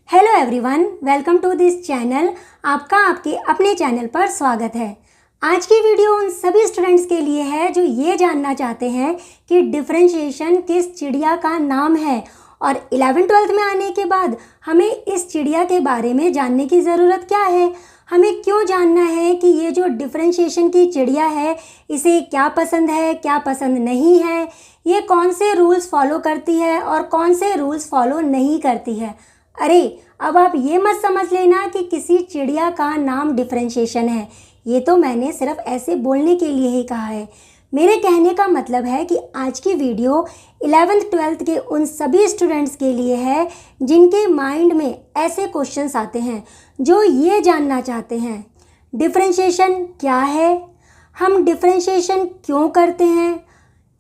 Hello everyone, welcome to this channel. आपका आपके अपने चैनल पर स्वागत है। आज की वीडियो उन सभी स्टूडेंट्स के लिए है जो ये जानना चाहते हैं कि डिफरेंशिएशन किस चिड़िया का नाम है और 11th-12th में आने के बाद हमें इस चिड़िया के बारे में जानने की ज़रूरत क्या है। हमें क्यों जानना है कि ये जो डिफरेंशिएशन की चिड़िया है इसे क्या पसंद है, क्या पसंद नहीं है, ये कौन से रूल्स फॉलो करती है और कौन से रूल्स फॉलो नहीं करती है। अरे अब आप ये मत समझ लेना कि किसी चिड़िया का नाम डिफरेंशिएशन है। ये तो मैंने सिर्फ ऐसे बोलने के लिए ही कहा है। मेरे कहने का मतलब है कि आज की वीडियो 11th-12th के उन सभी स्टूडेंट्स के लिए है जिनके माइंड में ऐसे क्वेश्चंस आते हैं, जो ये जानना चाहते हैं डिफरेंशिएशन क्या है, हम डिफरेंशिएशन क्यों करते हैं,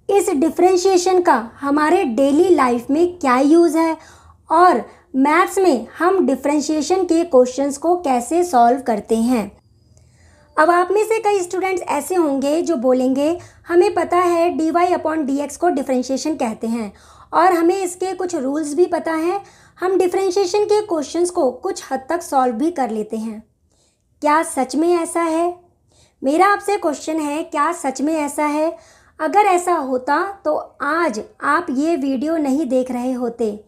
इस डिफरेंशिएशन का हमारे डेली लाइफ में क्या यूज़ है और मैथ्स में हम डिफरेंशिएशन के क्वेश्चंस को कैसे सॉल्व करते हैं। अब आप में से कई स्टूडेंट्स ऐसे होंगे जो बोलेंगे हमें पता है dy/dx को डिफरेंशिएशन कहते हैं और हमें इसके कुछ रूल्स भी पता है, हम डिफरेंशिएशन के क्वेश्चंस को कुछ हद तक सॉल्व भी कर लेते हैं। क्या सच में ऐसा है? मेरा आपसे क्वेश्चन है, क्या सच में ऐसा है? अगर ऐसा होता तो आज आप ये वीडियो नहीं देख रहे होते।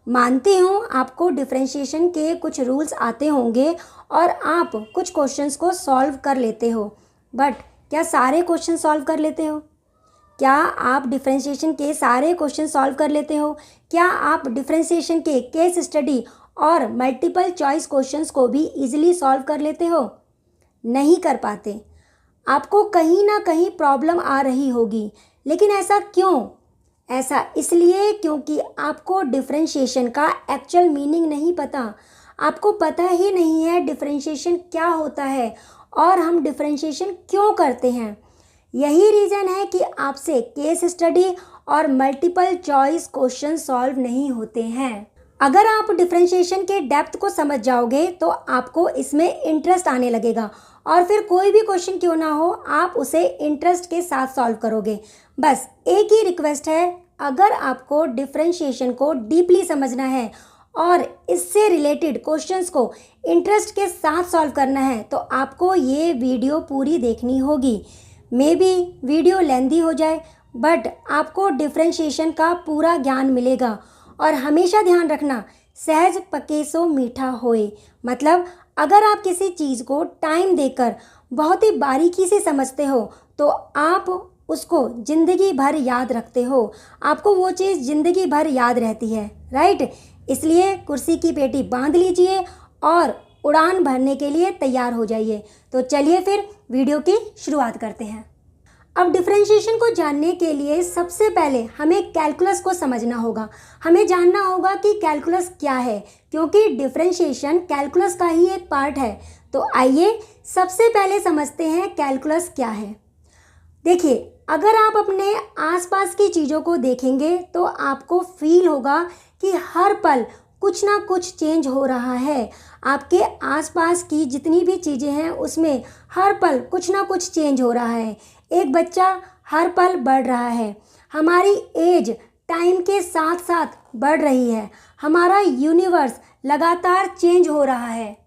मानती हूँ आपको डिफरेंशिएशन के कुछ रूल्स आते होंगे और आप कुछ क्वेश्चंस को सॉल्व कर लेते हो, बट क्या सारे क्वेश्चन सॉल्व कर लेते हो? क्या आप डिफरेंशिएशन के सारे क्वेश्चन सॉल्व कर लेते हो? क्या आप डिफरेंशिएशन के केस स्टडी और मल्टीपल चॉइस क्वेश्चंस को भी इजीली सॉल्व कर लेते हो? नहीं कर पाते। आपको कहीं ना कहीं प्रॉब्लम आ रही होगी, लेकिन ऐसा क्यों? ऐसा इसलिए क्योंकि आपको डिफरेंशिएशन का एक्चुअल मीनिंग नहीं पता। आपको पता ही नहीं है डिफरेंशिएशन क्या होता है और हम डिफरेंशिएशन क्यों करते हैं। यही रीज़न है कि आपसे केस स्टडी और मल्टीपल चॉइस क्वेश्चन सॉल्व नहीं होते हैं। अगर आप डिफरेंशिएशन के डेप्थ को समझ जाओगे तो आपको इसमें इंटरेस्ट आने लगेगा और फिर कोई भी क्वेश्चन क्यों ना हो आप उसे इंटरेस्ट के साथ सॉल्व करोगे। बस एक ही रिक्वेस्ट है, अगर आपको डिफरेंशिएशन को डीपली समझना है और इससे रिलेटेड क्वेश्चंस को इंटरेस्ट के साथ सॉल्व करना है तो आपको ये वीडियो पूरी देखनी होगी। मे बी वीडियो लेंथी हो जाए, बट आपको डिफरेंशिएशन का पूरा ज्ञान मिलेगा। और हमेशा ध्यान रखना, सहज पके सो मीठा होए। मतलब अगर आप किसी चीज़ को टाइम देकर बहुत ही बारीकी से समझते हो तो आप उसको ज़िंदगी भर याद रखते हो, आपको वो चीज़ ज़िंदगी भर याद रहती है, राइट? इसलिए कुर्सी की पेटी बांध लीजिए और उड़ान भरने के लिए तैयार हो जाइए। तो चलिए फिर वीडियो की शुरुआत करते हैं। अब डिफरेंशिएशन को जानने के लिए सबसे पहले हमें कैलकुलस को समझना होगा। हमें जानना होगा कि कैलकुलस क्या है, क्योंकि डिफरेंशिएशन कैलकुलस का ही एक पार्ट है। तो आइए सबसे पहले समझते हैं कैलकुलस क्या है। देखिए, अगर आप अपने आसपास की चीज़ों को देखेंगे तो आपको फील होगा कि हर पल कुछ ना कुछ चेंज हो रहा है। आपके आसपास की जितनी भी चीज़ें हैं उसमें हर पल कुछ ना कुछ चेंज हो रहा है। एक बच्चा हर पल बढ़ रहा है, हमारी एज टाइम के साथ साथ बढ़ रही है, हमारा यूनिवर्स लगातार चेंज हो रहा है।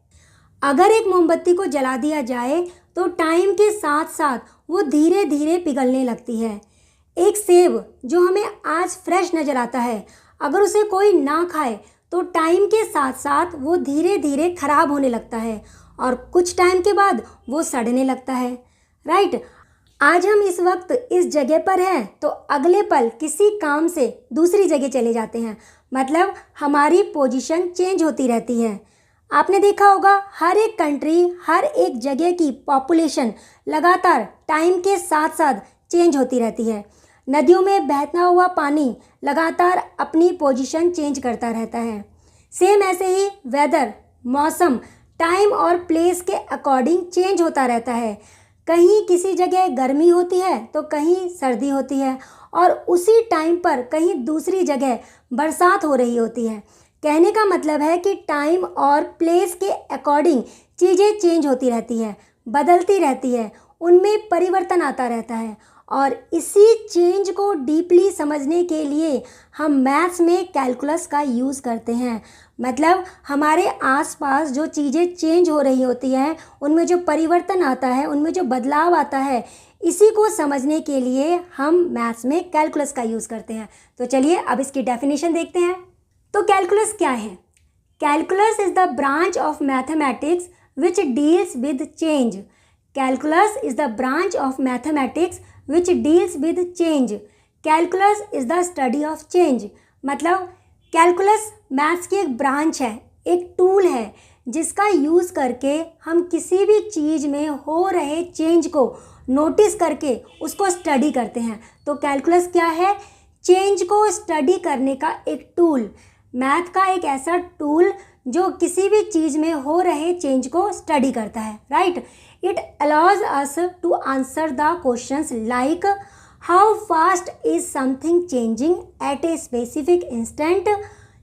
अगर एक मोमबत्ती को जला दिया जाए तो टाइम के साथ साथ वो धीरे धीरे पिघलने लगती है। एक सेब जो हमें आज फ्रेश नज़र आता है, अगर उसे कोई ना खाए तो टाइम के साथ साथ वो धीरे धीरे खराब होने लगता है और कुछ टाइम के बाद वो सड़ने लगता है, राइट? आज हम इस वक्त इस जगह पर हैं तो अगले पल किसी काम से दूसरी जगह चले जाते हैं। मतलब हमारी पोजीशन चेंज होती रहती है। आपने देखा होगा हर एक कंट्री, हर एक जगह की पॉपुलेशन लगातार टाइम के साथ साथ चेंज होती रहती है। नदियों में बहता हुआ पानी लगातार अपनी पोजीशन चेंज करता रहता है। सेम ऐसे ही वेदर, मौसम टाइम और प्लेस के अकॉर्डिंग चेंज होता रहता है। कहीं किसी जगह गर्मी होती है तो कहीं सर्दी होती है और उसी टाइम पर कहीं दूसरी जगह बरसात हो रही होती है। कहने का मतलब है कि टाइम और प्लेस के अकॉर्डिंग चीज़ें चेंज होती रहती है, बदलती रहती है, उनमें परिवर्तन आता रहता है और इसी चेंज को डीपली समझने के लिए हम मैथ्स में कैलकुलस का यूज़ करते हैं। मतलब हमारे आसपास जो चीज़ें चेंज हो रही होती हैं, उनमें जो परिवर्तन आता है, उनमें जो बदलाव आता है, इसी को समझने के लिए हम मैथ्स में कैलकुलस का यूज़ करते हैं। तो चलिए अब इसकी डेफिनेशन देखते हैं। तो कैलकुलस क्या है? Calculus is the branch of mathematics which deals with change. Calculus is the branch of mathematics which deals with change. Calculus is the study of change. मतलब कैलकुलस मैथ्स की एक ब्रांच है, एक टूल है जिसका use करके हम किसी भी चीज़ में हो रहे चेंज को नोटिस करके उसको स्टडी करते हैं। तो कैलकुलस क्या है? चेंज को स्टडी करने का एक टूल, मैथ का एक ऐसा टूल जो किसी भी चीज़ में हो रहे चेंज को स्टडी करता है, right. It allows us to answer the questions like how fast is something changing at a specific instant.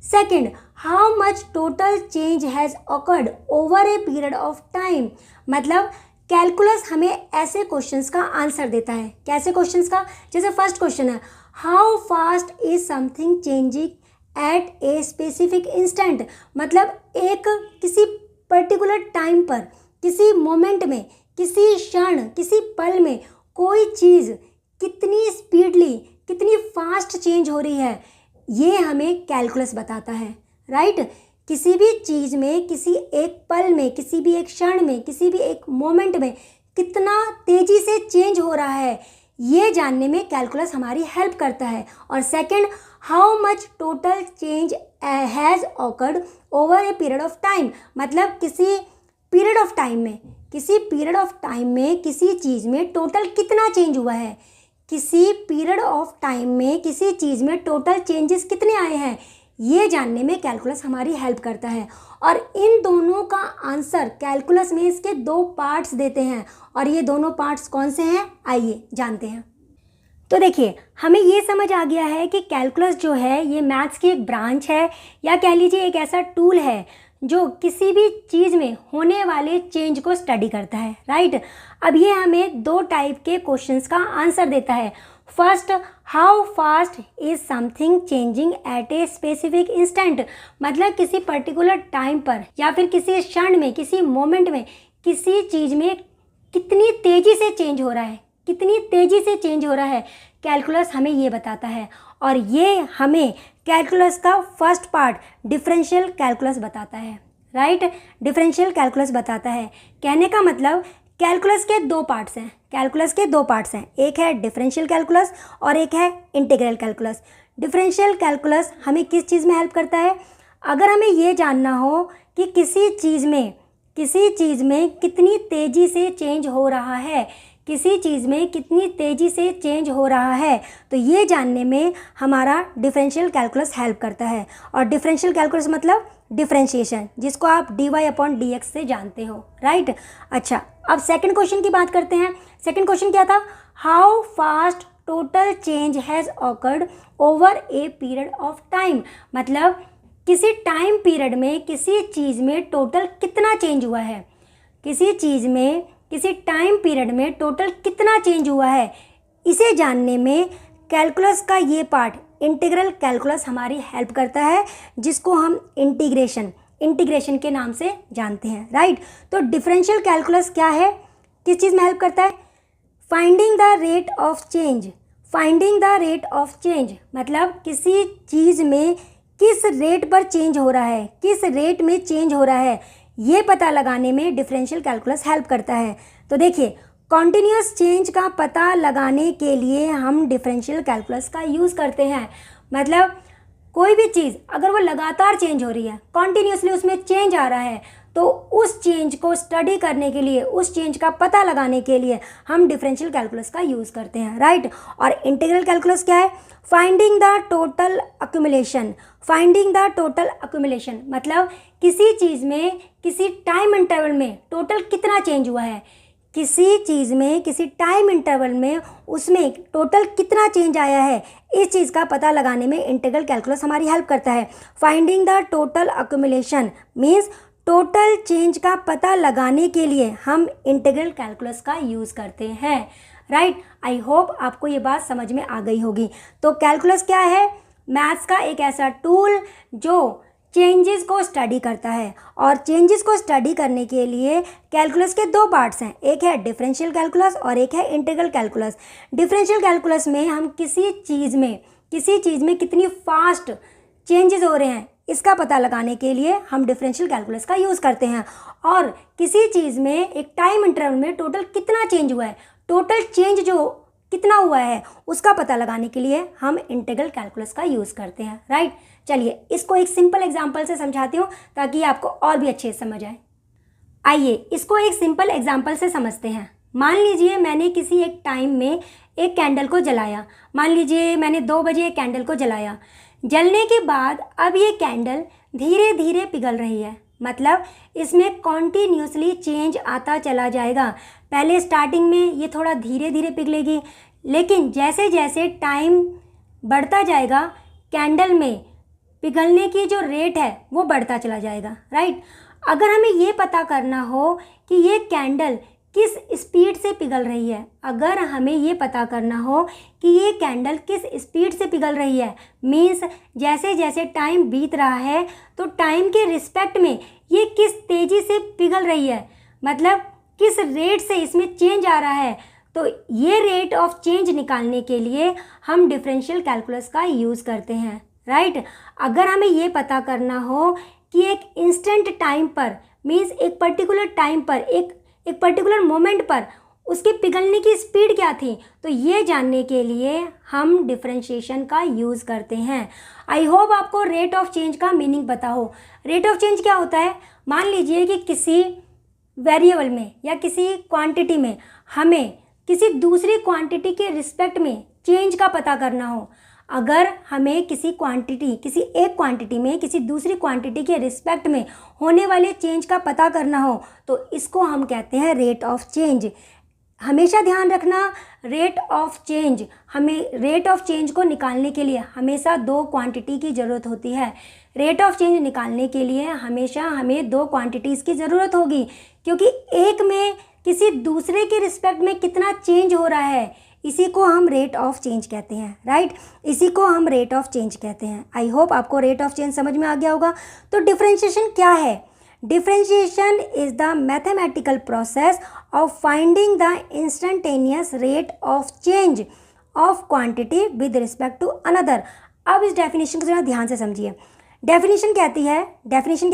Second, how much total change has occurred over a period of time. मतलब calculus हमें ऐसे questions का answer देता है। कैसे questions का? जैसे first question है, how fast is something changing at a specific instant. मतलब एक किसी पर्टिकुलर टाइम पर, किसी मोमेंट में, किसी क्षण, किसी पल में कोई चीज़ कितनी स्पीडली, कितनी फास्ट चेंज हो रही है, ये हमें कैलकुलस बताता है, राइट। किसी भी चीज़ में, किसी एक पल में, किसी भी एक क्षण में, किसी भी एक मोमेंट में कितना तेज़ी से चेंज हो रहा है, ये जानने में कैलकुलस हमारी हेल्प करता है। और second, how much total change has occurred over a period of time. मतलब किसी पीरियड ऑफ टाइम में, किसी पीरियड ऑफ टाइम में किसी चीज़ में टोटल कितना चेंज हुआ है, किसी पीरियड ऑफ टाइम में किसी चीज़ में टोटल चेंजेस कितने आए हैं, ये जानने में कैलकुलस हमारी हेल्प करता है। और इन दोनों का आंसर कैलकुलस में इसके दो पार्ट्स देते हैं, और ये दोनों पार्ट्स कौन से हैं, आइए जानते हैं। तो देखिए, हमें ये समझ आ गया है कि कैलकुलस जो है ये मैथ्स की एक ब्रांच है, या कह लीजिए एक ऐसा टूल है जो किसी भी चीज़ में होने वाले चेंज को स्टडी करता है, राइट। अब ये हमें दो टाइप के क्वेश्चंस का आंसर देता है। First, how fast is something changing at a specific instant. मतलब किसी पर्टिकुलर टाइम पर या फिर किसी क्षण में, किसी मोमेंट में किसी चीज़ में कितनी तेज़ी से चेंज हो रहा है, कितनी तेज़ी से चेंज हो रहा है, कैलकुलस हमें ये बताता है। और ये हमें कैलकुलस का फर्स्ट पार्ट डिफरेंशियल कैलकुलस बताता है, राइट। डिफरेंशियल कैलकुलस बताता है। कहने का मतलब कैलकुलस के दो पार्ट्स हैं, कैलकुलस के दो पार्ट्स हैं, एक है डिफरेंशियल कैलकुलस और एक है इंटीग्रल कैलकुलस। डिफरेंशियल कैलकुलस हमें किस चीज़ में हेल्प करता है? अगर हमें ये जानना हो कि किसी चीज़ में कितनी तेज़ी से चेंज हो रहा है, किसी चीज़ में कितनी तेज़ी से चेंज हो रहा है, तो ये जानने में हमारा डिफरेंशियल कैलकुलस हेल्प करता है। और डिफरेंशियल कैलकुलस मतलब डिफरेंशिएशन, जिसको आप dy/dx से जानते हो, राइट। अच्छा, अब सेकंड क्वेश्चन की बात करते हैं। सेकंड क्वेश्चन क्या था? How fast total change has occurred over a period of time. मतलब किसी टाइम पीरियड में किसी चीज़ में टोटल कितना चेंज हुआ है, किसी चीज़ में किसी टाइम पीरियड में टोटल कितना चेंज हुआ है, इसे जानने में कैलकुलस का ये पार्ट इंटीग्रल कैलकुलस हमारी हेल्प करता है, जिसको हम इंटीग्रेशन के नाम से जानते हैं, राइट। तो डिफरेंशियल कैलकुलस क्या है, किस चीज़ में हेल्प करता है? Finding the rate of change. Finding the rate of change मतलब किसी चीज़ में किस रेट पर चेंज हो रहा है, किस रेट में चेंज हो रहा है, ये पता लगाने में डिफरेंशियल कैलकुलस हेल्प करता है। तो देखिए, कॉन्टिन्यूस चेंज का पता लगाने के लिए हम डिफरेंशियल कैलकुलस का यूज़ करते हैं। मतलब कोई भी चीज़ अगर वो लगातार चेंज हो रही है, कॉन्टिन्यूसली उसमें चेंज आ रहा है, तो उस चेंज को स्टडी करने के लिए, उस चेंज का पता लगाने के लिए हम डिफरेंशियल कैलकुलस का यूज़ करते हैं, राइट। और इंटीग्रल कैलकुलस क्या है? Finding the total accumulation. Finding the total accumulation मतलब किसी चीज़ में किसी टाइम इंटरवल में टोटल कितना चेंज हुआ है, किसी चीज़ में किसी टाइम इंटरवल में उसमें टोटल कितना चेंज आया है, इस चीज़ का पता लगाने में इंटीग्रल कैलकुलस हमारी हेल्प करता है। Finding the total accumulation means total change का पता लगाने के लिए हम इंटीग्रल कैलकुलस का यूज़ करते हैं, राइट। आई होप आपको ये बात समझ में आ गई होगी। तो कैलकुलस क्या है? मैथ्स का एक ऐसा टूल जो चेंजेस को स्टडी करता है, और चेंजेस को स्टडी करने के लिए कैलकुलस के दो पार्ट्स हैं, एक है डिफरेंशियल कैलकुलस और एक है इंटीग्रल कैलकुलस। डिफरेंशियल कैलकुलस में हम किसी चीज़ में कितनी फास्ट चेंजेस हो रहे हैं इसका पता लगाने के लिए हम डिफरेंशियल कैलकुलस का यूज़ करते हैं, और किसी चीज़ में एक टाइम इंटरवल में टोटल कितना चेंज हुआ है, टोटल चेंज जो कितना हुआ है उसका पता लगाने के लिए हम इंटीग्रल कैलकुलस का यूज़ करते हैं, राइट। चलिए इसको एक सिंपल एग्जांपल से समझाती हूँ ताकि आपको और भी अच्छे से समझ आए। आइए इसको एक सिंपल एग्जांपल से समझते हैं। मान लीजिए मैंने किसी एक टाइम में एक कैंडल को जलाया। मान लीजिए मैंने 2 बजे एक कैंडल को जलाया। जलने के बाद अब ये कैंडल धीरे धीरे पिघल रही है, मतलब इसमें कॉन्टीन्यूसली चेंज आता चला जाएगा। पहले स्टार्टिंग में ये थोड़ा धीरे धीरे पिघलेगी, लेकिन जैसे जैसे टाइम बढ़ता जाएगा कैंडल में पिघलने की जो रेट है वो बढ़ता चला जाएगा, राइट। अगर हमें ये पता करना हो कि ये कैंडल किस स्पीड से पिघल रही है, अगर हमें ये पता करना हो कि ये कैंडल किस स्पीड से पिघल रही है, मीन्स जैसे जैसे टाइम बीत रहा है तो टाइम के रिस्पेक्ट में ये किस तेज़ी से पिघल रही है, मतलब किस रेट से इसमें चेंज आ रहा है, तो ये रेट ऑफ चेंज निकालने के लिए हम डिफरेंशियल कैलकुलस का यूज़ करते हैं, राइट। अगर हमें ये पता करना हो कि एक इंस्टेंट टाइम पर, मीन्स एक पर्टिकुलर टाइम पर, एक पर्टिकुलर मोमेंट पर उसके पिघलने की स्पीड क्या थी, तो ये जानने के लिए हम डिफरेंशिएशन का यूज़ करते हैं। आई होप आपको रेट ऑफ चेंज का मीनिंग पता हो। रेट ऑफ चेंज क्या होता है? मान लीजिए कि किसी वेरिएबल में या किसी क्वांटिटी में हमें किसी दूसरी क्वांटिटी के रिस्पेक्ट में चेंज का पता करना हो। अगर हमें किसी एक क्वांटिटी में किसी दूसरी क्वांटिटी के रिस्पेक्ट में होने वाले चेंज का पता करना हो तो इसको हम कहते हैं रेट ऑफ चेंज। हमेशा ध्यान रखना, हमें रेट ऑफ चेंज को निकालने के लिए हमेशा 2 क्वांटिटी की ज़रूरत होती है। रेट ऑफ चेंज निकालने के लिए हमेशा हमें 2 क्वांटिटीज़ की ज़रूरत होगी, क्योंकि एक में किसी दूसरे के रिस्पेक्ट में कितना चेंज हो रहा है, इसी को हम रेट ऑफ चेंज कहते हैं, राइट। इसी को हम रेट ऑफ चेंज कहते हैं। आई होप आपको रेट ऑफ चेंज समझ में आ गया होगा। तो डिफरेंशिएशन क्या है? Differentiation is the mathematical process of finding the instantaneous rate of change of quantity with respect to another. अब इस डेफिनेशन को जरा ध्यान से समझिए। डेफिनेशन क्या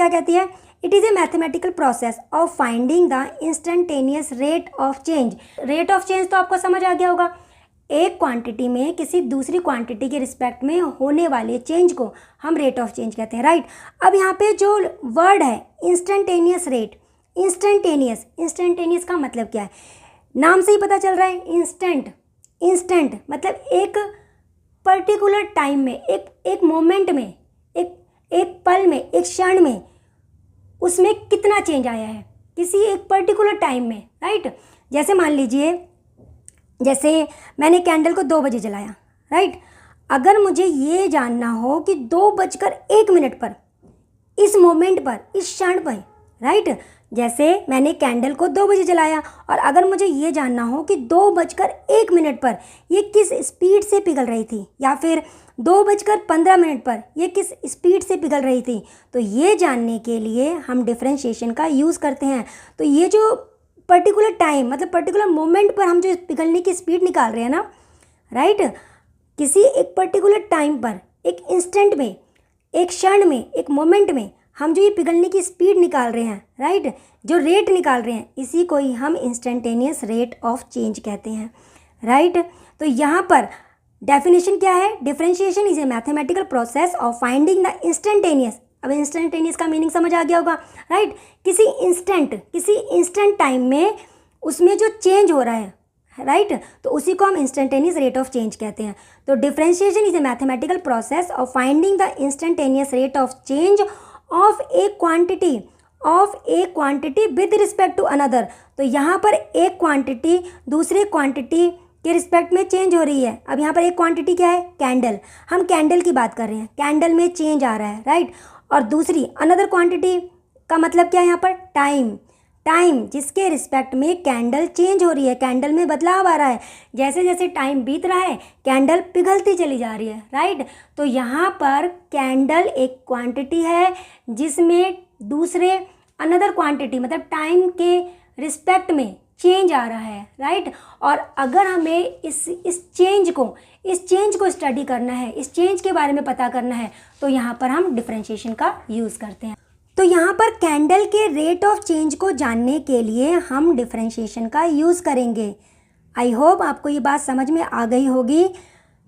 कहती है? It is a mathematical process of finding the instantaneous rate of change. Rate of change तो आपको समझ आ गया होगा, एक क्वांटिटी में किसी दूसरी क्वांटिटी के रिस्पेक्ट में होने वाले चेंज को हम रेट ऑफ चेंज कहते हैं, राइट। अब यहाँ पे जो वर्ड है इंस्टेंटेनियस रेट, इंस्टेंटेनियस का मतलब क्या है? नाम से ही पता चल रहा है, इंस्टेंट मतलब एक पर्टिकुलर टाइम में, एक मोमेंट में, एक पल में, एक क्षण में उसमें कितना चेंज आया है किसी एक पर्टिकुलर टाइम में, राइट। जैसे मान लीजिए, जैसे मैंने कैंडल को 2 बजे जलाया, राइट। अगर मुझे ये जानना हो कि 2:01 पर, इस मोमेंट पर, इस क्षण पर, राइट, जैसे मैंने कैंडल को 2 बजे जलाया और अगर मुझे ये जानना हो कि 2:01 पर ये किस स्पीड से पिघल रही थी या फिर 2:15 पर ये किस स्पीड से पिघल रही थी, तो ये जानने के लिए हम डिफरेंशिएशन का यूज़ करते हैं। तो ये जो पर्टिकुलर टाइम मतलब पर्टिकुलर मोमेंट पर हम जो पिघलने की स्पीड निकाल रहे हैं ना, राइट, किसी एक पर्टिकुलर टाइम पर, एक इंस्टेंट में, एक क्षण में, एक मोमेंट में हम जो ये पिघलने की स्पीड निकाल रहे हैं, राइट, जो रेट निकाल रहे हैं, इसी को ही हम इंस्टेंटेनियस रेट ऑफ चेंज कहते हैं, राइट। तो यहाँ पर डेफिनेशन क्या है? Differentiation is a mathematical process of finding the instantaneous. अब इंस्टेंटेनियस का मीनिंग समझ आ गया होगा, राइट। किसी इंस्टेंट टाइम में उसमें जो चेंज हो रहा है, राइट, तो उसी को हम इंस्टेंटेनियस रेट ऑफ चेंज कहते हैं। तो differentiation is a mathematical process of finding the instantaneous rate of change of a quantity with respect to another. तो यहाँ पर एक क्वांटिटी दूसरे क्वांटिटी के रिस्पेक्ट में चेंज हो रही है। अब यहाँ पर एक क्वांटिटी क्या है? कैंडल। हम कैंडल की बात कर रहे हैं, कैंडल में चेंज आ रहा है, राइट। और दूसरी अनदर क्वांटिटी का मतलब क्या है यहाँ पर? टाइम जिसके रिस्पेक्ट में कैंडल चेंज हो रही है, कैंडल में बदलाव आ रहा है, जैसे जैसे टाइम बीत रहा है कैंडल पिघलती चली जा रही है, राइट। तो यहाँ पर कैंडल एक क्वांटिटी है जिसमें दूसरे अनदर क्वांटिटी मतलब टाइम के रिस्पेक्ट में चेंज आ रहा है, राइट। और अगर हमें इस चेंज को स्टडी करना है, इस चेंज के बारे में पता करना है, तो यहाँ पर हम डिफरेंशिएशन का यूज़ करते हैं। तो यहाँ पर कैंडल के रेट ऑफ चेंज को जानने के लिए हम डिफरेंशिएशन का यूज़ करेंगे। आई होप आपको ये बात समझ में आ गई होगी।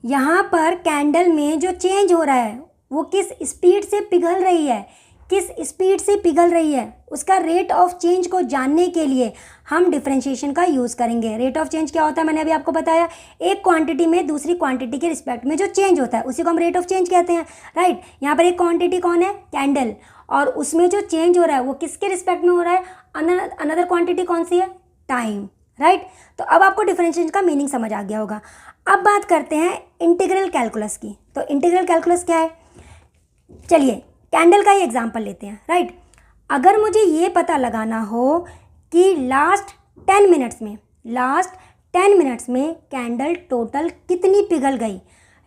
यहाँ पर कैंडल में जो चेंज हो रहा है वो किस स्पीड से पिघल रही है, किस स्पीड से पिघल रही है, उसका रेट ऑफ चेंज को जानने के लिए हम डिफरेंशिएशन का यूज़ करेंगे। रेट ऑफ चेंज क्या होता है मैंने अभी आपको बताया, एक क्वांटिटी में दूसरी क्वांटिटी के रिस्पेक्ट में जो चेंज होता है उसी को हम रेट ऑफ चेंज कहते हैं, राइट। यहाँ पर एक क्वांटिटी कौन है, कैंडल, और उसमें जो चेंज हो रहा है वो किसके रिस्पेक्ट में हो रहा है, अनदर क्वांटिटी कौन सी है, टाइम, राइट। तो अब आपको डिफरेंशिएशन का मीनिंग समझ आ गया होगा। अब बात करते हैं इंटीग्रल कैलकुलस की। तो इंटीग्रल कैलकुलस क्या है, चलिए कैंडल का ही एग्जांपल लेते हैं, राइट। अगर मुझे ये पता लगाना हो कि लास्ट 10 मिनट्स में कैंडल टोटल कितनी पिघल गई,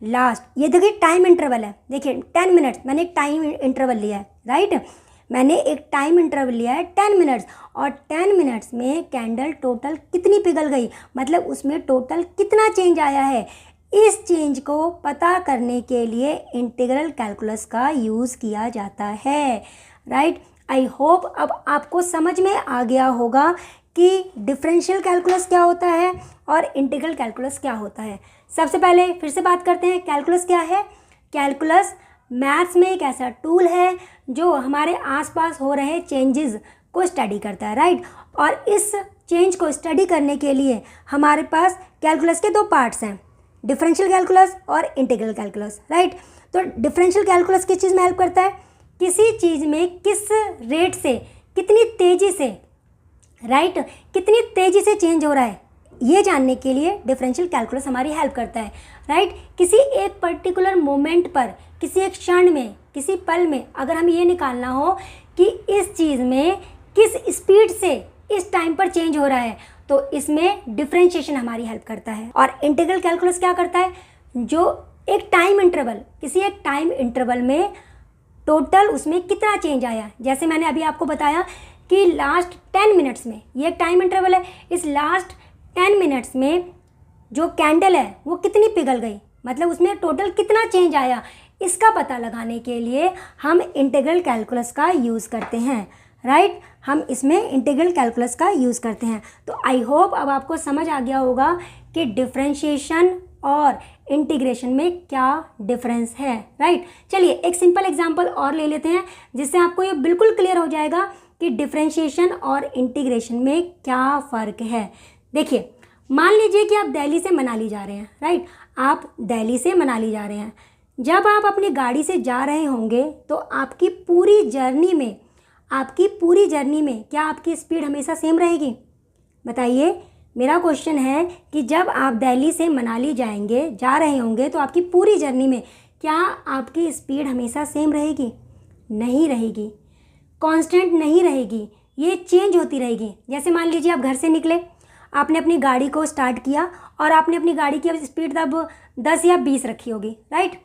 लास्ट, ये देखिए टाइम इंटरवल है, देखिए 10 मिनट्स, मैंने एक टाइम इंटरवल लिया है, राइट। मैंने एक टाइम इंटरवल लिया है 10 मिनट्स, और 10 मिनट्स में कैंडल टोटल कितनी पिघल गई, मतलब उसमें टोटल कितना चेंज आया है। इस चेंज को पता करने के लिए इंटीग्रल कैलकुलस का यूज़ किया जाता है, राइट। आई होप अब आपको समझ में आ गया होगा कि डिफरेंशियल कैलकुलस क्या होता है और इंटीग्रल कैलकुलस क्या होता है। सबसे पहले फिर से बात करते हैं, कैलकुलस क्या है। कैलकुलस मैथ्स में एक ऐसा टूल है जो हमारे आसपास हो रहे चेंजेस को स्टडी करता है, राइट। और इस चेंज को स्टडी करने के लिए हमारे पास कैलकुलस के दो पार्ट्स हैं, डिफरेंशियल कैलकुलस और इंटीग्रल कैलकुलस, राइट। तो डिफरेंशियल कैलकुलस किस चीज़ में हेल्प करता है, किसी चीज़ में किस रेट से, कितनी तेज़ी से, राइट, कितनी तेज़ी से चेंज हो रहा है, ये जानने के लिए डिफरेंशियल कैलकुलस हमारी हेल्प करता है, राइट। किसी एक पर्टिकुलर मोमेंट पर, किसी एक क्षण में, किसी पल में अगर हम ये निकालना हो कि इस चीज़ में किस स्पीड से इस टाइम पर चेंज हो रहा है, तो इसमें डिफरेंशिएशन हमारी हेल्प करता है। और इंटीग्रल कैलकुलस क्या करता है, जो एक टाइम इंटरवल, किसी एक टाइम इंटरवल में टोटल उसमें कितना चेंज आया, जैसे मैंने अभी आपको बताया कि लास्ट 10 मिनट्स में, ये एक टाइम इंटरवल है, इस लास्ट 10 मिनट्स में जो कैंडल है वो कितनी पिघल गई, मतलब उसमें टोटल कितना चेंज आया, इसका पता लगाने के लिए हम इंटीग्रल कैलकुलस का यूज़ करते हैं, राइट। हम इसमें इंटीग्रल कैलकुलस का यूज़ करते हैं। तो आई होप अब आपको समझ आ गया होगा कि डिफरेंशिएशन और इंटीग्रेशन में क्या डिफरेंस है, राइट। चलिए एक सिंपल एग्जांपल और ले लेते हैं जिससे आपको ये बिल्कुल क्लियर हो जाएगा कि डिफरेंशिएशन और इंटीग्रेशन में क्या फ़र्क है। देखिए मान लीजिए कि आप दिल्ली से मनाली जा रहे हैं, राइट। आप दिल्ली से मनाली जा रहे हैं, जब आप अपनी गाड़ी से जा रहे होंगे तो आपकी पूरी जर्नी में क्या आपकी स्पीड हमेशा सेम रहेगी, बताइए। मेरा क्वेश्चन है कि जब आप दिल्ली से मनाली जा रहे होंगे तो आपकी पूरी जर्नी में क्या आपकी स्पीड हमेशा सेम रहेगी, नहीं रहेगी, कांस्टेंट नहीं रहेगी, ये चेंज होती रहेगी। जैसे मान लीजिए आप घर से निकले, आपने अपनी गाड़ी को स्टार्ट किया और आपने अपनी गाड़ी की स्पीड तब 10 या 20 रखी होगी, राइट।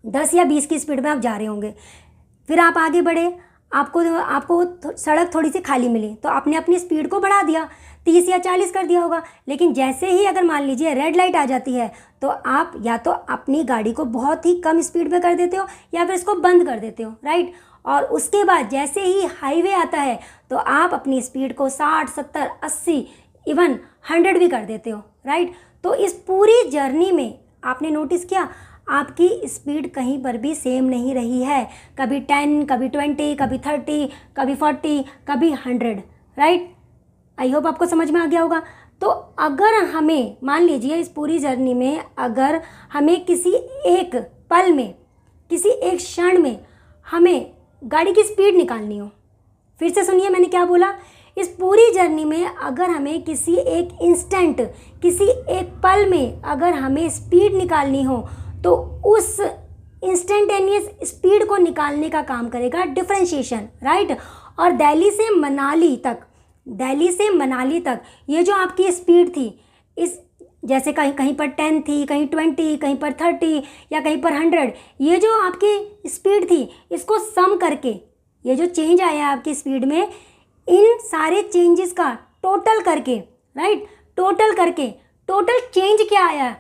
10 या 20 की स्पीड में आप जा रहे होंगे, फिर आप आगे बढ़े, आपको सड़क थोड़ी सी खाली मिली तो आपने अपनी स्पीड को बढ़ा दिया, 30 या 40 कर दिया होगा। लेकिन जैसे ही अगर मान लीजिए रेड लाइट आ जाती है तो आप या तो अपनी गाड़ी को बहुत ही कम स्पीड पे कर देते हो या फिर इसको बंद कर देते हो, राइट। और उसके बाद जैसे ही हाईवे आता है तो आप अपनी स्पीड को 60, 70, 80, इवन 100 भी कर देते हो, राइट। तो इस पूरी जर्नी में आपने नोटिस किया आपकी स्पीड कहीं पर भी सेम नहीं रही है, कभी 10, कभी 20, कभी 30, कभी 40, कभी 100, राइट। आई होप आपको समझ में आ गया होगा। तो अगर हमें मान लीजिए इस पूरी जर्नी में अगर हमें किसी एक पल में, किसी एक क्षण में हमें गाड़ी की स्पीड निकालनी हो, फिर से सुनिए मैंने क्या बोला, इस पूरी जर्नी में अगर हमें किसी एक इंस्टेंट, किसी एक पल में अगर हमें स्पीड निकालनी हो तो उस इंस्टेंटेनियस स्पीड को निकालने का काम करेगा डिफरेंशिएशन, राइट। और दिल्ली से मनाली तक दिल्ली से मनाली तक ये जो आपकी स्पीड थी, इस जैसे कहीं कहीं पर 10 थी, कहीं 20, कहीं पर 30 या कहीं पर 100, ये जो आपकी स्पीड थी इसको सम करके ये जो चेंज आया आपकी स्पीड में, इन सारे चेंजेस का टोटल करके, राइट, टोटल करके टोटल चेंज क्या आया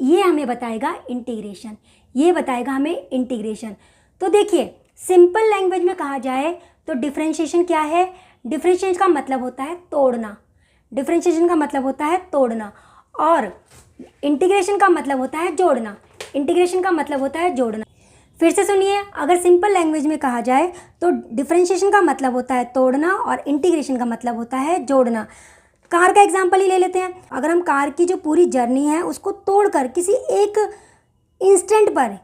ये हमें बताएगा इंटीग्रेशन, ये बताएगा हमें इंटीग्रेशन। तो देखिए सिंपल लैंग्वेज में कहा जाए तो डिफरेंशिएशन क्या है? डिफरेंशिएशन का मतलब होता है तोड़ना, डिफरेंशिएशन का मतलब होता है तोड़ना, और इंटीग्रेशन का मतलब होता है जोड़ना, इंटीग्रेशन का मतलब होता है जोड़ना। फिर से सुनिए, अगर सिंपल लैंग्वेज में कहा जाए तो डिफरेंशिएशन का मतलब होता है तोड़ना और इंटीग्रेशन का मतलब होता है जोड़ना। कार का एग्जांपल ही ले लेते हैं। अगर हम कार की जो पूरी जर्नी है उसको तोड़कर किसी एक इंस्टेंट पर,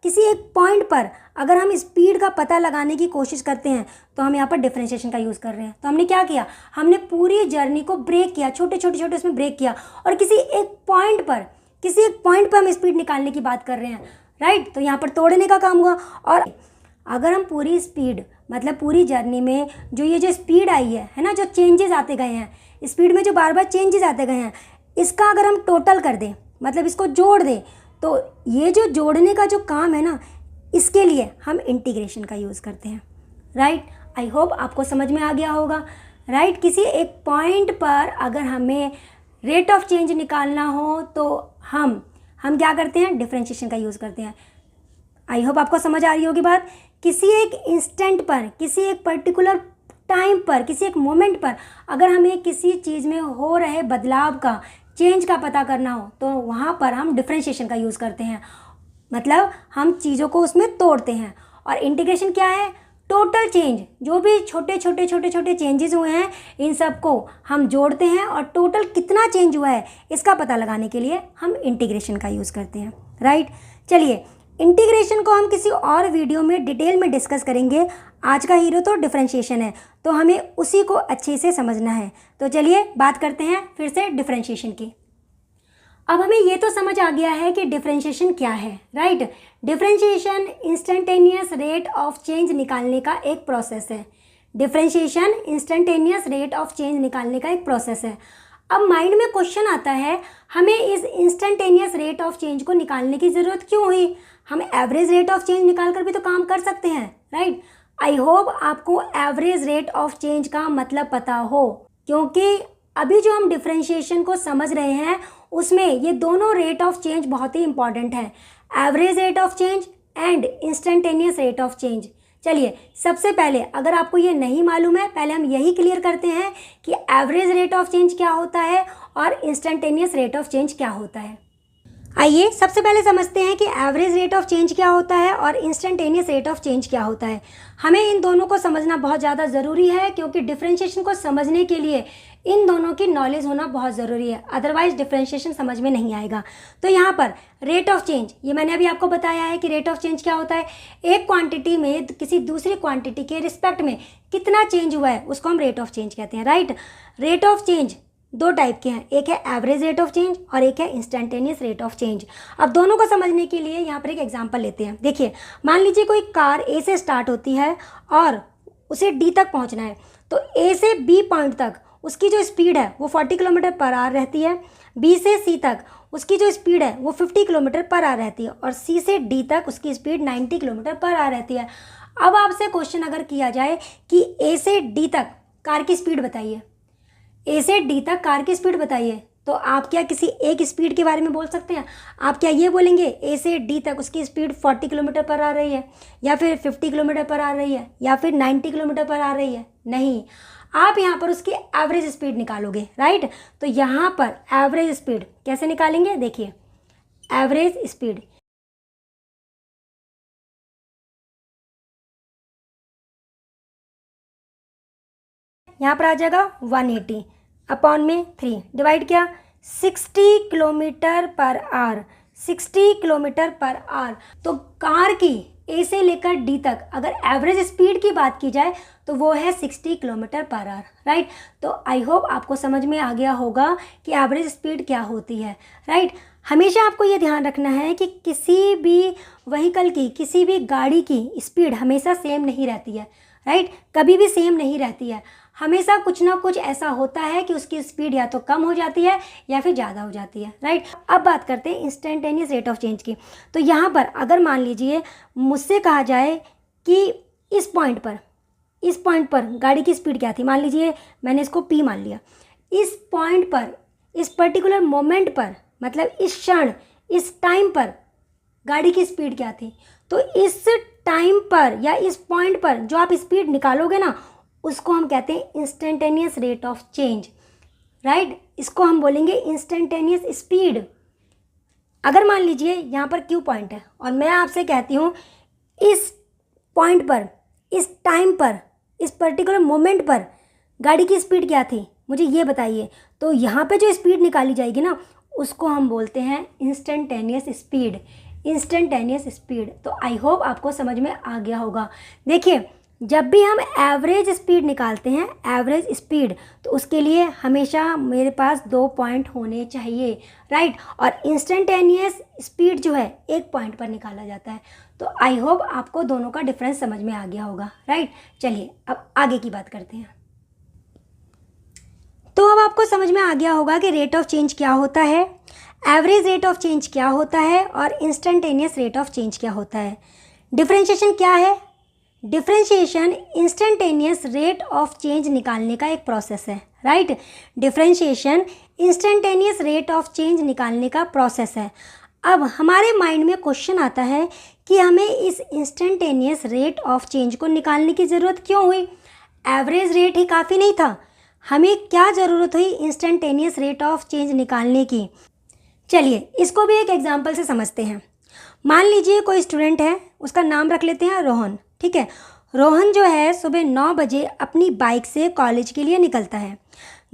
किसी एक पॉइंट पर अगर हम स्पीड का पता लगाने की कोशिश करते हैं तो हम यहाँ पर डिफरेंशिएशन का यूज़ कर रहे हैं। तो हमने क्या किया, हमने पूरी जर्नी को ब्रेक किया, छोटे छोटे उसमें ब्रेक किया, और किसी एक पॉइंट पर हम स्पीड निकालने की बात कर रहे हैं, राइट। तो यहाँ पर तोड़ने का काम हुआ। और अगर हम पूरी स्पीड मतलब पूरी जर्नी में जो स्पीड आई है ना, जो चेंजेस आते गए हैं स्पीड में, जो बार बार चेंजेस आते गए हैं, इसका अगर हम टोटल कर दें, मतलब इसको जोड़ दें, तो ये जो जोड़ने का जो काम है ना, इसके लिए हम इंटीग्रेशन का यूज़ करते हैं, राइट। आई होप आपको समझ में आ गया होगा, राइट। किसी एक पॉइंट पर अगर हमें रेट ऑफ चेंज निकालना हो तो हम क्या करते हैं, डिफरेंशिएशन का यूज़ करते हैं। आई होप आपको समझ आ रही होगी बात। किसी एक इंस्टेंट पर, किसी एक पर्टिकुलर टाइम पर, किसी एक मोमेंट पर अगर हमें किसी चीज़ में हो रहे बदलाव का, चेंज का पता करना हो तो वहाँ पर हम डिफरेंशिएशन का यूज़ करते हैं, मतलब हम चीज़ों को उसमें तोड़ते हैं। और इंटीग्रेशन क्या है, टोटल चेंज, जो भी छोटे छोटे चेंजेस हुए हैं इन सब को हम जोड़ते हैं और टोटल कितना चेंज हुआ है इसका पता लगाने के लिए हम इंटीग्रेशन का यूज़ करते हैं, राइट। चलिए, इंटीग्रेशन को हम किसी और वीडियो में डिटेल में डिस्कस करेंगे। आज का हीरो तो डिफरेंशिएशन है, तो हमें उसी को अच्छे से समझना है। तो चलिए बात करते हैं फिर से डिफरेंशिएशन की। अब हमें ये तो समझ आ गया है कि डिफरेंशिएशन क्या है, right. Differentiation instantaneous rate of change निकालने का एक प्रोसेस है। Differentiation instantaneous rate of change निकालने का एक प्रोसेस है। अब माइंड में क्वेश्चन आता है, हमें इस इंस्टेंटेनियस रेट ऑफ चेंज को निकालने की ज़रूरत क्यों हुई? हम एवरेज रेट ऑफ चेंज निकाल कर भी तो काम कर सकते हैं, राइट। आई होप आपको एवरेज रेट ऑफ चेंज का मतलब पता हो, क्योंकि अभी जो हम डिफरेंशिएशन को समझ रहे हैं उसमें ये दोनों रेट ऑफ चेंज बहुत ही इंपॉर्टेंट है, average rate of change and instantaneous rate of change. चलिए, सबसे पहले अगर आपको ये नहीं मालूम है, पहले हम यही क्लियर करते हैं कि एवरेज रेट ऑफ चेंज क्या होता है और इंस्टेंटेनियस रेट ऑफ चेंज क्या होता है। आइए सबसे पहले समझते हैं कि एवरेज रेट ऑफ चेंज क्या होता है और इंस्टेंटेनियस रेट ऑफ चेंज क्या होता है। हमें इन दोनों को समझना बहुत ज़्यादा ज़रूरी है, क्योंकि डिफरेंशिएशन को समझने के लिए इन दोनों की नॉलेज होना बहुत ज़रूरी है, अदरवाइज डिफरेंशिएशन समझ में नहीं आएगा। तो यहाँ पर रेट ऑफ चेंज, ये मैंने अभी आपको बताया है कि रेट ऑफ चेंज क्या होता है। एक क्वांटिटी में किसी दूसरी क्वांटिटी के रिस्पेक्ट में कितना चेंज हुआ है उसको हम रेट ऑफ चेंज कहते हैं, राइट। रेट ऑफ चेंज दो टाइप के हैं, एक है एवरेज रेट ऑफ चेंज और एक है इंस्टेंटेनियस रेट ऑफ चेंज। अब दोनों को समझने के लिए यहाँ पर एक एग्जांपल लेते हैं। देखिए, मान लीजिए कोई कार ए से स्टार्ट होती है और उसे डी तक पहुँचना है, तो ए से बी पॉइंट तक उसकी जो स्पीड है वो 40 किलोमीटर पर आवर रहती है। बी से सी तक उसकी जो स्पीड है वो 50 किलोमीटर पर आवर रहती है, और सी से डी तक उसकी स्पीड 90 किलोमीटर पर आवर रहती है। अब आपसे क्वेश्चन अगर किया जाए कि ए से डी तक कार की स्पीड बताइए, ए से डी तक कार की स्पीड बताइए, तो आप क्या किसी एक स्पीड के बारे में बोल सकते हैं? आप क्या ये बोलेंगे ए से डी तक उसकी स्पीड 40 किलोमीटर पर आ रही है, या फिर 50 किलोमीटर पर आ रही है, या फिर 90 किलोमीटर पर आ रही है? नहीं, आप यहाँ पर उसकी एवरेज स्पीड निकालोगे, राइट। तो यहाँ पर एवरेज स्पीड कैसे निकालेंगे? देखिए, एवरेज स्पीड यहाँ पर आ जाएगा 180 अपॉन में 3 डिवाइड क्या 60 kilometre per hour, 60 kilometre per hour. तो कार की ए से लेकर डी तक अगर एवरेज स्पीड की बात की जाए तो वो है 60 किलोमीटर पर आवर, राइट। तो आई होप आपको समझ में आ गया होगा कि एवरेज स्पीड क्या होती है, राइट। हमेशा आपको ये ध्यान रखना है कि किसी भी व्हीकल की, किसी भी गाड़ी की स्पीड हमेशा सेम नहीं रहती है, राइट, कभी भी सेम नहीं रहती है। हमेशा कुछ ना कुछ ऐसा होता है कि उसकी स्पीड या तो कम हो जाती है या फिर ज़्यादा हो जाती है, राइट। अब बात करते हैं इंस्टेंटेनियस रेट ऑफ चेंज की। तो यहाँ पर अगर मान लीजिए मुझसे कहा जाए कि इस पॉइंट पर गाड़ी की स्पीड क्या थी, मान लीजिए मैंने इसको P मान लिया। इस पॉइंट पर, इस पर्टिकुलर मोमेंट पर, मतलब इस क्षण, इस टाइम पर गाड़ी की स्पीड क्या थी, तो इस टाइम पर या इस पॉइंट पर जो आप स्पीड निकालोगे ना, उसको हम कहते हैं instantaneous rate of change, right. इसको हम बोलेंगे इंस्टेंटेनियस स्पीड। अगर मान लीजिए यहाँ पर Q पॉइंट है और मैं आपसे कहती हूँ इस पॉइंट पर, इस टाइम पर, इस पर्टिकुलर मोमेंट पर गाड़ी की स्पीड क्या थी, मुझे ये बताइए, तो यहाँ पे जो स्पीड निकाली जाएगी ना, उसको हम बोलते हैं इंस्टेंटेनियस स्पीड, इंस्टेंटेनियस स्पीड। तो आई होप आपको समझ में आ गया होगा। देखिए, जब भी हम एवरेज स्पीड निकालते हैं, एवरेज स्पीड, तो उसके लिए हमेशा मेरे पास 2 पॉइंट होने चाहिए, राइट। और इंस्टेंटेनियस स्पीड जो है 1 पॉइंट पर निकाला जाता है। तो आई होप आपको दोनों का डिफरेंस समझ में आ गया होगा, राइट। चलिए अब आगे की बात करते हैं। तो अब आपको समझ में आ गया होगा कि रेट ऑफ चेंज क्या होता है, एवरेज रेट ऑफ चेंज क्या होता है और इंस्टेंटेनियस रेट ऑफ चेंज क्या होता है। डिफरेंशिएशन क्या है? Differentiation instantaneous rate of change निकालने का एक प्रोसेस है, right. Differentiation instantaneous rate of change निकालने का प्रोसेस है। अब हमारे माइंड में क्वेश्चन आता है कि हमें इस इंस्टेंटेनियस रेट ऑफ चेंज को निकालने की ज़रूरत क्यों हुई? एवरेज रेट ही काफ़ी नहीं था, हमें क्या ज़रूरत हुई इंस्टेंटेनियस रेट ऑफ चेंज निकालने की? चलिए इसको भी एक एग्जांपल से समझते हैं। मान लीजिए कोई स्टूडेंट है, उसका नाम रख लेते हैं रोहन, ठीक है। रोहन जो है सुबह 9 बजे अपनी बाइक से कॉलेज के लिए निकलता है।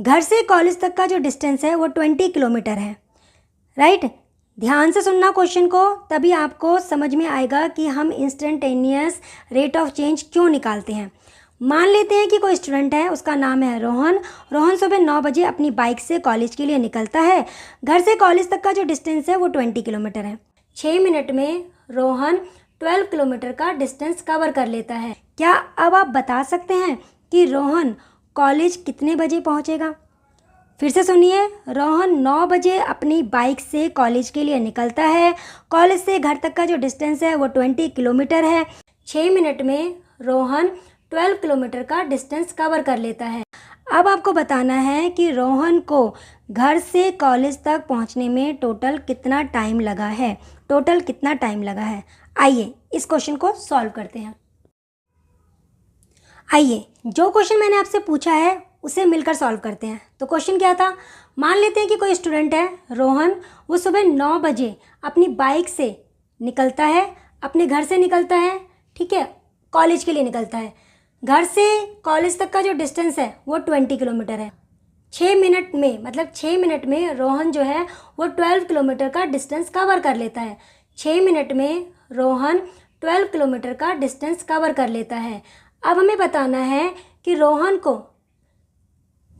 घर से कॉलेज तक का जो डिस्टेंस है वो 20 किलोमीटर है, राइट। ध्यान से सुनना क्वेश्चन को, तभी आपको समझ में आएगा कि हम इंस्टेंटेनियस रेट ऑफ चेंज क्यों निकालते हैं। मान लेते हैं कि कोई स्टूडेंट है, उसका नाम है रोहन। रोहन सुबह 9 बजे अपनी बाइक से कॉलेज के लिए निकलता है। घर से कॉलेज तक का जो डिस्टेंस है वो 20 किलोमीटर है। 6 मिनट में रोहन 12 किलोमीटर का डिस्टेंस कवर कर लेता है। क्या अब आप बता सकते हैं कि रोहन कॉलेज कितने बजे पहुंचेगा? फिर से सुनिए, रोहन 9 बजे अपनी बाइक से कॉलेज के लिए निकलता है। कॉलेज से घर तक का जो डिस्टेंस है वो 20 किलोमीटर है। 6 मिनट में रोहन 12 किलोमीटर का डिस्टेंस कवर कर लेता है। अब आपको बताना है कि रोहन को घर से कॉलेज तक पहुंचने में टोटल कितना टाइम लगा है, टोटल कितना टाइम लगा है। आइए इस क्वेश्चन को सॉल्व करते हैं। आइए जो क्वेश्चन मैंने आपसे पूछा है उसे मिलकर सॉल्व करते हैं। तो क्वेश्चन क्या था? मान लेते हैं कि कोई स्टूडेंट है रोहन, वो सुबह 9 बजे अपनी बाइक से निकलता है, अपने घर से निकलता है, ठीक है, कॉलेज के लिए निकलता है। घर से कॉलेज तक का जो डिस्टेंस है वो 20 किलोमीटर है। 6 मिनट में, मतलब 6 मिनट में रोहन जो है वो 12 किलोमीटर का डिस्टेंस कवर कर लेता है। 6 मिनट में रोहन 12 किलोमीटर का डिस्टेंस कवर कर लेता है। अब हमें बताना है कि रोहन को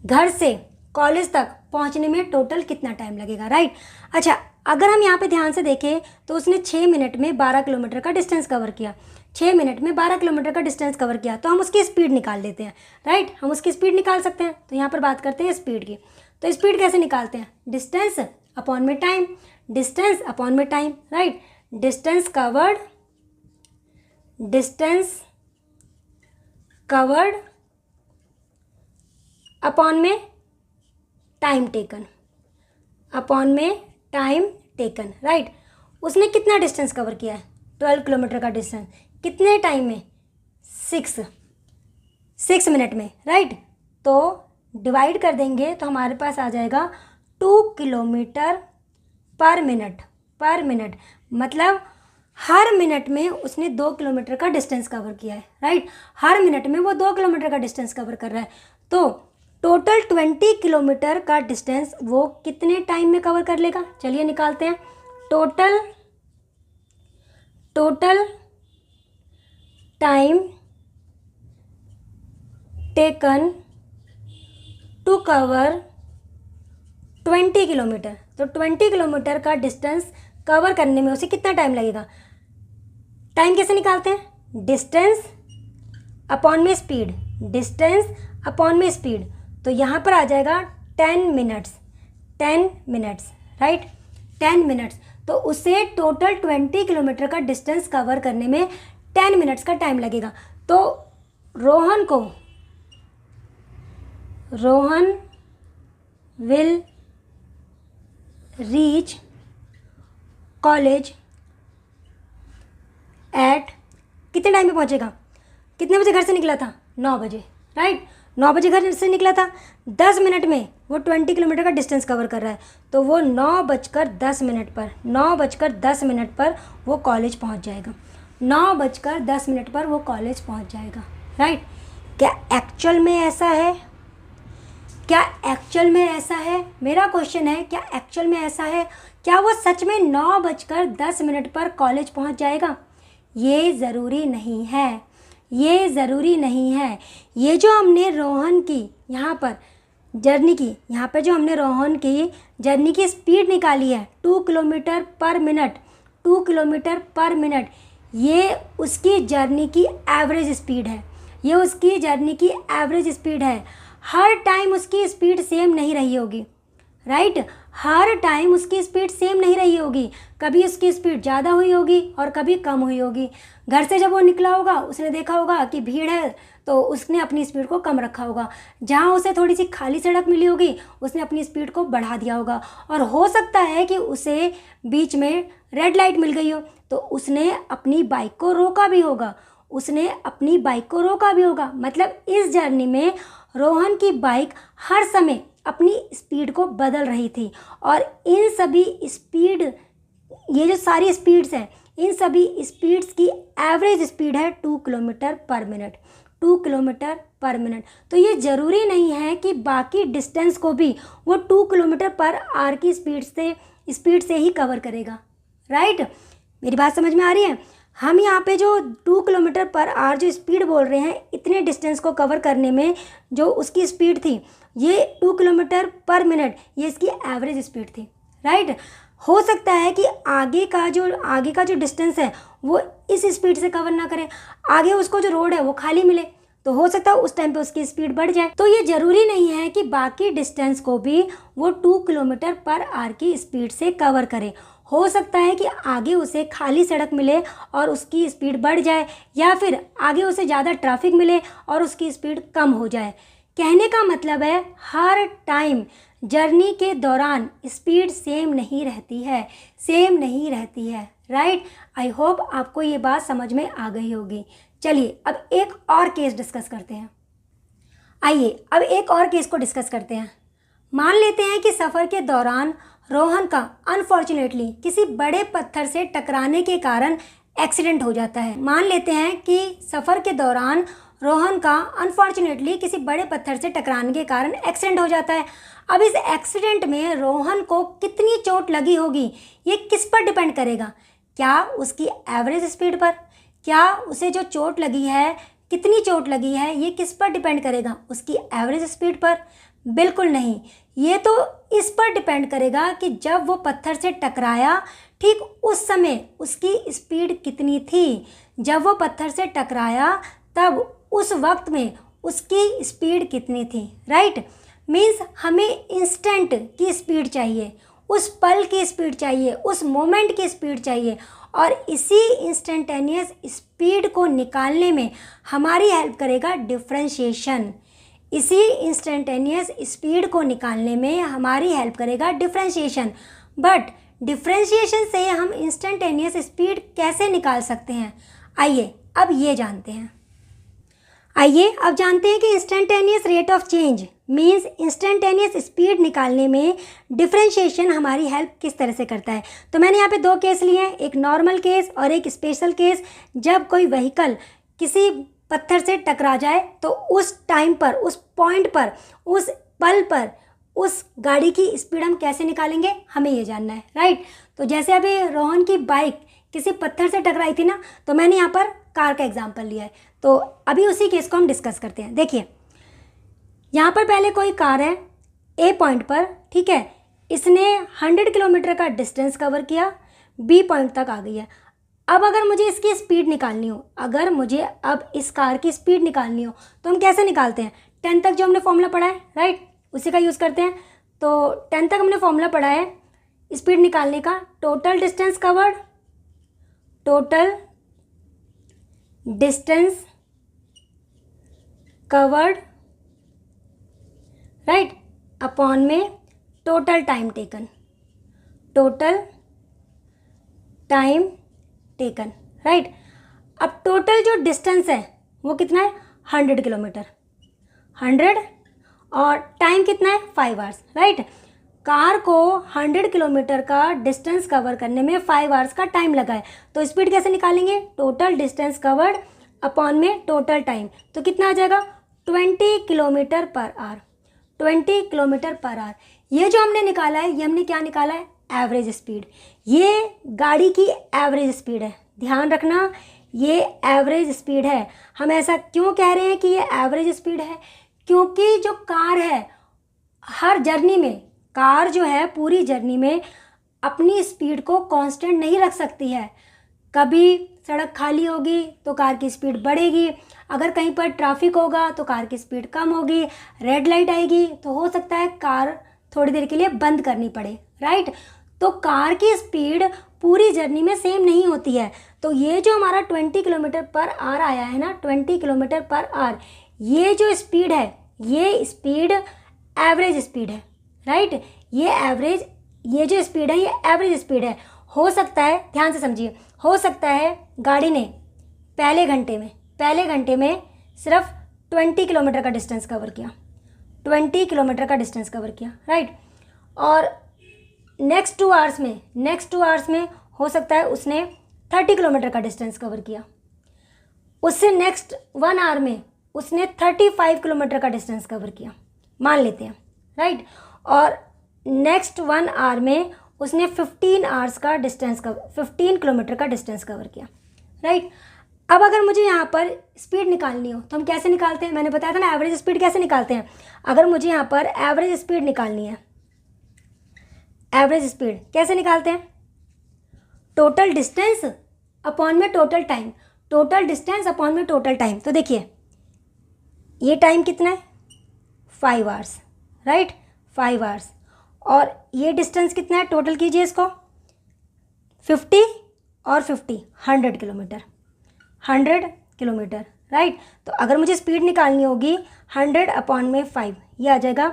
घर से कॉलेज तक पहुंचने में टोटल कितना टाइम लगेगा, राइट। अच्छा, अगर हम यहाँ पे ध्यान से देखें तो उसने 6 मिनट में 12 किलोमीटर का डिस्टेंस कवर किया। 6 मिनट में 12 किलोमीटर का डिस्टेंस कवर किया, तो हम उसकी स्पीड निकाल लेते हैं, राइट। हम उसकी स्पीड निकाल सकते हैं। तो यहाँ पर बात करते हैं स्पीड की। तो स्पीड कैसे निकालते हैं? डिस्टेंस अपॉन में टाइम, डिस्टेंस अपॉन में time, right. Distance covered upon में टाइम टेकन, अपॉन में टाइम टेकन, राइट। उसने कितना डिस्टेंस कवर किया है? 12 किलोमीटर का डिस्टेंस। कितने टाइम में? 6 मिनट में, राइट। तो डिवाइड कर देंगे तो हमारे पास आ जाएगा 2 किलोमीटर पर मिनट, मतलब हर मिनट में उसने 2 किलोमीटर का डिस्टेंस कवर किया है, राइट। हर मिनट में वो 2 किलोमीटर का डिस्टेंस कवर कर रहा है। तो टोटल 20 किलोमीटर का डिस्टेंस वो कितने टाइम में कवर कर लेगा? चलिए निकालते हैं। Total time taken to cover 20 kilometre. तो 20 किलोमीटर का डिस्टेंस कवर करने में उसे कितना टाइम लगेगा? टाइम कैसे निकालते हैं? डिस्टेंस अपॉन में स्पीड, डिस्टेंस अपॉन में स्पीड, तो यहाँ पर आ जाएगा 10 मिनट्स, 10 मिनट्स, राइट, 10 मिनट्स। तो उसे टोटल 20 किलोमीटर का डिस्टेंस कवर करने में 10 मिनट्स का टाइम लगेगा। तो Rohan will reach college eight, कितने टाइम पे पहुंचेगा, कितने बजे घर से निकला था, 9 बजे, राइट, 9 बजे घर से निकला था, 10 मिनट में वो 20 किलोमीटर का डिस्टेंस कवर कर रहा है, तो वो 9:10 पर 9:10 पर वो कॉलेज पहुंच जाएगा, 9:10 पर वो कॉलेज पहुंच जाएगा, राइट। क्या एक्चुअल में ऐसा है, क्या एक्चुअल में ऐसा है, मेरा क्वेश्चन है, क्या एक्चुअल में ऐसा है, क्या वो सच में 9:10 पर कॉलेज पहुंच जाएगा? ये ज़रूरी नहीं है, ये ज़रूरी नहीं है। ये जो हमने रोहन की यहाँ पर जर्नी की, यहाँ पे जो हमने रोहन की जर्नी की स्पीड निकाली है 2 किलोमीटर पर मिनट, 2 किलोमीटर पर मिनट, ये उसकी जर्नी की एवरेज स्पीड है, ये उसकी जर्नी की एवरेज स्पीड है। हर टाइम उसकी स्पीड सेम नहीं रही होगी, राइट, हर टाइम उसकी स्पीड सेम नहीं रही होगी, कभी उसकी स्पीड ज़्यादा हुई होगी और कभी कम हुई होगी। घर से जब वो निकला होगा उसने देखा होगा कि भीड़ है तो उसने अपनी स्पीड को कम रखा होगा, जहाँ उसे थोड़ी सी खाली सड़क मिली होगी उसने अपनी स्पीड को बढ़ा दिया होगा, और हो सकता है कि उसे बीच में रेड लाइट मिल गई हो तो उसने अपनी बाइक को रोका भी होगा, उसने अपनी बाइक को रोका भी होगा। मतलब इस जर्नी में रोहन की बाइक हर समय अपनी स्पीड को बदल रही थी, और इन सभी स्पीड, ये जो सारी स्पीड्स हैं, इन सभी स्पीड्स की एवरेज स्पीड है 2 किलोमीटर पर मिनट, 2 किलोमीटर पर मिनट। तो ये ज़रूरी नहीं है कि बाकी डिस्टेंस को भी वो 2 किलोमीटर पर आवर की स्पीड से ही कवर करेगा, राइट। मेरी बात समझ में आ रही है? हम यहाँ पे जो 2 किलोमीटर पर आवर जो स्पीड बोल रहे हैं, इतने डिस्टेंस को कवर करने में जो उसकी स्पीड थी, ये 2 किलोमीटर पर मिनट, ये इसकी एवरेज स्पीड थी, राइट। हो सकता है कि आगे का जो डिस्टेंस है वो इस स्पीड से कवर ना करे, आगे उसको जो रोड है वो खाली मिले, तो हो सकता है उस टाइम पे उसकी स्पीड बढ़ जाए। तो ये ज़रूरी नहीं है कि बाकी डिस्टेंस को भी वो 2 किलोमीटर पर आवर की स्पीड से कवर करे। हो सकता है कि आगे उसे खाली सड़क मिले और उसकी स्पीड बढ़ जाए, या फिर आगे उसे ज़्यादा ट्रैफिक मिले और उसकी स्पीड कम हो जाए। कहने का मतलब है हर टाइम जर्नी के दौरान स्पीड सेम नहीं रहती है, सेम नहीं रहती है, राइट। आई होप आपको ये बात समझ में आ गई होगी। चलिए अब एक और केस डिस्कस करते हैं। आइए अब एक और केस को डिस्कस करते हैं। मान लेते हैं कि सफ़र के दौरान रोहन का अनफॉर्चुनेटली किसी बड़े पत्थर से टकराने के कारण एक्सीडेंट हो जाता है। मान लेते हैं कि सफ़र के दौरान रोहन का अनफॉर्चुनेटली किसी बड़े पत्थर से टकराने के कारण एक्सीडेंट हो जाता है। अब इस एक्सीडेंट में रोहन को कितनी चोट लगी होगी ये किस पर डिपेंड करेगा? क्या उसकी एवरेज स्पीड पर? क्या उसे जो चोट लगी है, कितनी चोट लगी है, ये किस पर डिपेंड करेगा? उसकी एवरेज स्पीड पर? बिल्कुल नहीं, ये तो इस पर डिपेंड करेगा कि जब वो पत्थर से टकराया ठीक उस समय उसकी स्पीड कितनी थी। जब वो पत्थर से टकराया तब उस वक्त में उसकी स्पीड कितनी थी, राइट। मीन्स हमें इंस्टेंट की स्पीड चाहिए, उस पल की स्पीड चाहिए, उस मोमेंट की स्पीड चाहिए, और इसी इंस्टेंटेनियस स्पीड को निकालने में हमारी हेल्प करेगा डिफरेंशिएशन। इसी इंस्टेंटेनियस स्पीड को निकालने में हमारी हेल्प करेगा डिफरेंशिएशन। बट डिफरेंशिएशन से हम इंस्टेंटेनियस स्पीड कैसे निकाल सकते हैं? आइए अब ये जानते हैं। आइए अब जानते हैं कि instantaneous rate of change means instantaneous speed निकालने में डिफरेंशिएशन हमारी हेल्प किस तरह से करता है। तो मैंने यहाँ पे 2 केस लिए हैं, एक नॉर्मल केस और एक स्पेशल केस। जब कोई व्हीकल किसी पत्थर से टकरा जाए तो उस टाइम पर, उस पॉइंट पर, उस पल पर उस गाड़ी की स्पीड हम कैसे निकालेंगे, हमें ये जानना है, राइट। तो जैसे अभी रोहन की बाइक किसी पत्थर से टकराई थी ना, तो मैंने यहाँ पर कार का एग्जाम्पल लिया है। तो अभी उसी केस को हम डिस्कस करते हैं। देखिए यहाँ पर पहले कोई कार है ए पॉइंट पर, ठीक है, इसने 100 किलोमीटर का डिस्टेंस कवर किया, बी पॉइंट तक आ गई है। अब अगर मुझे इसकी स्पीड निकालनी हो, अगर मुझे अब इस कार की स्पीड निकालनी हो तो हम कैसे निकालते हैं? 10 तक जो हमने फॉर्मूला पढ़ा है, राइट, उसी का यूज़ करते हैं। तो 10 तक हमने फॉर्मूला पढ़ा है स्पीड निकालने का, total distance covered, total distance covered, right, upon में total time taken, total time taken, right. अब टोटल जो डिस्टेंस है वो कितना है? 100 किलोमीटर, 100, और टाइम कितना है? 5 आवर्स, राइट। कार को 100 किलोमीटर का डिस्टेंस कवर करने में 5 आवर्स का टाइम लगा है, तो स्पीड कैसे निकालेंगे? टोटल डिस्टेंस कवर्ड अपॉन में टोटल टाइम, तो कितना आ जाएगा? 20 kilometre per hour, 20 kilometre per hour. ये जो हमने निकाला है, ये हमने क्या निकाला है? Average speed. ये गाड़ी की एवरेज स्पीड है, ध्यान रखना, ये एवरेज स्पीड है। हम ऐसा क्यों कह रहे हैं कि ये एवरेज स्पीड है? क्योंकि जो कार है, हर जर्नी में कार जो है पूरी जर्नी में अपनी स्पीड को कांस्टेंट नहीं रख सकती है। कभी सड़क खाली होगी तो कार की स्पीड बढ़ेगी, अगर कहीं पर ट्रैफिक होगा तो कार की स्पीड कम होगी, रेड लाइट आएगी तो हो सकता है कार थोड़ी देर के लिए बंद करनी पड़े, राइट। तो कार की स्पीड पूरी जर्नी में सेम नहीं होती है। तो ये जो हमारा 20 किलोमीटर पर आवर आया है ना, 20 किलोमीटर पर आवर, ये जो स्पीड है, ये स्पीड एवरेज स्पीड है, राइट। ये जो स्पीड है ये एवरेज स्पीड है। हो सकता है, ध्यान से समझिए, हो सकता है गाड़ी ने पहले घंटे में सिर्फ 20 किलोमीटर का डिस्टेंस कवर किया, 20 किलोमीटर का डिस्टेंस कवर किया, राइट। और नेक्स्ट 2 आवर्स में हो सकता है उसने 30 किलोमीटर का डिस्टेंस कवर किया, उससे नेक्स्ट 1 आवर में उसने 35 किलोमीटर का डिस्टेंस कवर किया, मान लेते हैं, राइट। और नेक्स्ट 1 आवर में उसने 15 किलोमीटर का डिस्टेंस कवर किया, राइट। अब अगर मुझे यहाँ पर स्पीड निकालनी हो तो हम कैसे निकालते हैं? मैंने बताया था ना एवरेज स्पीड कैसे निकालते हैं। अगर मुझे यहाँ पर एवरेज स्पीड निकालनी है, एवरेज स्पीड कैसे निकालते हैं? टोटल डिस्टेंस अपॉन में total time, total distance upon में टोटल टाइम। तो देखिए ये टाइम कितना है? 5 आवर्स, राइट, 5 आवर्स। और ये डिस्टेंस कितना है? टोटल कीजिए इसको, 50 और 50, 100 किलोमीटर, 100 किलोमीटर, राइट। तो अगर मुझे स्पीड निकालनी होगी 100 अपॉन में 5, ये आ जाएगा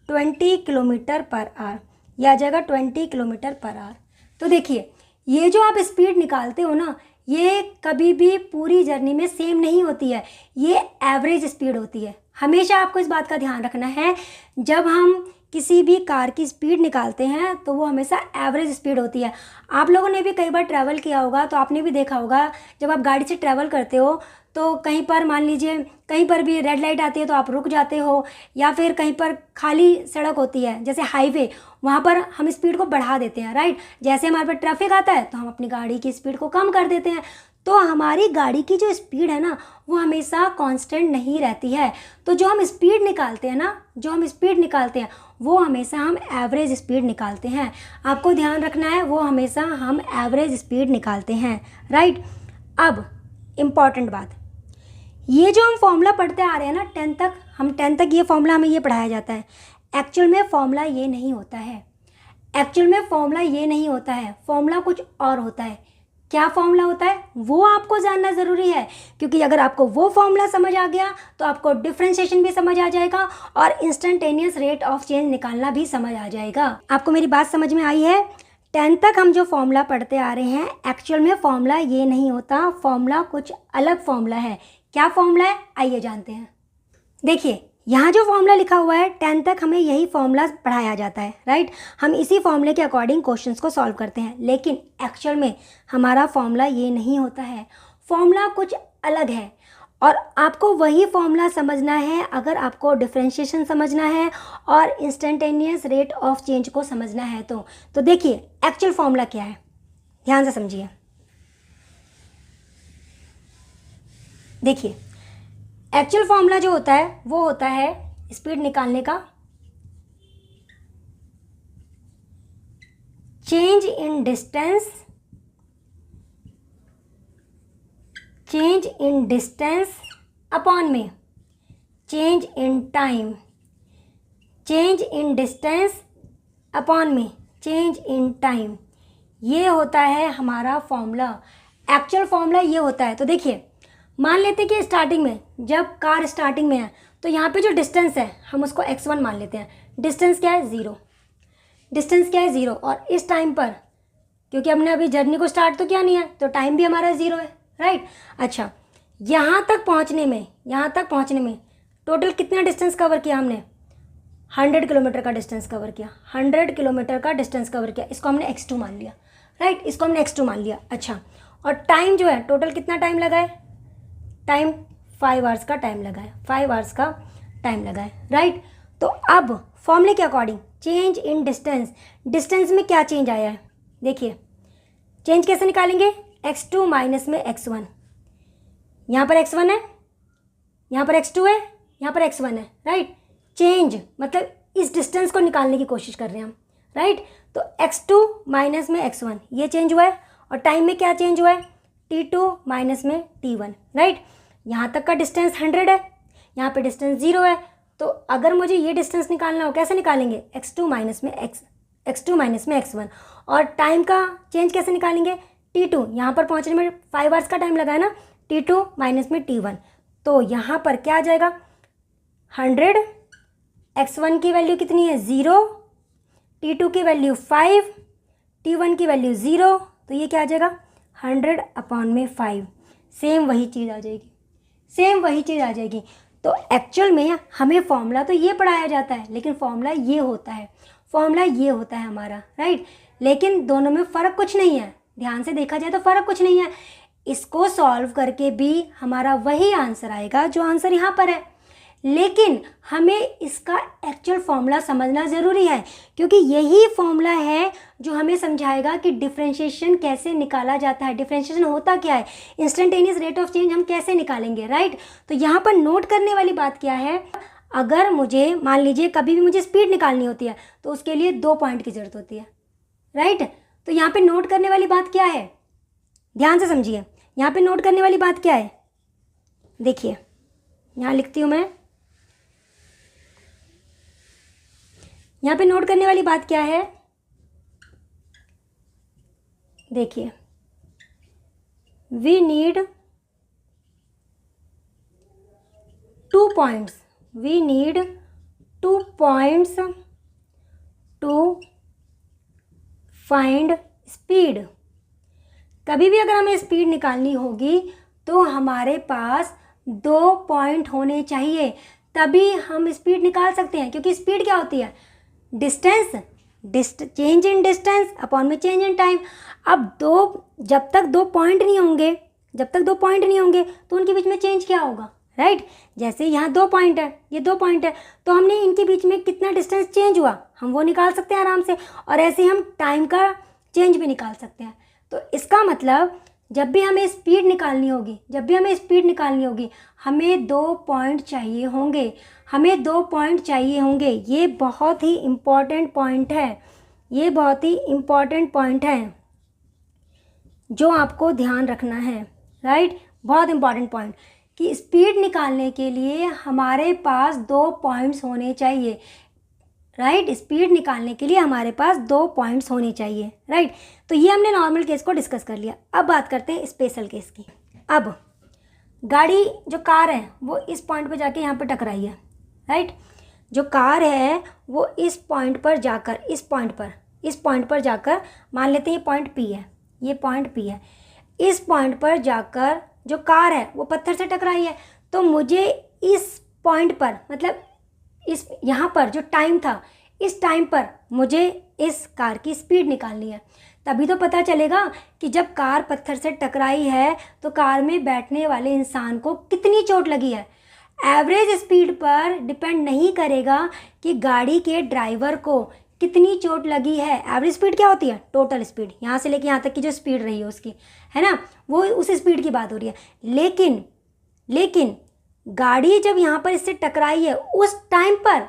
20 किलोमीटर पर आवर, ये आ जाएगा 20 किलोमीटर पर आवर। तो देखिए ये जो आप स्पीड निकालते हो ना, ये कभी भी पूरी जर्नी में सेम नहीं होती है, ये एवरेज स्पीड होती है। हमेशा आपको इस बात का ध्यान रखना है, जब हम किसी भी कार की स्पीड निकालते हैं तो वो हमेशा एवरेज स्पीड होती है। आप लोगों ने भी कई बार ट्रैवल किया होगा तो आपने भी देखा होगा, जब आप गाड़ी से ट्रैवल करते हो तो कहीं पर मान लीजिए कहीं पर भी रेड लाइट आती है तो आप रुक जाते हो, या फिर कहीं पर खाली सड़क होती है जैसे हाईवे, वहाँ पर हम स्पीड को बढ़ा देते हैं, राइट। जैसे हमारे पर ट्रैफिक आता है तो हम अपनी गाड़ी की स्पीड को कम कर देते हैं। तो हमारी गाड़ी की जो स्पीड है ना वो हमेशा कांस्टेंट नहीं रहती है। तो जो हम स्पीड निकालते हैं ना, जो हम स्पीड निकालते हैं वो हमेशा हम एवरेज स्पीड निकालते हैं। आपको ध्यान रखना है, वो हमेशा हम एवरेज स्पीड निकालते हैं, राइट। अब इम्पॉर्टेंट बात, ये जो हम फॉर्मूला पढ़ते आ रहे हैं ना 10 तक, हम 10 तक ये फॉर्मूला हमें ये पढ़ाया जाता है। एक्चुअल में फॉर्मूला ये नहीं होता है, एक्चुअल में फॉर्मूला ये नहीं होता है, फॉर्मूला कुछ और होता है। क्या फॉर्मूला होता है वो आपको जानना ज़रूरी है, क्योंकि अगर आपको वो फॉर्मूला समझ आ गया तो आपको डिफरेंशिएशन भी समझ आ जाएगा और इंस्टेंटेनियस रेट ऑफ चेंज निकालना भी समझ आ जाएगा। आपको मेरी बात समझ में आई है? 10 तक हम जो फॉर्मूला पढ़ते आ रहे हैं, एक्चुअल में फॉर्मूला ये नहीं होता, फॉर्मूला कुछ अलग फॉर्मूला है। क्या फॉर्मूला है आइए जानते हैं। देखिए यहाँ जो फॉर्मूला लिखा हुआ है 10 तक हमें यही फॉर्मूला पढ़ाया जाता है, राइट। हम इसी फॉर्मूले के अकॉर्डिंग क्वेश्चंस को सॉल्व करते हैं, लेकिन एक्चुअल में हमारा फॉर्मूला ये नहीं होता है, फॉर्मूला कुछ अलग है। और आपको वही फॉर्मूला समझना है अगर आपको डिफरेंशिएशन समझना है और इंस्टेंटेनियस रेट ऑफ चेंज को समझना है। तो देखिए एक्चुअल फॉर्मूला क्या है, ध्यान से समझिए। देखिए एक्चुअल फॉर्मूला जो होता है वो होता है स्पीड निकालने का, change in distance change in distance upon में change in time, change in distance upon में चेंज इन टाइम, ये होता है हमारा फॉर्मूला। एक्चुअल फॉर्मूला ये होता है। तो देखिए, मान लेते हैं कि स्टार्टिंग में जब कार स्टार्टिंग में है तो यहाँ पे जो डिस्टेंस है हम उसको x1 मान लेते हैं। डिस्टेंस क्या है? 0। डिस्टेंस क्या है? 0। और इस टाइम पर, क्योंकि हमने अभी जर्नी को स्टार्ट तो किया नहीं है, तो टाइम भी हमारा 0 है, राइट। अच्छा, यहाँ तक पहुँचने में टोटल कितना डिस्टेंस कवर किया हमने? 100 किलोमीटर का डिस्टेंस कवर किया। 100 किलोमीटर का डिस्टेंस कवर किया, इसको हमने x2 मान लिया, राइट। इसको हमने x2 मान लिया। अच्छा, और टाइम जो है टोटल कितना टाइम लगा है? टाइम 5 आवर्स का टाइम लगा है, 5 आवर्स का टाइम लगा है, राइट। तो अब फॉर्मूले के according change in distance, distance में क्या चेंज आया है? देखिए, चेंज कैसे निकालेंगे? x2 माइनस में x1। यहाँ पर x1 है, यहाँ पर x2 है, यहाँ पर x1 है, राइट। चेंज मतलब इस डिस्टेंस को निकालने की कोशिश कर रहे हैं हम, राइट। तो x2 माइनस में x1 ये चेंज हुआ है। और टाइम में क्या चेंज हुआ है? t2 माइनस में t1, राइट। यहाँ तक का डिस्टेंस 100 है, यहाँ पे डिस्टेंस 0 है। तो अगर मुझे ये डिस्टेंस निकालना हो, कैसे निकालेंगे? x2 माइनस में x1। और टाइम का चेंज कैसे निकालेंगे? t2, यहाँ पर पहुँचने में 5 आवर्स का टाइम लगा है ना, t2 माइनस में t1। तो यहाँ पर क्या आ जाएगा? 100, x1 की वैल्यू कितनी है? 0, t2 की वैल्यू 5, t1 की वैल्यू 0। तो ये क्या आ जाएगा? 100 अपॉन में 5। सेम वही चीज़ आ जाएगी, सेम वही चीज़ आ जाएगी। तो एक्चुअल में हमें फॉर्मूला तो ये पढ़ाया जाता है, लेकिन फॉर्मूला ये होता है, फॉर्मूला ये होता है हमारा, राइट। लेकिन दोनों में फ़र्क कुछ नहीं है, ध्यान से देखा जाए तो फ़र्क कुछ नहीं है। इसको सॉल्व करके भी हमारा वही आंसर आएगा जो आंसर यहाँ पर है, लेकिन हमें इसका एक्चुअल फॉर्मूला समझना ज़रूरी है, क्योंकि यही फॉर्मूला है जो हमें समझाएगा कि डिफरेंशिएशन कैसे निकाला जाता है, डिफरेंशिएशन होता क्या है, इंस्टेंटेनियस रेट ऑफ चेंज हम कैसे निकालेंगे, राइट। तो यहाँ पर नोट करने वाली बात क्या है? अगर मुझे मान लीजिए कभी भी मुझे स्पीड निकालनी होती है तो उसके लिए 2 पॉइंट की ज़रूरत होती है, राइट। तो यहाँ पर नोट करने वाली बात क्या है? ध्यान से समझिए, यहाँ पर नोट करने वाली बात क्या है? देखिए, यहाँ लिखती हूँ मैं, यहाँ पे नोट करने वाली बात क्या है? देखिए, we need 2 points, we need 2 points to find speed. कभी भी अगर हमें स्पीड निकालनी होगी तो हमारे पास 2 पॉइंट होने चाहिए, तभी हम स्पीड निकाल सकते हैं। क्योंकि स्पीड क्या होती है? Distance, change in distance upon में चेंज इन टाइम। अब जब तक 2 पॉइंट नहीं होंगे तो उनके बीच में चेंज क्या होगा, राइट। जैसे यहाँ 2 पॉइंट है, ये 2 पॉइंट है, तो हमने इनके बीच में कितना डिस्टेंस चेंज हुआ हम वो निकाल सकते हैं आराम से। और ऐसे हम टाइम का चेंज भी निकाल सकते हैं। तो इसका मतलब जब भी हमें स्पीड निकालनी होगी हमें 2 पॉइंट चाहिए होंगे, ये बहुत ही इम्पॉर्टेंट पॉइंट है, जो आपको ध्यान रखना है, राइट। बहुत इम्पॉर्टेंट पॉइंट कि स्पीड निकालने के लिए हमारे पास 2 पॉइंट्स होने चाहिए, राइट। स्पीड निकालने के लिए हमारे पास 2 पॉइंट्स होने चाहिए, राइट। तो ये हमने नॉर्मल केस को डिस्कस कर लिया। अब बात करते हैं स्पेशल केस की। अब गाड़ी, जो कार है वो इस पॉइंट पे जाके यहाँ पे टकराई है, राइट। जो कार है वो इस पॉइंट पर जाकर मान लेते हैं ये पॉइंट P है, इस पॉइंट पर जाकर जो कार है वो पत्थर से टकराई है। तो मुझे इस पॉइंट पर, मतलब इस यहाँ पर जो टाइम था, इस टाइम पर मुझे इस कार की स्पीड निकालनी है। तभी तो पता चलेगा कि जब कार पत्थर से टकराई है तो कार में बैठने वाले इंसान को कितनी चोट लगी है। एवरेज स्पीड पर डिपेंड नहीं करेगा कि गाड़ी के ड्राइवर को कितनी चोट लगी है। एवरेज स्पीड क्या होती है? टोटल स्पीड, यहाँ से लेके यहाँ तक की जो स्पीड रही है उसकी, है ना, वो उस स्पीड की बात हो रही है। लेकिन गाड़ी जब यहाँ पर इससे टकराई है, उस टाइम पर,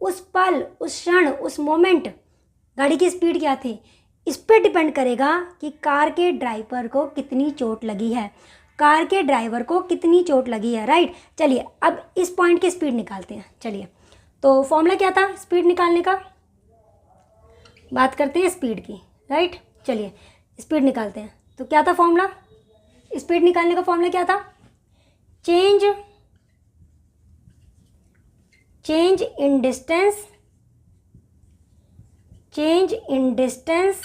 उस पल, उस क्षण, उस मोमेंट गाड़ी की स्पीड क्या थी, इस पर डिपेंड करेगा कि कार के ड्राइवर को कितनी चोट लगी है। कार के ड्राइवर को कितनी चोट लगी है, राइट। चलिए अब इस पॉइंट की स्पीड निकालते हैं। चलिए तो फॉर्मूला क्या था स्पीड निकालने का, बात करते हैं स्पीड की, राइट। चलिए स्पीड निकालते हैं। तो क्या था फॉर्मूला, स्पीड निकालने का फॉर्मूला क्या था, change in distance, change in distance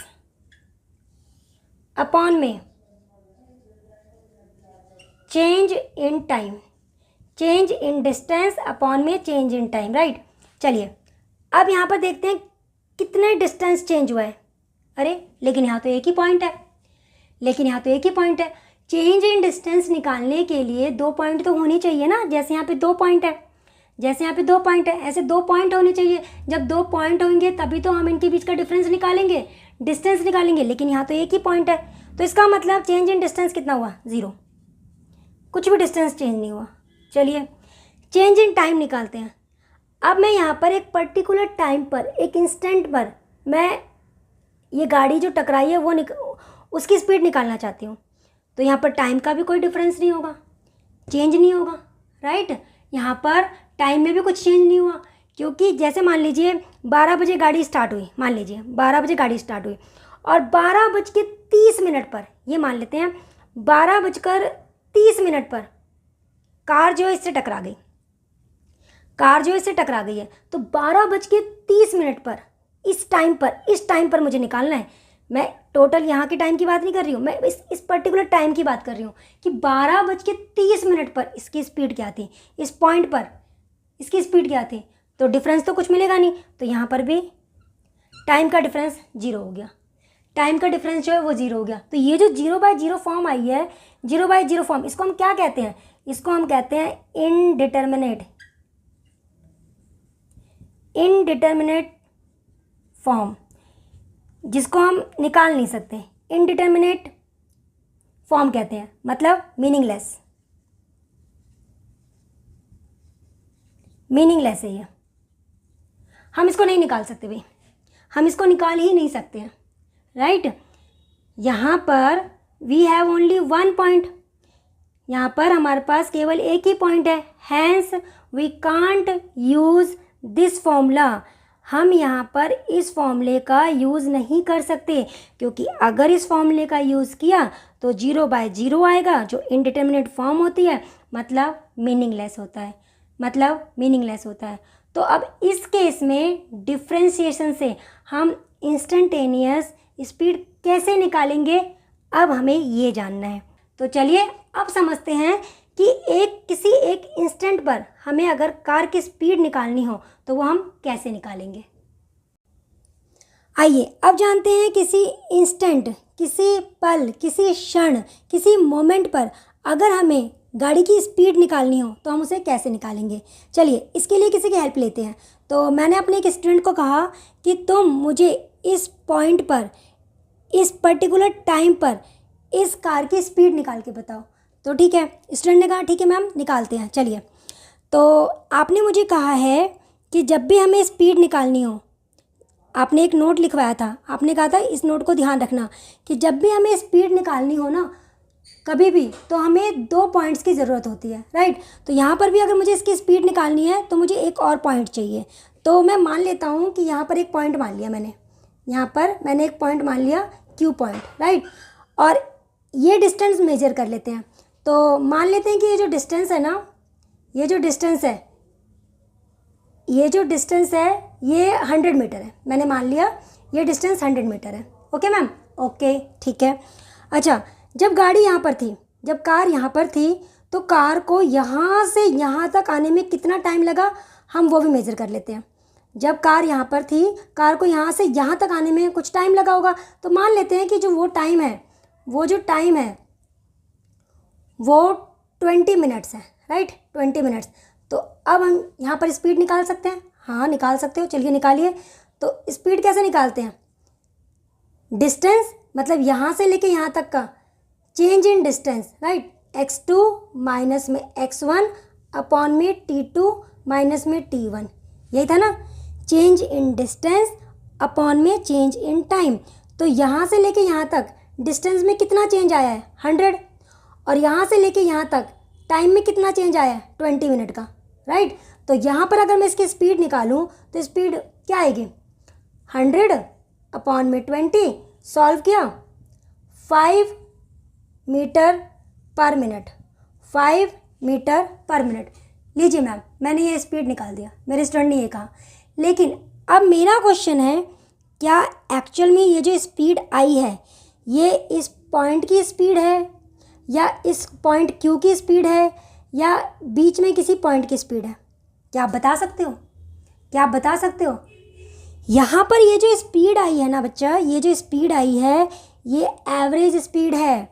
upon में change in time, change in distance upon में चेंज इन टाइम, राइट। चलिए अब यहाँ पर देखते हैं कितने डिस्टेंस चेंज हुआ है। अरे लेकिन यहाँ तो एक ही पॉइंट है, लेकिन यहाँ तो एक ही पॉइंट है। चेंज इन डिस्टेंस निकालने के लिए 2 पॉइंट तो होनी चाहिए ना, जैसे यहाँ पे 2 पॉइंट है, जैसे यहाँ पे 2 पॉइंट है, ऐसे 2 पॉइंट होने चाहिए। जब 2 पॉइंट होंगे तभी तो हम इनके बीच का डिफरेंस निकालेंगे, डिस्टेंस निकालेंगे, लेकिन यहाँ तो एक ही पॉइंट है। तो इसका मतलब चेंज इन डिस्टेंस कितना हुआ, 0, कुछ भी डिस्टेंस चेंज नहीं हुआ। चलिए चेंज इन टाइम निकालते हैं। अब मैं यहाँ पर एक पर्टिकुलर टाइम पर, एक इंस्टेंट पर मैं ये गाड़ी जो टकराई है वो उसकी स्पीड निकालना चाहती हूँ। तो यहाँ पर टाइम का भी कोई डिफरेंस नहीं होगा, चेंज नहीं होगा, राइट। यहाँ पर टाइम में भी कुछ चेंज नहीं हुआ, क्योंकि जैसे मान लीजिए 12 बजे गाड़ी स्टार्ट हुई, मान लीजिए 12 बजे गाड़ी स्टार्ट हुई और 12:30 पर, ये मान लेते हैं 12:30 पर कार जो है इससे टकरा गई, कार जो इससे टकरा गई है। तो 12:30 पर इस टाइम पर मुझे निकालना है। मैं टोटल यहाँ के टाइम की बात नहीं कर रही हूँ, मैं इस पर्टिकुलर टाइम की बात कर रही हूँ कि 12:30 पर इसकी स्पीड क्या थी, इस पॉइंट पर इसकी स्पीड क्या थी। तो डिफरेंस तो कुछ मिलेगा नहीं, तो यहाँ पर भी टाइम का डिफरेंस 0 हो गया, टाइम का डिफरेंस जो है वो 0 हो गया। तो ये जो 0/0 फॉर्म आई है, 0/0 फॉर्म, इसको हम क्या कहते हैं, इसको हम कहते हैं इनडिटर्मिनेट फॉर्म, जिसको हम निकाल नहीं सकते, इनडिटर्मिनेट फॉर्म कहते हैं, मतलब मीनिंगलेस है ये। हम इसको नहीं निकाल सकते भाई, हम इसको निकाल ही नहीं सकते हैं, राइट। यहाँ पर वी हैव ओनली 1 पॉइंट, यहाँ पर हमारे पास केवल एक ही पॉइंट है, hence we can't use this formula. हम यहाँ पर इस फॉर्मूले का यूज़ नहीं कर सकते, क्योंकि अगर इस फॉर्मूले का यूज़ किया तो 0/0 आएगा, जो इनडिटर्मिनेट फॉर्म होती है, मतलब मीनिंगलेस होता है, मतलब मीनिंगलेस होता है। तो अब इस केस में डिफ्रेंशिएशन से हम इंस्टेंटेनियस स्पीड कैसे निकालेंगे, अब हमें ये जानना है। तो चलिए अब समझते हैं कि किसी एक इंस्टेंट पर हमें अगर कार की स्पीड निकालनी हो तो वो हम कैसे निकालेंगे। आइए अब जानते हैं किसी इंस्टेंट, किसी पल, किसी क्षण, किसी मोमेंट पर अगर हमें गाड़ी की स्पीड निकालनी हो तो हम उसे कैसे निकालेंगे। चलिए इसके लिए किसी की हेल्प लेते हैं। तो मैंने अपने एक स्टूडेंट को कहा कि तुम मुझे इस पॉइंट पर, इस पर्टिकुलर टाइम पर इस कार की स्पीड निकाल के बताओ। तो ठीक है, स्टूडेंट ने कहा ठीक है मैम निकालते हैं। चलिए तो आपने मुझे कहा है कि जब भी हमें स्पीड निकालनी हो, आपने एक नोट लिखवाया था, आपने कहा था इस नोट को ध्यान रखना कि जब भी हमें स्पीड निकालनी हो ना कभी भी, तो हमें 2 पॉइंट्स की ज़रूरत होती है, राइट। तो यहाँ पर भी अगर मुझे इसकी स्पीड निकालनी है तो मुझे एक और पॉइंट चाहिए। तो मैं मान लेता हूँ कि यहाँ पर एक पॉइंट मान लिया मैंने, यहाँ पर मैंने एक पॉइंट मान लिया Q पॉइंट, राइट। और ये डिस्टेंस मेजर कर लेते हैं। तो मान लेते हैं कि ये जो डिस्टेंस है ना, ये जो डिस्टेंस है ये 100 मीटर है। मैंने मान लिया ये डिस्टेंस 100 मीटर है। ओके मैम, ओके ठीक है। अच्छा, जब गाड़ी यहाँ पर थी, जब कार यहाँ पर थी तो कार को यहाँ से यहाँ तक आने में कितना टाइम लगा, हम वो भी मेज़र कर लेते हैं। जब कार यहाँ पर थी, कार को यहाँ से यहाँ तक आने में कुछ टाइम लगा होगा। तो मान लेते हैं कि जो टाइम है वो 20 मिनट्स है, राइट, 20 मिनट्स। तो अब हम यहाँ पर स्पीड निकाल सकते हैं। हाँ निकाल सकते हो, चलिए निकालिए। तो स्पीड कैसे निकालते हैं, डिस्टेंस मतलब यहाँ से लेके यहाँ तक का change in distance, right, x2 minus में x1 अपॉन में t2 माइनस में t1, यही था ना, चेंज इन डिस्टेंस अपॉन में चेंज इन टाइम। तो यहाँ से लेके यहाँ तक डिस्टेंस में कितना चेंज आया है, 100, और यहाँ से लेके यहाँ तक टाइम में कितना चेंज आया है, 20 मिनट का, राइट। तो यहाँ पर अगर मैं इसकी स्पीड निकालूँ तो स्पीड क्या आएगी, 100/20, सॉल्व किया, 5 metre per minute, 5 metre per minute. लीजिए मैम, मैंने ये स्पीड निकाल दिया, मेरे स्टूडेंट ने ये कहा। लेकिन अब मेरा क्वेश्चन है, क्या एक्चुअल में ये जो स्पीड आई है ये इस पॉइंट की स्पीड है, या इस पॉइंट क्यू की स्पीड है, या बीच में किसी पॉइंट की स्पीड है? क्या आप बता सकते हो? क्या आप बता सकते हो? यहाँ पर ये जो स्पीड आई है ना बच्चा, ये जो स्पीड आई है ये एवरेज स्पीड है,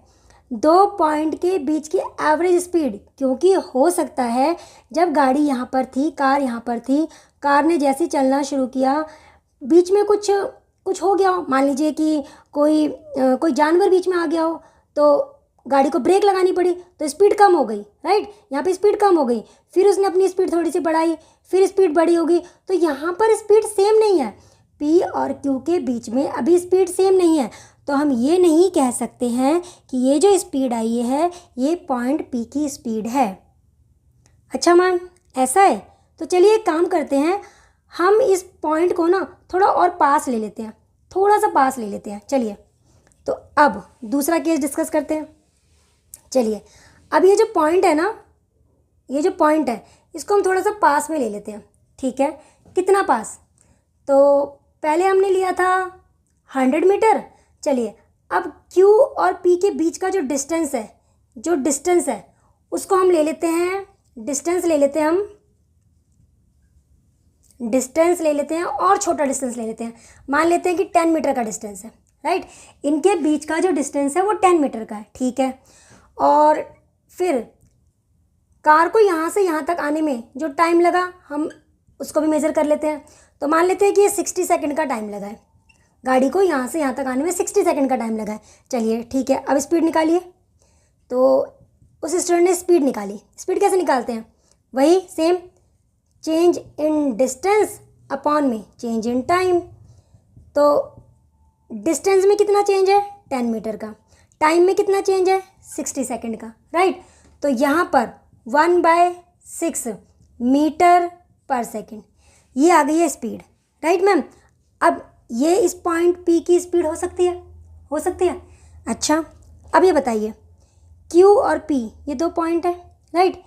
2 पॉइंट के बीच की एवरेज स्पीड। क्योंकि हो सकता है जब गाड़ी यहाँ पर थी, कार यहाँ पर थी, कार ने जैसे चलना शुरू किया, बीच में कुछ हो गया हो, मान लीजिए कि कोई जानवर बीच में आ गया हो, तो गाड़ी को ब्रेक लगानी पड़ी, तो स्पीड कम हो गई, राइट। यहाँ पे स्पीड कम हो गई, फिर उसने अपनी स्पीड थोड़ी सी बढ़ाई, फिर स्पीड बड़ी होगी, तो यहाँ पर स्पीड सेम नहीं है, पी और क्यू के बीच में अभी स्पीड सेम नहीं है। तो हम ये नहीं कह सकते हैं कि ये जो स्पीड आई है ये पॉइंट पी की स्पीड है। अच्छा मैम, ऐसा है? तो चलिए एक काम करते हैं, हम इस पॉइंट को ना थोड़ा और पास ले लेते हैं, थोड़ा सा पास ले लेते हैं। चलिए, तो अब दूसरा केस डिस्कस करते हैं। चलिए, अब ये जो पॉइंट है ना, ये जो पॉइंट है इसको हम थोड़ा सा पास में ले लेते हैं, ठीक है। कितना पास? तो पहले हमने लिया था 100 मीटर। चलिए, अब Q और P के बीच का जो डिस्टेंस है उसको हम ले लेते हैं, डिस्टेंस ले लेते हैं और छोटा डिस्टेंस ले लेते हैं। मान लेते हैं कि 10 मीटर का डिस्टेंस है, राइट। इनके बीच का जो डिस्टेंस है वो 10 मीटर का है, ठीक है। और फिर कार को यहाँ से यहाँ तक आने में जो टाइम लगा हम उसको भी मेज़र कर लेते हैं। तो मान लेते हैं कि ये 60 सेकंड का टाइम लगा है, गाड़ी को यहाँ से यहाँ तक आने में 60 सेकंड का टाइम लगा है। चलिए ठीक है, अब स्पीड निकालिए। तो उस स्टूडेंट ने स्पीड निकाली। स्पीड कैसे निकालते हैं? वही same, change in distance upon में चेंज इन टाइम। तो डिस्टेंस में कितना चेंज है? 10 मीटर का। टाइम में कितना चेंज है? 60 सेकंड का, राइट। तो यहाँ पर 1/6 मीटर पर सेकंड ये आ गई है स्पीड, राइट मैम। अब ये इस पॉइंट P की स्पीड हो सकती है? हो सकती है। अच्छा, अब ये बताइए, Q और P ये 2 पॉइंट है, राइट।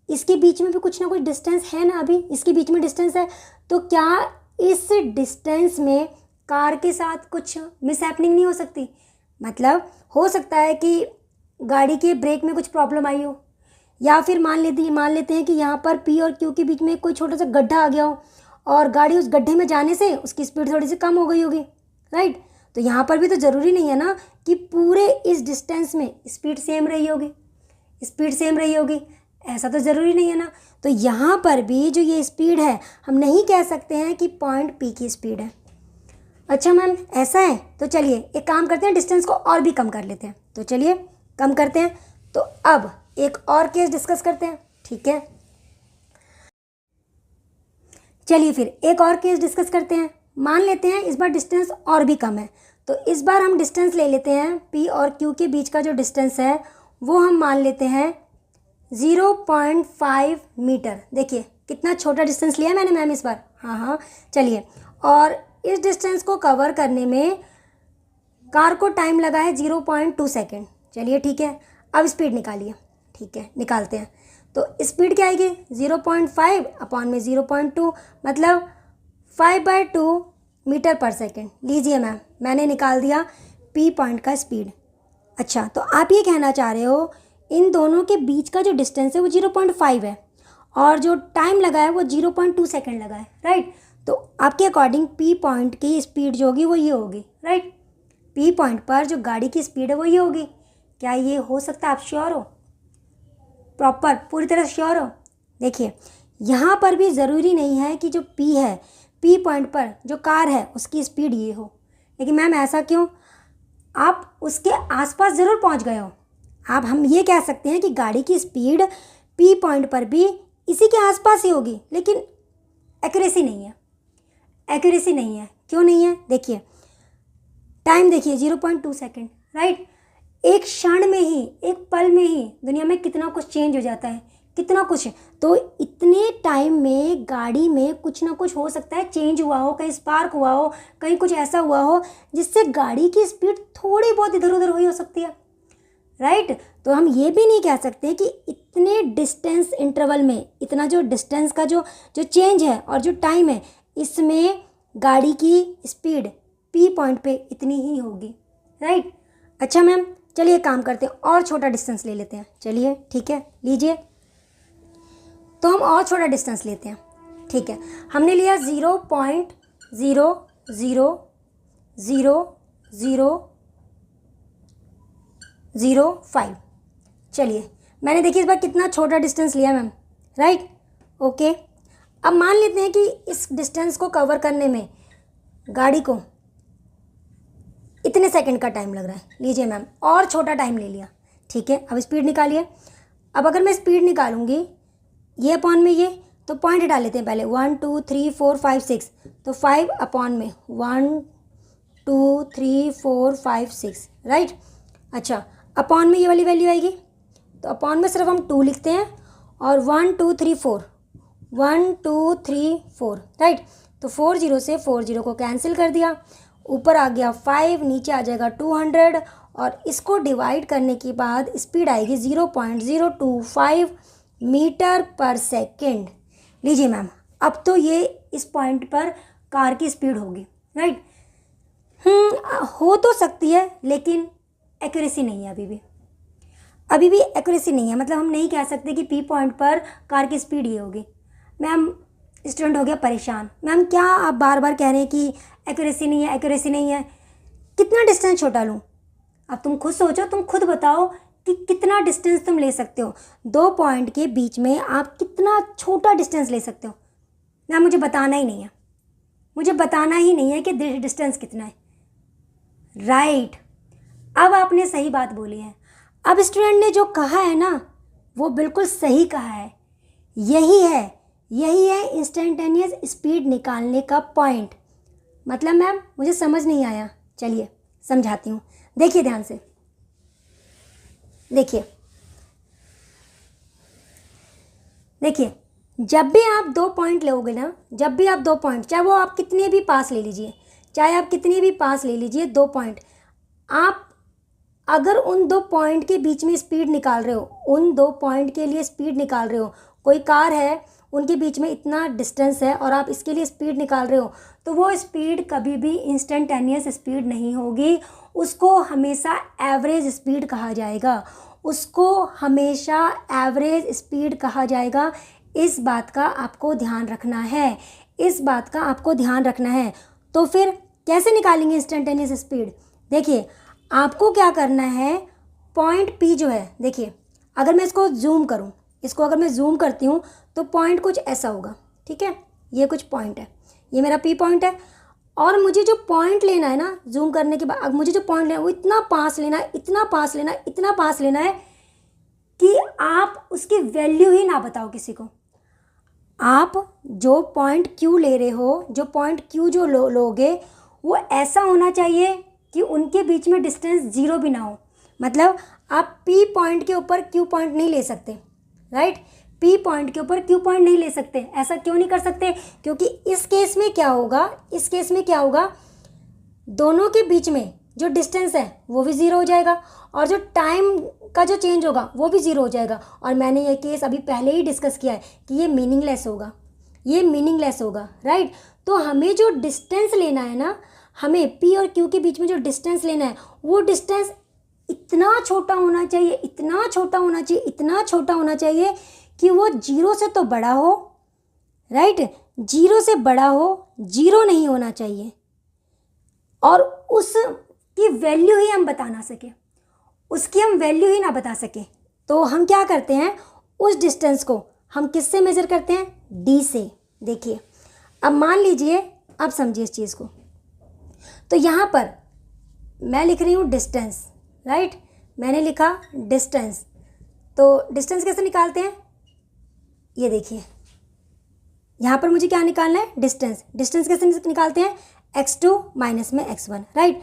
इसके बीच में भी कुछ ना कुछ डिस्टेंस है ना, अभी इसके बीच में डिस्टेंस है। तो क्या इस डिस्टेंस में कार के साथ कुछ मिसहैपनिंग नहीं हो सकती? मतलब हो सकता है कि गाड़ी के ब्रेक में कुछ प्रॉब्लम आई हो, या फिर मान लेते हैं कि यहाँ पर P और Q के बीच में कोई छोटा सा गड्ढा आ गया हो और गाड़ी उस गड्ढे में जाने से उसकी स्पीड थोड़ी सी कम हो गई होगी, राइट। तो यहाँ पर भी तो ज़रूरी नहीं है ना कि पूरे इस डिस्टेंस में स्पीड सेम रही होगी, ऐसा तो ज़रूरी नहीं है ना। तो यहाँ पर भी जो ये स्पीड है हम नहीं कह सकते हैं कि पॉइंट P की स्पीड है। अच्छा मैम, ऐसा है? तो चलिए एक काम करते हैं, डिस्टेंस को और भी कम कर लेते हैं। तो चलिए कम करते हैं। तो अब एक और केस डिस्कस करते हैं, ठीक है। चलिए फिर एक और केस डिस्कस करते हैं। मान लेते हैं इस बार डिस्टेंस और भी कम है, तो इस बार हम डिस्टेंस ले लेते हैं, P और Q के बीच का जो डिस्टेंस है वो हम मान लेते हैं 0.5 मीटर। देखिए कितना छोटा डिस्टेंस लिया मैंने मैम इस बार। हाँ, चलिए। और इस डिस्टेंस को कवर करने में कार को टाइम लगा है 0.2 सेकेंड। चलिए ठीक है, अब स्पीड निकालिए। ठीक है, निकालते हैं। तो स्पीड क्या आएगी? 0.5 अपॉन में 0.2, मतलब 5/2 मीटर पर सेकेंड। लीजिए मैम, मैंने निकाल दिया P पॉइंट का स्पीड। अच्छा, तो आप ये कहना चाह रहे हो इन दोनों के बीच का जो डिस्टेंस है वो 0.5 है और जो टाइम लगा है वो 0.2 सेकेंड लगा है, राइट। तो आपके अकॉर्डिंग P पॉइंट की स्पीड जो होगी वो ये होगी, राइट। P पॉइंट पर जो गाड़ी की स्पीड है वो ये होगी। क्या ये हो सकता है? आप श्योर हो? प्रॉपर पूरी तरह श्योर हो? देखिए यहाँ पर भी ज़रूरी नहीं है कि जो P है, P पॉइंट पर जो कार है उसकी स्पीड ये हो। लेकिन मैम ऐसा क्यों? आप उसके आसपास ज़रूर पहुँच गए हो। हम ये कह सकते हैं कि गाड़ी की स्पीड P पॉइंट पर भी इसी के आसपास ही होगी, लेकिन एक्यूरेसी नहीं है। क्यों नहीं है? देखिए टाइम, देखिए 0.2 सेकेंड, राइट। एक क्षण में ही, एक पल में ही दुनिया में कितना कुछ चेंज हो जाता है, कितना कुछ। तो इतने टाइम में गाड़ी में कुछ ना कुछ हो सकता है, चेंज हुआ हो, कहीं स्पार्क हुआ हो, कहीं कुछ ऐसा हुआ हो जिससे गाड़ी की स्पीड थोड़ी बहुत इधर उधर हुई हो सकती है, राइट। तो हम ये भी नहीं कह सकते कि इतने डिस्टेंस इंटरवल में, इतना जो डिस्टेंस का जो चेंज है और जो टाइम है, इसमें गाड़ी की स्पीड पी पॉइंट पे इतनी ही होगी, राइट। अच्छा मैम, चलिए काम करते हैं, और छोटा डिस्टेंस ले लेते हैं। चलिए ठीक है, लीजिए। तो हम और छोटा डिस्टेंस लेते हैं, ठीक है। हमने लिया 0.0000005। चलिए, मैंने देखिए इस बार कितना छोटा डिस्टेंस लिया मैम, राइट, ओके। अब मान लेते हैं कि इस डिस्टेंस को कवर करने में गाड़ी को इतने सेकंड का टाइम लग रहा है। लीजिए मैम, और छोटा टाइम ले लिया, ठीक है। अब स्पीड निकालिए। अब अगर मैं स्पीड निकालूंगी ये अपॉन में ये, तो पॉइंट हटा लेते हैं पहले, 1 2 3 4 5 6, तो 5 अपॉन में 1 2 3 4 5 6, राइट। अच्छा, अपॉन में ये वाली वैल्यू आएगी, तो अपॉन में सिर्फ हम 2 लिखते हैं, और 1 2 3 4 1 2 3 4, राइट। तो 4 0 से 4 0 को कैंसिल कर दिया, ऊपर आ गया 5, नीचे आ जाएगा 200, और इसको डिवाइड करने के बाद स्पीड आएगी 0.025 मीटर पर सेकेंड। लीजिए मैम, अब तो ये इस पॉइंट पर कार की स्पीड होगी, राइट। हो तो सकती है, लेकिन एक्यूरेसी नहीं है, अभी भी एक्यूरेसी नहीं है। मतलब हम नहीं कह सकते कि पी पॉइंट पर कार की स्पीड ये होगी। मैम, स्टूडेंट हो गया परेशान, मैम क्या आप बार बार कह रहे हैं कि एक्यूरेसी नहीं है, एक्यूरेसी नहीं है, कितना डिस्टेंस छोटा लूँ? अब तुम खुद सोचो, तुम खुद बताओ कि कितना डिस्टेंस तुम ले सकते हो, 2 पॉइंट के बीच में आप कितना छोटा डिस्टेंस ले सकते हो। मैम मुझे बताना ही नहीं है, मुझे बताना ही नहीं है कि डिस्टेंस कितना है, राइट। अब आपने सही बात बोली है। अब स्टूडेंट ने जो कहा है ना, वो बिल्कुल सही कहा है। यही है इंस्टेंटेनियस स्पीड निकालने का पॉइंट। मतलब मैम मुझे समझ नहीं आया, चलिए समझाती हूँ, देखिए ध्यान से। देखिए, जब भी आप 2 पॉइंट लोगे ना, जब भी आप 2 पॉइंट, चाहे वो आप कितने भी पास ले लीजिए, 2 पॉइंट, आप अगर उन 2 पॉइंट के बीच में स्पीड निकाल रहे हो, उन 2 पॉइंट के लिए स्पीड निकाल रहे हो, कोई कार है, उनके बीच में इतना डिस्टेंस है और आप इसके लिए स्पीड निकाल रहे हो, तो वो स्पीड कभी भी इंस्टेंटेनियस स्पीड नहीं होगी। उसको हमेशा एवरेज स्पीड कहा जाएगा, इस बात का आपको ध्यान रखना है, तो फिर कैसे निकालेंगे इंस्टेंटेनियस स्पीड? देखिए, आपको क्या करना है, पॉइंट पी जो है, देखिए अगर मैं इसको जूम करूं, अगर मैं जूम करती हूँ तो पॉइंट कुछ ऐसा होगा, ठीक है। ये कुछ पॉइंट है, ये मेरा पी पॉइंट है, और मुझे जो पॉइंट लेना है ना, जूम करने के बाद अब मुझे जो पॉइंट लेना है वो इतना पास लेना है कि आप उसकी वैल्यू ही ना बताओ किसी को। आप जो पॉइंट क्यू ले रहे हो, लोगे, वो ऐसा होना चाहिए कि उनके बीच में डिस्टेंस 0 भी ना हो। मतलब आप पी पॉइंट के ऊपर क्यू पॉइंट नहीं ले सकते, राइट। पी पॉइंट के ऊपर क्यू पॉइंट नहीं ले सकते। ऐसा क्यों नहीं कर सकते? क्योंकि इस केस में क्या होगा, दोनों के बीच में जो डिस्टेंस है वो भी 0 हो जाएगा, और जो टाइम का जो चेंज होगा वो भी 0 हो जाएगा। और मैंने ये केस अभी पहले ही डिस्कस किया है कि ये मीनिंगलेस होगा, राइट। तो हमें जो डिस्टेंस लेना है ना, हमें पी और क्यू के बीच में जो डिस्टेंस लेना है, वो डिस्टेंस इतना छोटा होना चाहिए कि वो 0 से तो बड़ा हो, राइट, 0 से बड़ा हो, 0 नहीं होना चाहिए, और उसकी वैल्यू ही हम बता ना सके, तो हम क्या करते हैं, उस डिस्टेंस को हम किससे मेजर करते हैं? डी से। देखिए, अब मान लीजिए, अब समझिए इस चीज़ को, तो यहाँ पर मैं लिख रही हूँ डिस्टेंस, राइट, मैंने लिखा डिस्टेंस। तो डिस्टेंस कैसे निकालते हैं? ये देखिए, यहाँ पर मुझे क्या निकालना है? डिस्टेंस कैसे निकालते हैं? x2 माइनस में x1, राइट।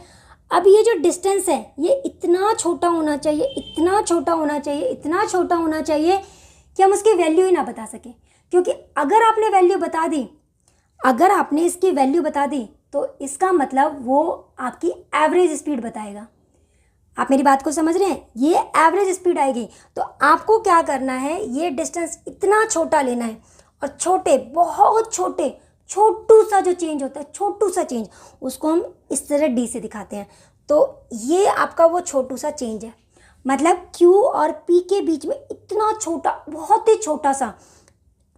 अब ये जो डिस्टेंस है ये इतना छोटा होना चाहिए, इतना छोटा होना चाहिए, इतना छोटा होना चाहिए कि हम उसकी वैल्यू ही ना बता सकें। क्योंकि अगर आपने वैल्यू बता दी, अगर आपने इसकी वैल्यू बता दी तो इसका मतलब वो आपकी एवरेज स्पीड बताएगा। आप मेरी बात को समझ रहे हैं? ये एवरेज स्पीड आएगी। तो आपको क्या करना है, ये डिस्टेंस इतना छोटा लेना है और छोटे, बहुत छोटे, छोटू सा जो चेंज होता है, छोटू सा चेंज, उसको हम इस तरह डी से दिखाते हैं। तो ये आपका वो छोटू सा चेंज है। मतलब Q और P के बीच में इतना छोटा, बहुत ही छोटा सा,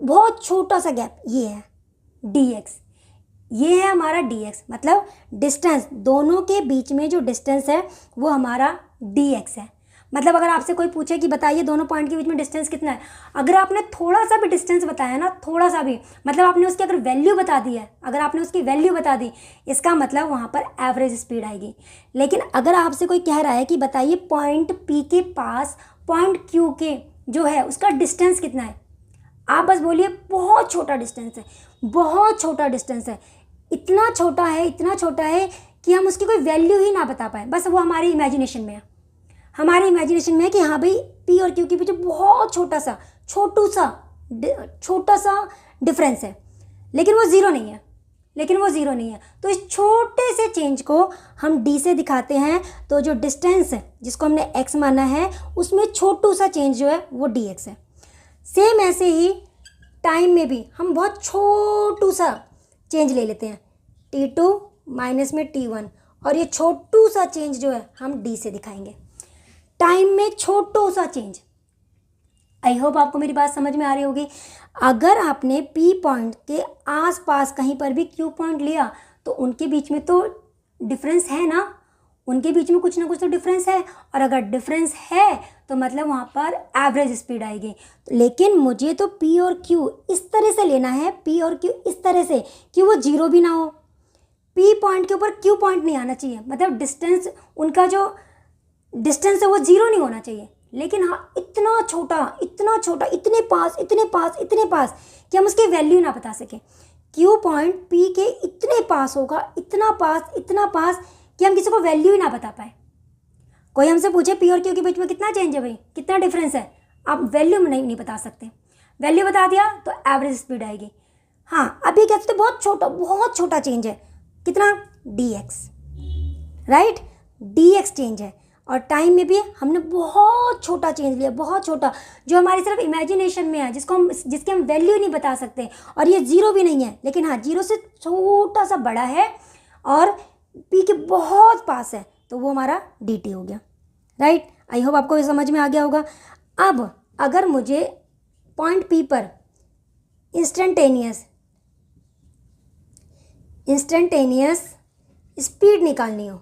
बहुत छोटा सा गैप, ये है dx। ये है हमारा dx, मतलब डिस्टेंस, दोनों के बीच में जो डिस्टेंस है वो हमारा dx है। मतलब अगर आपसे कोई पूछे कि बताइए दोनों पॉइंट के बीच में डिस्टेंस कितना है, अगर आपने थोड़ा सा भी डिस्टेंस बताया ना, थोड़ा सा भी, मतलब आपने उसकी अगर वैल्यू बता दी है, अगर आपने उसकी वैल्यू बता दी, इसका मतलब वहाँ पर एवरेज स्पीड आएगी। लेकिन अगर आपसे कोई कह रहा है कि बताइए पॉइंट P के पास पॉइंट Q के जो है उसका डिस्टेंस कितना है, आप बस बोलिए बहुत छोटा डिस्टेंस है, बहुत छोटा डिस्टेंस है, इतना छोटा है, इतना छोटा है कि हम उसकी कोई वैल्यू ही ना बता पाए। बस वो हमारी इमेजिनेशन में है, हमारी इमेजिनेशन में है कि हाँ भाई P और Q के बीच बहुत छोटा सा, छोटा सा डिफरेंस है, लेकिन वो ज़ीरो नहीं है, लेकिन वो ज़ीरो नहीं है। तो इस छोटे से चेंज को हम D से दिखाते हैं। तो जो डिस्टेंस है जिसको हमने x माना है, उसमें छोटू सा चेंज जो है वो dx है। सेम ऐसे ही टाइम में भी हम बहुत छोटू सा चेंज ले लेते हैं, t2 माइनस में t1, और ये छोटू सा चेंज जो है हम d से दिखाएंगे। टाइम में छोटू सा चेंज। आई होप आपको मेरी बात समझ में आ रही होगी। अगर आपने P पॉइंट के आसपास कहीं पर भी Q पॉइंट लिया तो उनके बीच में तो डिफरेंस है ना, उनके बीच में कुछ ना कुछ तो डिफरेंस है, और अगर डिफरेंस है तो मतलब वहाँ पर एवरेज स्पीड आएगी। लेकिन मुझे तो P और Q इस तरह से लेना है, P और Q इस तरह से कि वो जीरो भी ना हो, P पॉइंट के ऊपर Q पॉइंट नहीं आना चाहिए, मतलब डिस्टेंस, उनका जो डिस्टेंस है वो जीरो नहीं होना चाहिए। लेकिन हाँ इतना छोटा, इतना छोटा, इतने पास, इतने पास, इतने पास कि हम उसकी वैल्यू ना बता सकें। Q पॉइंट P के इतने पास होगा, इतना पास, इतना पास कि हम किसी को वैल्यू ही ना बता पाए। कोई हमसे पूछे P और Q के बीच में कितना चेंज है भाई, कितना डिफरेंस है, आप वैल्यू में नहीं बता सकते। वैल्यू बता दिया तो एवरेज स्पीड आएगी। हाँ अभी कहते थे बहुत छोटा चेंज है, कितना, dx, राइट, dx चेंज है। और टाइम में भी हमने बहुत छोटा चेंज लिया, बहुत छोटा, जो हमारी सिर्फ इमेजिनेशन में है, जिसकी हम वैल्यू नहीं बता सकते, और ये जीरो भी नहीं है, लेकिन हाँ जीरो से छोटा सा बड़ा है और P के बहुत पास है, तो वो हमारा dt हो गया, राइट। आई होप आपको ये समझ में आ गया होगा। अब अगर मुझे पॉइंट P पर इंस्टेंटेनियस स्पीड निकालनी हो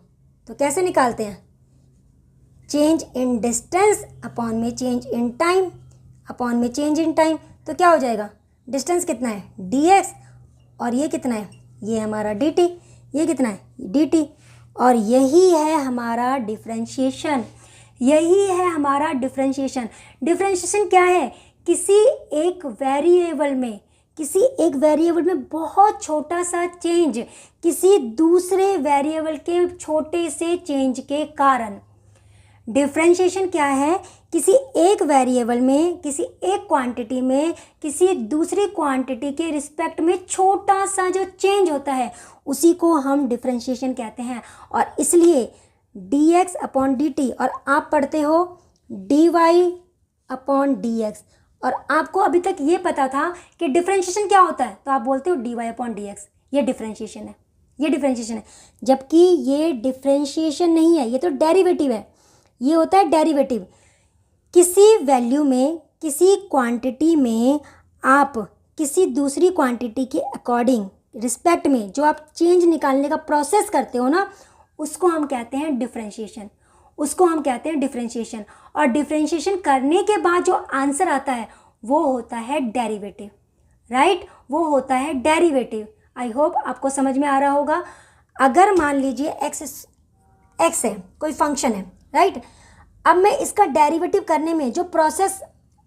तो कैसे निकालते हैं, चेंज इन डिस्टेंस अपॉन में चेंज इन टाइम, अपॉन में चेंज इन टाइम। तो क्या हो जाएगा, डिस्टेंस कितना है dx, और ये कितना है, ये हमारा dt, ये कितना है dt, और यही है हमारा डिफरेंशिएशन, यही है हमारा डिफरेंशिएशन। डिफरेंशिएशन क्या है, किसी एक वेरिएबल में बहुत छोटा सा चेंज किसी दूसरे वेरिएबल के छोटे से चेंज के कारण। डिफरेंशिएशन क्या है, किसी एक वेरिएबल में, किसी एक क्वांटिटी में, किसी दूसरी क्वांटिटी के रिस्पेक्ट में छोटा सा जो चेंज होता है उसी को हम डिफरेंशिएशन कहते हैं। और इसलिए dx अपॉन dt, और आप पढ़ते हो dy अपॉन dx, और आपको अभी तक ये पता था कि डिफरेंशिएशन क्या होता है, तो आप बोलते हो dy अपॉन dx, ये डिफरेंशिएशन है, ये डिफरेंशिएशन है। जबकि ये डिफरेंशिएशन नहीं है, ये तो डेरिवेटिव है, ये होता है डेरिवेटिव। किसी वैल्यू में, किसी क्वांटिटी में आप किसी दूसरी क्वांटिटी के अकॉर्डिंग, रिस्पेक्ट में जो आप चेंज निकालने का प्रोसेस करते हो ना, उसको हम कहते हैं डिफरेंशिएशन, उसको हम कहते हैं डिफरेंशिएशन। और डिफरेंशिएशन करने के बाद जो आंसर आता है वो होता है डेरिवेटिव, राइट, वो होता है डेरिवेटिव। आई होप आपको समझ में आ रहा होगा। अगर मान लीजिए x है, कोई फंक्शन है, राइट, अब मैं इसका डेरिवेटिव करने में जो प्रोसेस,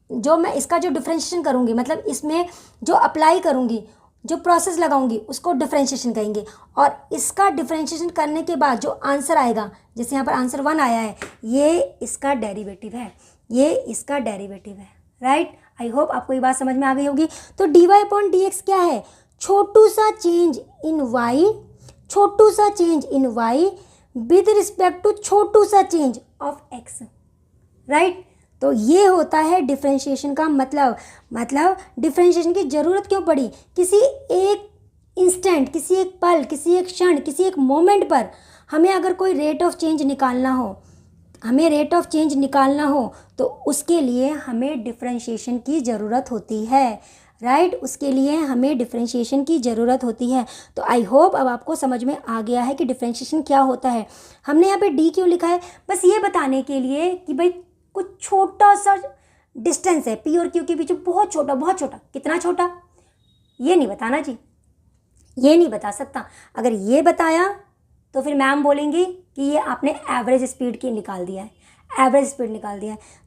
जो मैं इसका जो डिफरेंशिएशन करूँगी, मतलब इसमें जो अप्लाई करूँगी, जो प्रोसेस लगाऊंगी उसको डिफरेंशिएशन कहेंगे, और इसका डिफरेंशिएशन करने के बाद जो आंसर आएगा, जैसे यहाँ पर आंसर 1 आया है, ये इसका डेरिवेटिव है, ये इसका डेरिवेटिव है, राइट। आई होप आपको ये बात समझ में आ गई होगी। तो dy/dx क्या है? छोटू सा चेंज इन y, छोटू सा change in y with respect to छोटू सा चेंज ऑफ x, राइट। तो ये होता है डिफरेंशिएशन का मतलब डिफरेंशिएशन की ज़रूरत क्यों पड़ी? किसी एक इंस्टेंट, किसी एक पल, किसी एक क्षण, किसी एक मोमेंट पर हमें अगर कोई रेट ऑफ चेंज निकालना हो, तो उसके लिए हमें डिफरेंशिएशन की ज़रूरत होती है, राइट। उसके लिए हमें डिफरेंशिएशन की ज़रूरत होती है। तो आई होप अब आपको समझ में आ गया है कि डिफरेंशिएशन क्या होता है। हमने यहाँ पे डी क्यों लिखा है? बस ये बताने के लिए कि भाई कुछ छोटा सा डिस्टेंस है पी और क्यू के बीच, बहुत छोटा। कितना छोटा ये नहीं बताना जी, ये नहीं बता सकता। अगर ये बताया तो फिर मैम बोलेंगी कि ये आपने एवरेज स्पीड निकाल दिया है।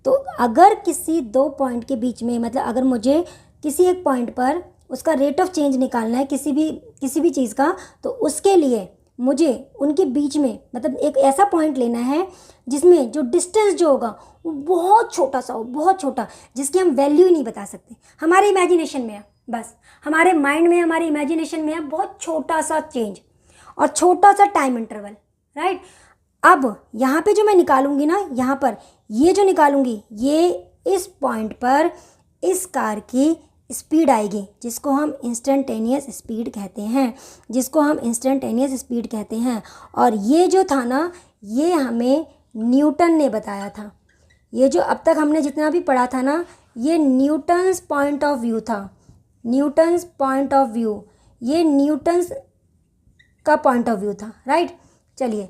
तो अगर किसी दो पॉइंट के बीच में, मतलब अगर मुझे किसी एक पॉइंट पर उसका रेट ऑफ चेंज निकालना है किसी भी चीज़ का, तो उसके लिए मुझे उनके बीच में मतलब एक ऐसा पॉइंट लेना है जिसमें जो डिस्टेंस जो होगा वो बहुत छोटा सा हो, बहुत छोटा, जिसकी हम वैल्यू ही नहीं बता सकते। हमारे इमेजिनेशन में है, बस हमारे माइंड में, हमारे इमेजिनेशन में है बहुत छोटा सा चेंज और छोटा सा टाइम इंटरवल, राइट। अब यहाँ पे जो मैं निकालूंगी ना, यहाँ पर ये जो निकालूंगी, ये इस पॉइंट पर इस कार की स्पीड आएगी, जिसको हम इंस्टेंटेनियस स्पीड कहते हैं। और ये जो था ना, ये हमें न्यूटन ने बताया था। ये जो अब तक हमने जितना भी पढ़ा था ना, ये न्यूटन्स पॉइंट ऑफ व्यू था, ये न्यूटन्स का पॉइंट ऑफ व्यू था, राइट। चलिए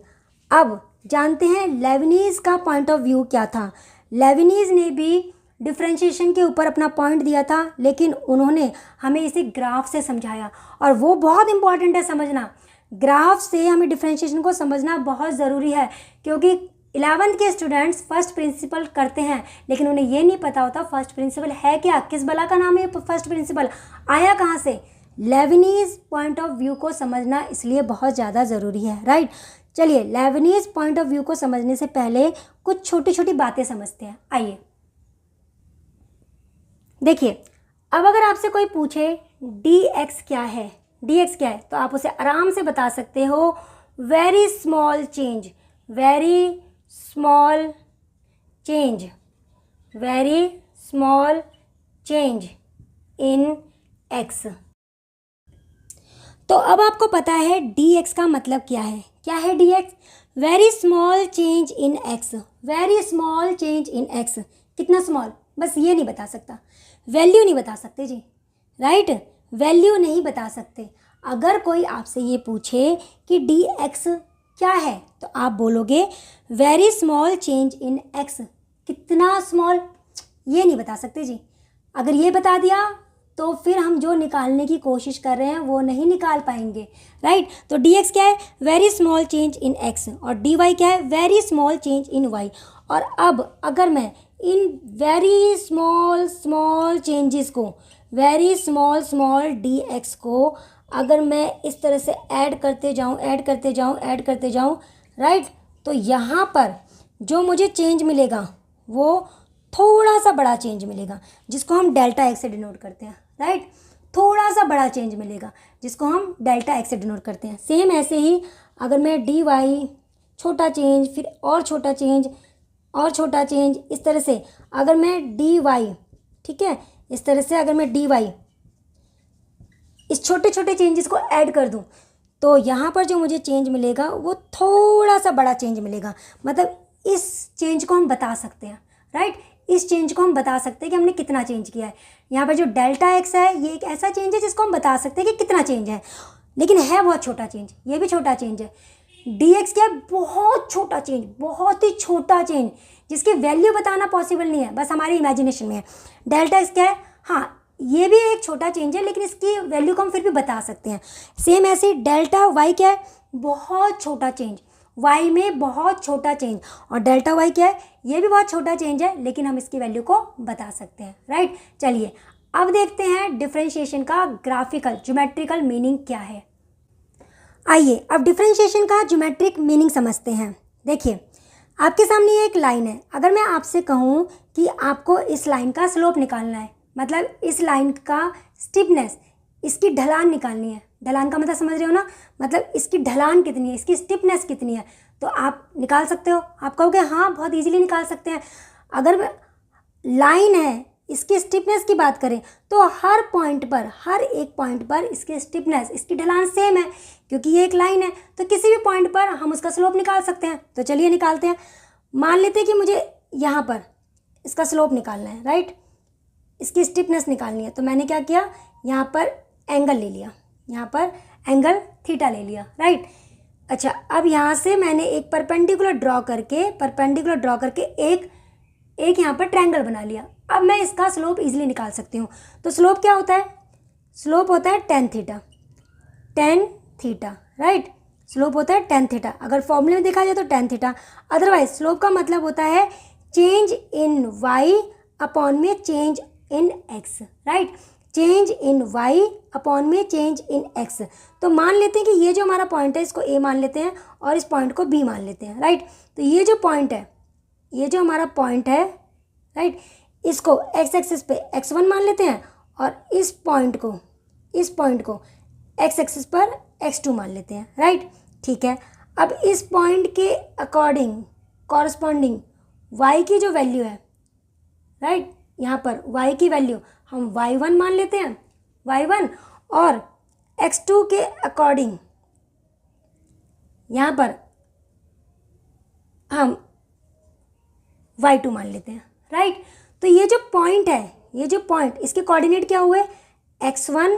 अब जानते हैं लेबनीज़ का पॉइंट ऑफ व्यू क्या था। लेबनीज़ ने भी डिफरेंशिएशन के ऊपर अपना पॉइंट दिया था, लेकिन उन्होंने हमें इसे ग्राफ से समझाया, और वो बहुत इंपॉर्टेंट है समझना। ग्राफ से हमें डिफरेंशिएशन को समझना बहुत ज़रूरी है, क्योंकि 11th के स्टूडेंट्स फर्स्ट प्रिंसिपल करते हैं, लेकिन उन्हें ये नहीं पता होता फर्स्ट प्रिंसिपल है क्या, किस बला का नाम है फर्स्ट प्रिंसिपल, आया कहाँ से। लेबनीज़ पॉइंट ऑफ व्यू को समझना इसलिए बहुत ज़्यादा ज़रूरी है, राइट। चलिए लेबनीज़ पॉइंट ऑफ व्यू को समझने से पहले कुछ छोटी छोटी बातें समझते हैं। आइए देखिए, अब अगर आपसे कोई पूछे dx क्या है, तो आप उसे आराम से बता सकते हो very small change in x। तो अब आपको पता है dx का मतलब क्या है dx? Very small change in x। कितना स्मॉल, बस ये नहीं बता सकता, वैल्यू नहीं बता सकते जी, राइट। वैल्यू नहीं बता सकते। अगर कोई आपसे ये पूछे कि dx क्या है, तो आप बोलोगे very small change in x। कितना स्मॉल, ये नहीं बता सकते जी। अगर ये बता दिया तो फिर हम जो निकालने की कोशिश कर रहे हैं वो नहीं निकाल पाएंगे, राइट। तो dx क्या है? Very small change in x, और dy क्या है? Very small change in y। और अब अगर मैं इन वेरी स्मॉल चेंजेस को, वेरी स्मॉल dx को अगर मैं इस तरह से ऐड करते जाऊं, राइट, तो यहाँ पर जो मुझे चेंज मिलेगा वो थोड़ा सा बड़ा चेंज मिलेगा, जिसको हम डेल्टा x से डिनोट करते हैं, राइट। थोड़ा सा बड़ा चेंज मिलेगा जिसको हम डेल्टा x से डिनोट करते हैं। सेम ऐसे ही अगर मैं dy छोटा चेंज, फिर और छोटा चेंज, इस तरह से अगर मैं dy, ठीक है, इस तरह से अगर मैं dy इस छोटे छोटे चेंजेस को ऐड कर दूं, तो यहाँ पर जो मुझे चेंज मिलेगा वो थोड़ा सा बड़ा चेंज मिलेगा। मतलब इस चेंज को हम बता सकते हैं, राइट। इस चेंज को हम बता सकते हैं कि हमने कितना चेंज किया है। यहाँ पर जो डेल्टा x है ये एक ऐसा चेंज है जिसको हम बता सकते हैं कि कितना चेंज है, लेकिन है बहुत छोटा चेंज, ये भी छोटा चेंज है। dx क्या है? बहुत छोटा चेंज, बहुत ही छोटा चेंज, जिसकी वैल्यू बताना पॉसिबल नहीं है, बस हमारी इमेजिनेशन में है। डेल्टा x क्या है? हाँ, ये भी एक छोटा चेंज है, लेकिन इसकी वैल्यू को हम फिर भी बता सकते हैं। सेम ऐसे डेल्टा y क्या है? बहुत छोटा चेंज, y में बहुत छोटा चेंज। और डेल्टा y क्या है? ये भी बहुत छोटा चेंज है, लेकिन हम इसकी वैल्यू को बता सकते हैं, राइट। चलिए अब देखते हैं डिफरेंशिएशन का ग्राफिकल ज्योमेट्रिकल मीनिंग क्या है। आइए अब डिफरेंशिएशन का ज्योमेट्रिक मीनिंग समझते हैं। देखिए आपके सामने ये एक लाइन है। अगर मैं आपसे कहूँ कि आपको इस लाइन का स्लोप निकालना है, मतलब इस लाइन का स्टिफनेस, इसकी ढलान निकालनी है। ढलान का मतलब समझ रहे हो ना, मतलब इसकी ढलान कितनी है, इसकी स्टिफनेस कितनी है, तो आप निकाल सकते हो। आप कहोगे हाँ बहुत इजीली निकाल सकते हैं। अगर लाइन है, इसकी स्टिफनेस की बात करें तो हर पॉइंट पर, हर एक पॉइंट पर इसकी स्टिफनेस, इसकी ढलान सेम है, क्योंकि ये एक लाइन है। तो किसी भी पॉइंट पर हम उसका स्लोप निकाल सकते हैं। तो चलिए निकालते हैं। मान लेते हैं कि मुझे यहाँ पर इसका स्लोप निकालना है, राइट, इसकी स्टिफनेस निकालनी है। तो मैंने क्या किया, यहाँ पर एंगल ले लिया, यहाँ पर एंगल थीटा ले लिया, राइट। अच्छा, अब यहाँ से मैंने एक परपेंडिकुलर ड्रॉ करके एक यहाँ पर ट्रायंगल बना लिया। अब मैं इसका स्लोप इजीली निकाल सकती हूँ। तो स्लोप क्या होता है, स्लोप होता है tan थीटा, राइट। स्लोप होता है tan थीटा। अगर फॉर्मूले में देखा जाए तो tan थीटा। अदरवाइज स्लोप का मतलब होता है चेंज इन y अपॉन में change in x, right. Change in y upon में चेंज इन x। तो मान लेते हैं कि ये जो हमारा पॉइंट है इसको a मान लेते हैं और इस पॉइंट को b मान लेते हैं, राइट। तो ये जो पॉइंट है, ये जो हमारा पॉइंट है, राइट, इसको x एक्सिस पे x1 मान लेते हैं और इस पॉइंट को x एक्सिस पर x2 मान लेते हैं, राइट। ठीक है, अब इस पॉइंट के अकॉर्डिंग कॉरस्पॉन्डिंग y की जो वैल्यू है, राइट, यहाँ पर y की वैल्यू हम y1 मान लेते हैं, y1, और x2 के अकॉर्डिंग यहाँ पर हम y2 मान लेते हैं, राइट। तो ये जो पॉइंट है, ये जो पॉइंट, इसके कोऑर्डिनेट क्या हुए, x1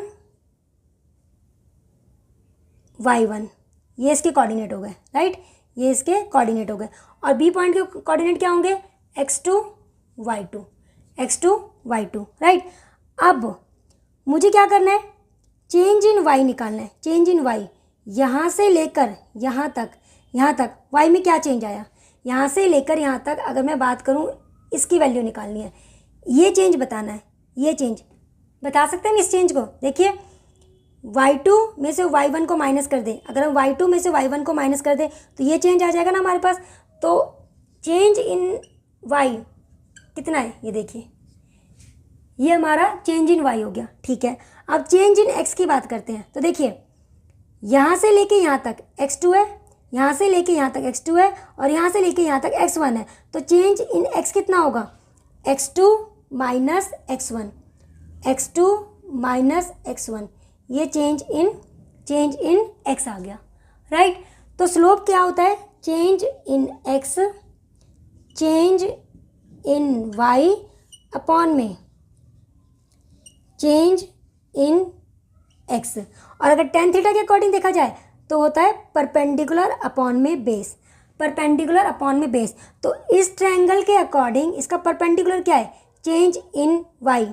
y1, ये इसके कोऑर्डिनेट हो गए, राइट, ये इसके कोऑर्डिनेट हो गए। और b पॉइंट के कोऑर्डिनेट क्या होंगे, x2 y2, राइट। अब मुझे क्या करना है, चेंज इन y निकालना है। चेंज इन y, यहाँ से लेकर यहाँ तक y में क्या चेंज आया, यहाँ से लेकर यहाँ तक अगर मैं बात करूँ, इसकी वैल्यू निकालनी है, ये चेंज बताना है। ये चेंज बता सकते हैं हम इस चेंज को। देखिए y2 में से y1 को माइनस कर दें, अगर हम y2 में से y1 को माइनस कर दें तो ये चेंज आ जाएगा ना हमारे पास। तो चेंज इन y कितना है, ये देखिए, ये हमारा चेंज इन y हो गया। ठीक है, अब चेंज इन x की बात करते हैं। तो देखिए यहाँ से लेके यहाँ तक x2 है, यहाँ से लेके यहाँ तक x2 है, और यहाँ से लेके यहाँ तक x1 है। तो चेंज इन x कितना होगा, x2 माइनस x1, ये चेंज इन x आ गया, राइट। तो स्लोप क्या होता है, change in x, change in y upon में चेंज इन x। और अगर tan थीटा के अकॉर्डिंग देखा जाए तो होता है परपेंडिकुलर अपॉन में बेस, परपेंडिकुलर अपॉन में बेस। तो इस ट्रायंगल के अकॉर्डिंग इसका परपेंडिकुलर क्या है, चेंज इन y,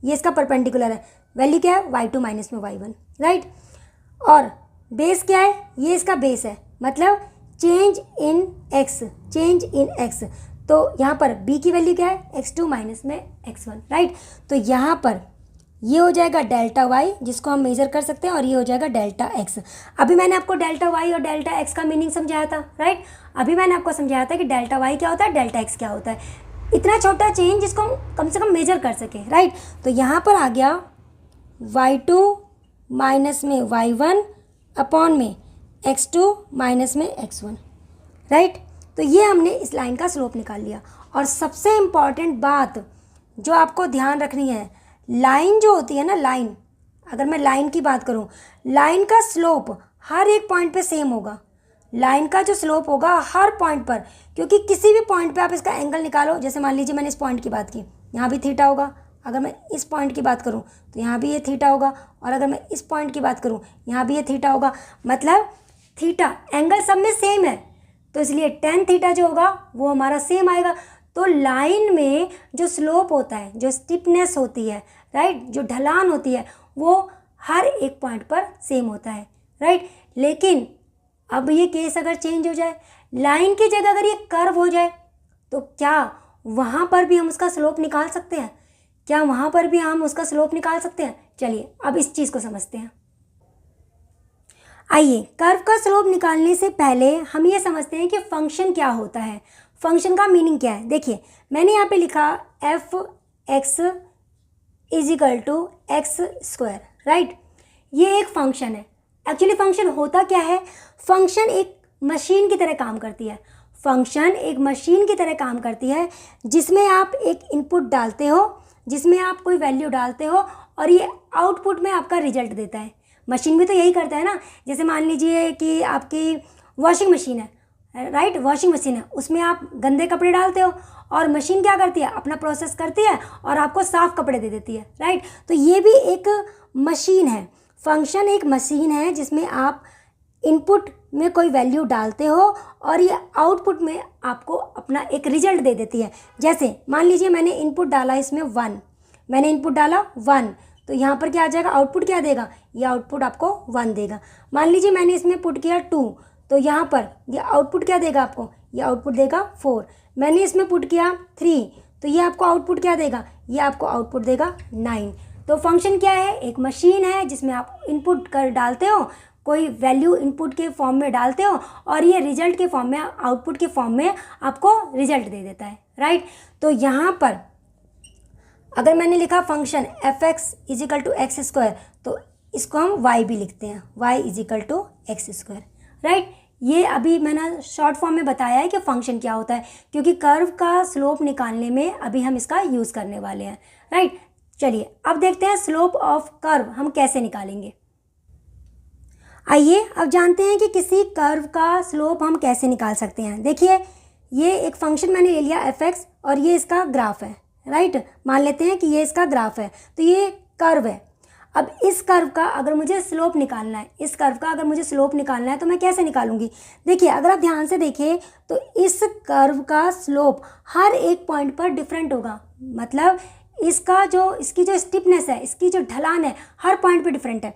ये इसका परपेंडिकुलर है। वैल्यू क्या है, y2 माइनस में y1, राइट। और बेस क्या है, ये इसका बेस है, मतलब चेंज इन x। तो यहाँ पर b की वैल्यू क्या है, x2 माइनस में x1, राइट। तो यहाँ पर ये हो जाएगा डेल्टा y, जिसको हम मेजर कर सकते हैं, और ये हो जाएगा डेल्टा x। अभी मैंने आपको डेल्टा y और डेल्टा x का मीनिंग समझाया था, राइट। अभी मैंने आपको समझाया था कि डेल्टा y क्या होता है, डेल्टा x क्या होता है। इतना छोटा चेंज जिसको हम कम से कम मेजर कर सके, राइट। तो यहाँ पर आ गया y2 माइनस में y1 अपॉन में x2 माइनस में x1, राइट। तो ये हमने इस लाइन का स्लोप निकाल लिया। और सबसे इम्पॉर्टेंट बात जो आपको ध्यान रखनी है, लाइन जो होती है ना, लाइन, अगर मैं लाइन की बात करूँ, लाइन का स्लोप हर एक पॉइंट पे सेम होगा। लाइन का जो स्लोप होगा हर पॉइंट पर, क्योंकि किसी भी पॉइंट पे आप इसका एंगल निकालो, जैसे मान लीजिए मैंने इस पॉइंट की बात की, यहाँ भी थीटा होगा। अगर मैं इस पॉइंट की बात करूँ तो यहाँ भी ये थीटा होगा, और अगर मैं इस पॉइंट की बात करूँ यहाँ भी ये थीटा होगा। मतलब थीटा एंगल सब में सेम है, तो इसलिए tan थीटा जो होगा वो हमारा सेम आएगा। तो लाइन में जो स्लोप होता है, जो स्टिफनेस होती है, राइट, जो ढलान होती है, वो हर एक पॉइंट पर सेम होता है, राइट। लेकिन अब ये केस अगर चेंज हो जाए, लाइन की जगह अगर ये कर्व हो जाए, तो क्या वहाँ पर भी हम उसका स्लोप निकाल सकते हैं? क्या वहाँ पर भी हम उसका स्लोप निकाल सकते हैं? चलिए अब इस चीज़ को समझते हैं। आइए, कर्व का स्लोप निकालने से पहले हम ये समझते हैं कि फंक्शन क्या होता है, फंक्शन का मीनिंग क्या है। देखिए मैंने यहाँ पे लिखा f x is equal to x square, right. ये एक फंक्शन है। एक्चुअली फंक्शन होता क्या है? फंक्शन एक मशीन की तरह काम करती है। फंक्शन एक मशीन की तरह काम करती है जिसमें आप एक इनपुट डालते हो, जिसमें आप कोई वैल्यू डालते हो और ये आउटपुट में आपका रिजल्ट देता है। मशीन भी तो यही करता है ना। जैसे मान लीजिए कि आपकी वॉशिंग मशीन है, राइट, वॉशिंग मशीन है, उसमें आप गंदे कपड़े डालते हो और मशीन क्या करती है? अपना प्रोसेस करती है और आपको साफ़ कपड़े दे देती है, राइट। तो ये भी एक मशीन है। फंक्शन एक मशीन है जिसमें आप इनपुट में कोई वैल्यू डालते हो और ये आउटपुट में आपको अपना एक रिजल्ट दे देती है। जैसे मान लीजिए मैंने इनपुट डाला इसमें 1, मैंने इनपुट डाला 1, तो यहाँ पर क्या आ जाएगा? आउटपुट क्या देगा? ये आउटपुट आपको 1 देगा। मान लीजिए मैंने इसमें पुट किया 2, तो यहाँ पर ये आउटपुट क्या देगा आपको? ये आउटपुट देगा 4। मैंने इसमें पुट किया 3, तो ये आपको आउटपुट क्या देगा? ये आपको आउटपुट देगा 9। तो फंक्शन क्या है? एक मशीन है जिसमें आप इनपुट कर डालते हो, कोई वैल्यू इनपुट के फॉर्म में डालते हो और ये रिजल्ट के फॉर्म में, आउटपुट के फॉर्म में आपको रिजल्ट दे देता है, राइट। तो यहाँ पर अगर मैंने लिखा function f x is equal to x square, तो इसको हम वाई भी लिखते हैं, y is equal to x square, right. ये अभी मैंने शॉर्ट फॉर्म में बताया है कि फंक्शन क्या होता है, क्योंकि कर्व का स्लोप निकालने में अभी हम इसका यूज़ करने वाले हैं, राइट। चलिए अब देखते हैं स्लोप ऑफ कर्व हम कैसे निकालेंगे। आइए अब जानते हैं कि किसी कर्व का स्लोप हम कैसे निकाल सकते हैं। देखिए ये एक फंक्शन मैंने ले लिया एफ एक्स और ये इसका ग्राफ है, राइट। मान लेते हैं कि ये इसका ग्राफ है, तो ये कर्व है। अब इस कर्व का अगर मुझे स्लोप निकालना है, इस कर्व का अगर मुझे स्लोप निकालना है तो मैं कैसे निकालूंगी? देखिए अगर आप ध्यान से देखें तो इस कर्व का स्लोप हर एक पॉइंट पर डिफरेंट होगा। मतलब इसकी जो स्टिफनेस है, इसकी जो ढलान है, हर पॉइंट पे डिफरेंट है।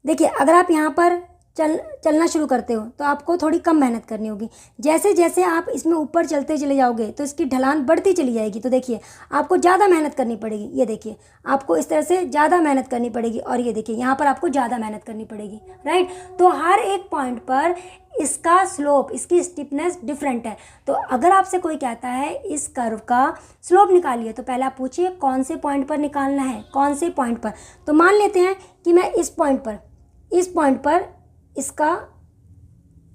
देखिए अगर आप यहाँ पर चलना शुरू करते हो तो आपको थोड़ी कम मेहनत करनी होगी। जैसे जैसे आप इसमें ऊपर चलते चले जाओगे तो इसकी ढलान बढ़ती चली जाएगी। तो देखिए आपको ज़्यादा मेहनत करनी पड़ेगी। ये देखिए आपको इस तरह से ज़्यादा मेहनत करनी पड़ेगी और ये देखिए यहाँ पर आपको ज़्यादा मेहनत करनी पड़ेगी, राइट। तो हर एक पॉइंट पर इसका स्लोप, इसकी स्टिफनेस डिफरेंट है। तो अगर आपसे कोई कहता है इस कर्व का स्लोप निकालिए, तो पहले आप पूछिए कौन से पॉइंट पर निकालना है, कौन से पॉइंट पर। तो मान लेते हैं कि मैं इस पॉइंट पर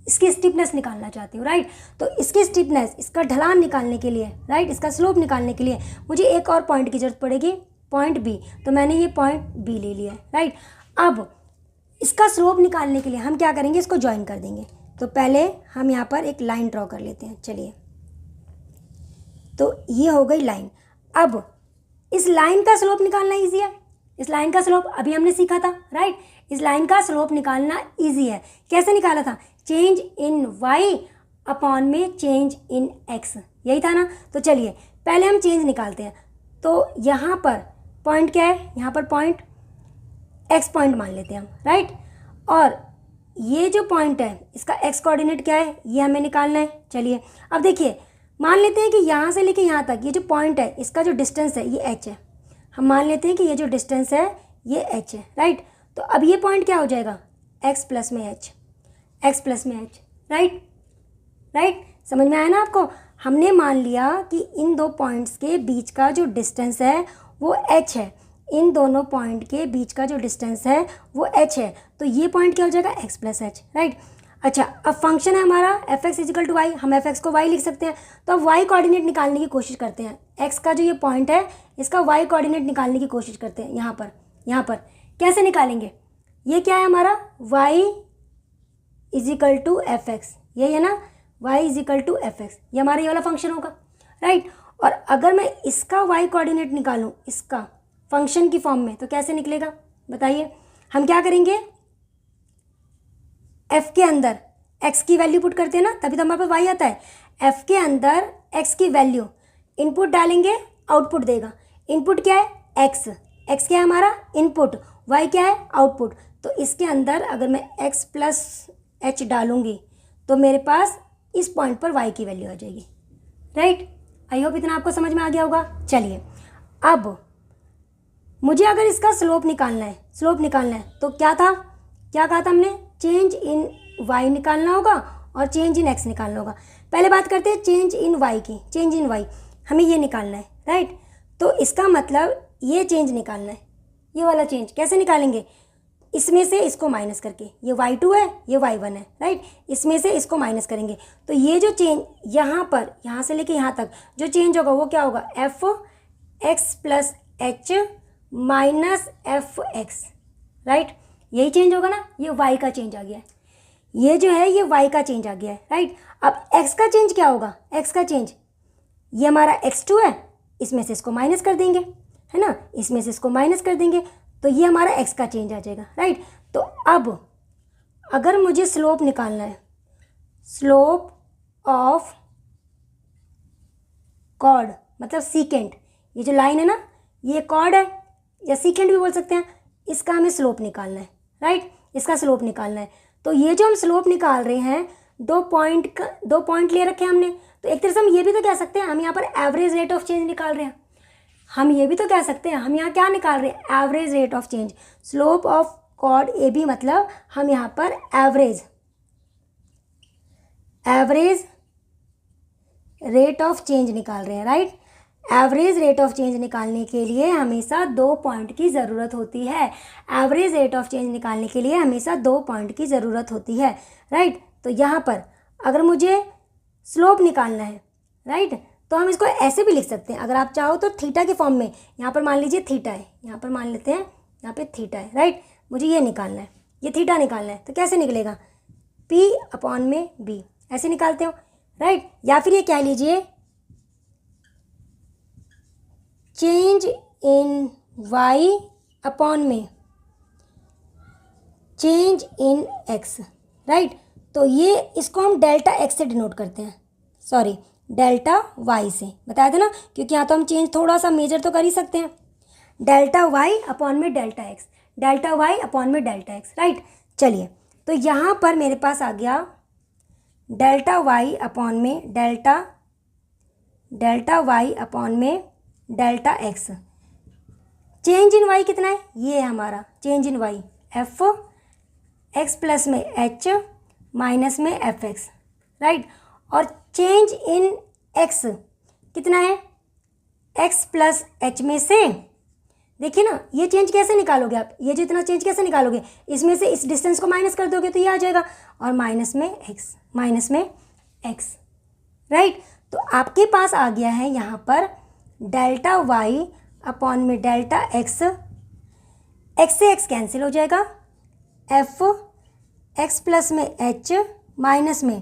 इसकी स्टिफनेस निकालना चाहती हूँ, राइट। तो इसकी स्टिफनेस, इसका ढलान निकालने के लिए, राइट, इसका स्लोप निकालने के लिए मुझे एक और पॉइंट की जरूरत पड़ेगी, पॉइंट बी। तो मैंने ये पॉइंट बी ले लिया है, राइट। अब इसका स्लोप निकालने के लिए हम क्या करेंगे? इसको ज्वाइन कर देंगे। तो पहले हम यहाँ पर एक लाइन ड्रॉ कर लेते हैं। चलिए तो ये हो गई लाइन। अब इस लाइन का स्लोप निकालना ईजी है। इस लाइन का स्लोप अभी हमने सीखा था, राइट। इस लाइन का स्लोप निकालना इजी है। कैसे निकाला था? चेंज इन y अपॉन में चेंज इन x, यही था ना। तो चलिए पहले हम चेंज निकालते हैं। तो यहाँ पर पॉइंट क्या है? यहाँ पर पॉइंट x पॉइंट मान लेते हैं हम, राइट। और ये जो पॉइंट है इसका x कोऑर्डिनेट क्या है? ये हमें निकालना है। चलिए अब देखिए मान लेते हैं कि यहाँ से लेके यहाँ तक ये जो पॉइंट है, इसका जो डिस्टेंस है ये h है। हम मान लेते हैं कि ये जो डिस्टेंस है ये h है, राइट। तो अब ये पॉइंट क्या हो जाएगा? x प्लस में h, x प्लस में h, राइट, राइट। समझ में आया ना आपको? हमने मान लिया कि इन दो पॉइंट्स के बीच का जो डिस्टेंस है वो h है। इन दोनों पॉइंट के बीच का जो डिस्टेंस है वो h है। तो ये पॉइंट क्या हो जाएगा? x plus h, right. अच्छा अब फंक्शन है हमारा f x is equal to y, हम एफ एक्स को y लिख सकते हैं। तो अब y कोऑर्डिनेट निकालने की कोशिश करते हैं। x का जो ये पॉइंट है इसका y कोऑर्डिनेट निकालने की कोशिश करते हैं। यहाँ पर कैसे निकालेंगे? ये क्या है हमारा? y is equal to f x, यही है ना, y is equal to f x. ये हमारा ये वाला फंक्शन होगा, राइट। और अगर मैं इसका y कोऑर्डिनेट निकालूं इसका फंक्शन की फॉर्म में तो कैसे निकलेगा बताइए? हम क्या करेंगे? f के अंदर x की वैल्यू पुट करते हैं ना, तभी तो हमारे पास y आता है। f के अंदर x की वैल्यू इनपुट डालेंगे, आउटपुट देगा। इनपुट क्या है? x क्या है हमारा? इनपुट। y क्या है? आउटपुट। तो इसके अंदर अगर मैं x प्लस h डालूंगी तो मेरे पास इस पॉइंट पर y की वैल्यू आ जाएगी, राइट। आई होप इतना आपको समझ में आ गया होगा। चलिए अब मुझे अगर इसका स्लोप निकालना है तो क्या कहा था हमने, चेंज इन वाई निकालना होगा और चेंज इन एक्स निकालना होगा। पहले बात करते हैं चेंज इन वाई की। चेंज इन वाई हमें ये निकालना है, राइट। तो इसका मतलब ये चेंज निकालना है, ये वाला चेंज कैसे निकालेंगे, इसमें से इसको माइनस करके, ये y2 है ये y1 है, राइट। इसमें से इसको माइनस करेंगे तो ये जो चेंज यहाँ से लेके यहाँ तक जो चेंज होगा वो क्या होगा, F x plus H minus f x, right. यही चेंज होगा ना, ये y का चेंज आ गया है, ये जो है ये y का चेंज आ गया है, राइट। अब x का चेंज क्या होगा, x का चेंज ये हमारा x2 है, इसमें से इसको माइनस कर देंगे, है ना, इसमें से इसको माइनस कर देंगे तो ये हमारा x का चेंज आ जाएगा, राइट। तो अब अगर मुझे स्लोप निकालना है, स्लोप ऑफ कॉर्ड मतलब सीकेंट, ये जो लाइन है ना ये कॉर्ड है या सीकेंट भी बोल सकते हैं, इसका हमें स्लोप निकालना है, राइट। इसका स्लोप निकालना है तो ये जो हम स्लोप निकाल रहे हैं, दो पॉइंट ले रखे हैं हमने, तो एक तरह से हम ये भी तो कह सकते हैं हम यहाँ पर एवरेज रेट ऑफ चेंज निकाल रहे हैं। हम ये भी तो कह सकते हैं हम यहाँ क्या निकाल रहे हैं, average rate of change. Slope of chord A B मतलब हम यहाँ पर एवरेज रेट ऑफ चेंज निकाल रहे हैं, right. Average rate of change निकालने के लिए हमेशा 2 पॉइंट की ज़रूरत होती है। एवरेज रेट ऑफ चेंज निकालने के लिए हमेशा 2 पॉइंट की ज़रूरत होती है, राइट। तो यहाँ पर अगर मुझे स्लोप निकालना है, राइट, तो हम इसको ऐसे भी लिख सकते हैं, अगर आप चाहो तो थीटा के फॉर्म में। यहाँ पर मान लीजिए थीटा है, यहाँ पर मान लेते हैं यहाँ पे थीटा है, राइट। मुझे ये निकालना है, ये थीटा निकालना है, तो कैसे निकलेगा, P अपॉन में B, ऐसे निकालते हो, राइट। या फिर ये कह लीजिए चेंज इन y अपॉन में चेंज इन x, राइट। तो ये इसको हम डेल्टा x से डिनोट करते हैं, सॉरी डेल्टा y से, बताया था ना, क्योंकि यहाँ तो हम चेंज थोड़ा सा मेजर तो कर ही सकते हैं। डेल्टा y अपॉन में delta x, delta y upon में डेल्टा x, राइट। चलिए तो यहाँ पर मेरे पास आ गया डेल्टा y अपॉन में डेल्टा y अपॉन में delta x। Change in y कितना है, ये है हमारा change in y, F x plus में h माइनस में एफ एक्स, राइट। और चेंज इन x कितना है, x प्लस एच में से, देखिए ना ये चेंज कैसे निकालोगे आप, ये जो इतना चेंज कैसे निकालोगे, इसमें से इस डिस्टेंस को माइनस कर दोगे तो ये आ जाएगा, और माइनस में x, राइट। तो आपके पास आ गया है यहाँ पर डेल्टा y अपॉन में डेल्टा x से x कैंसिल हो जाएगा, एफ एक्स प्लस में h माइनस में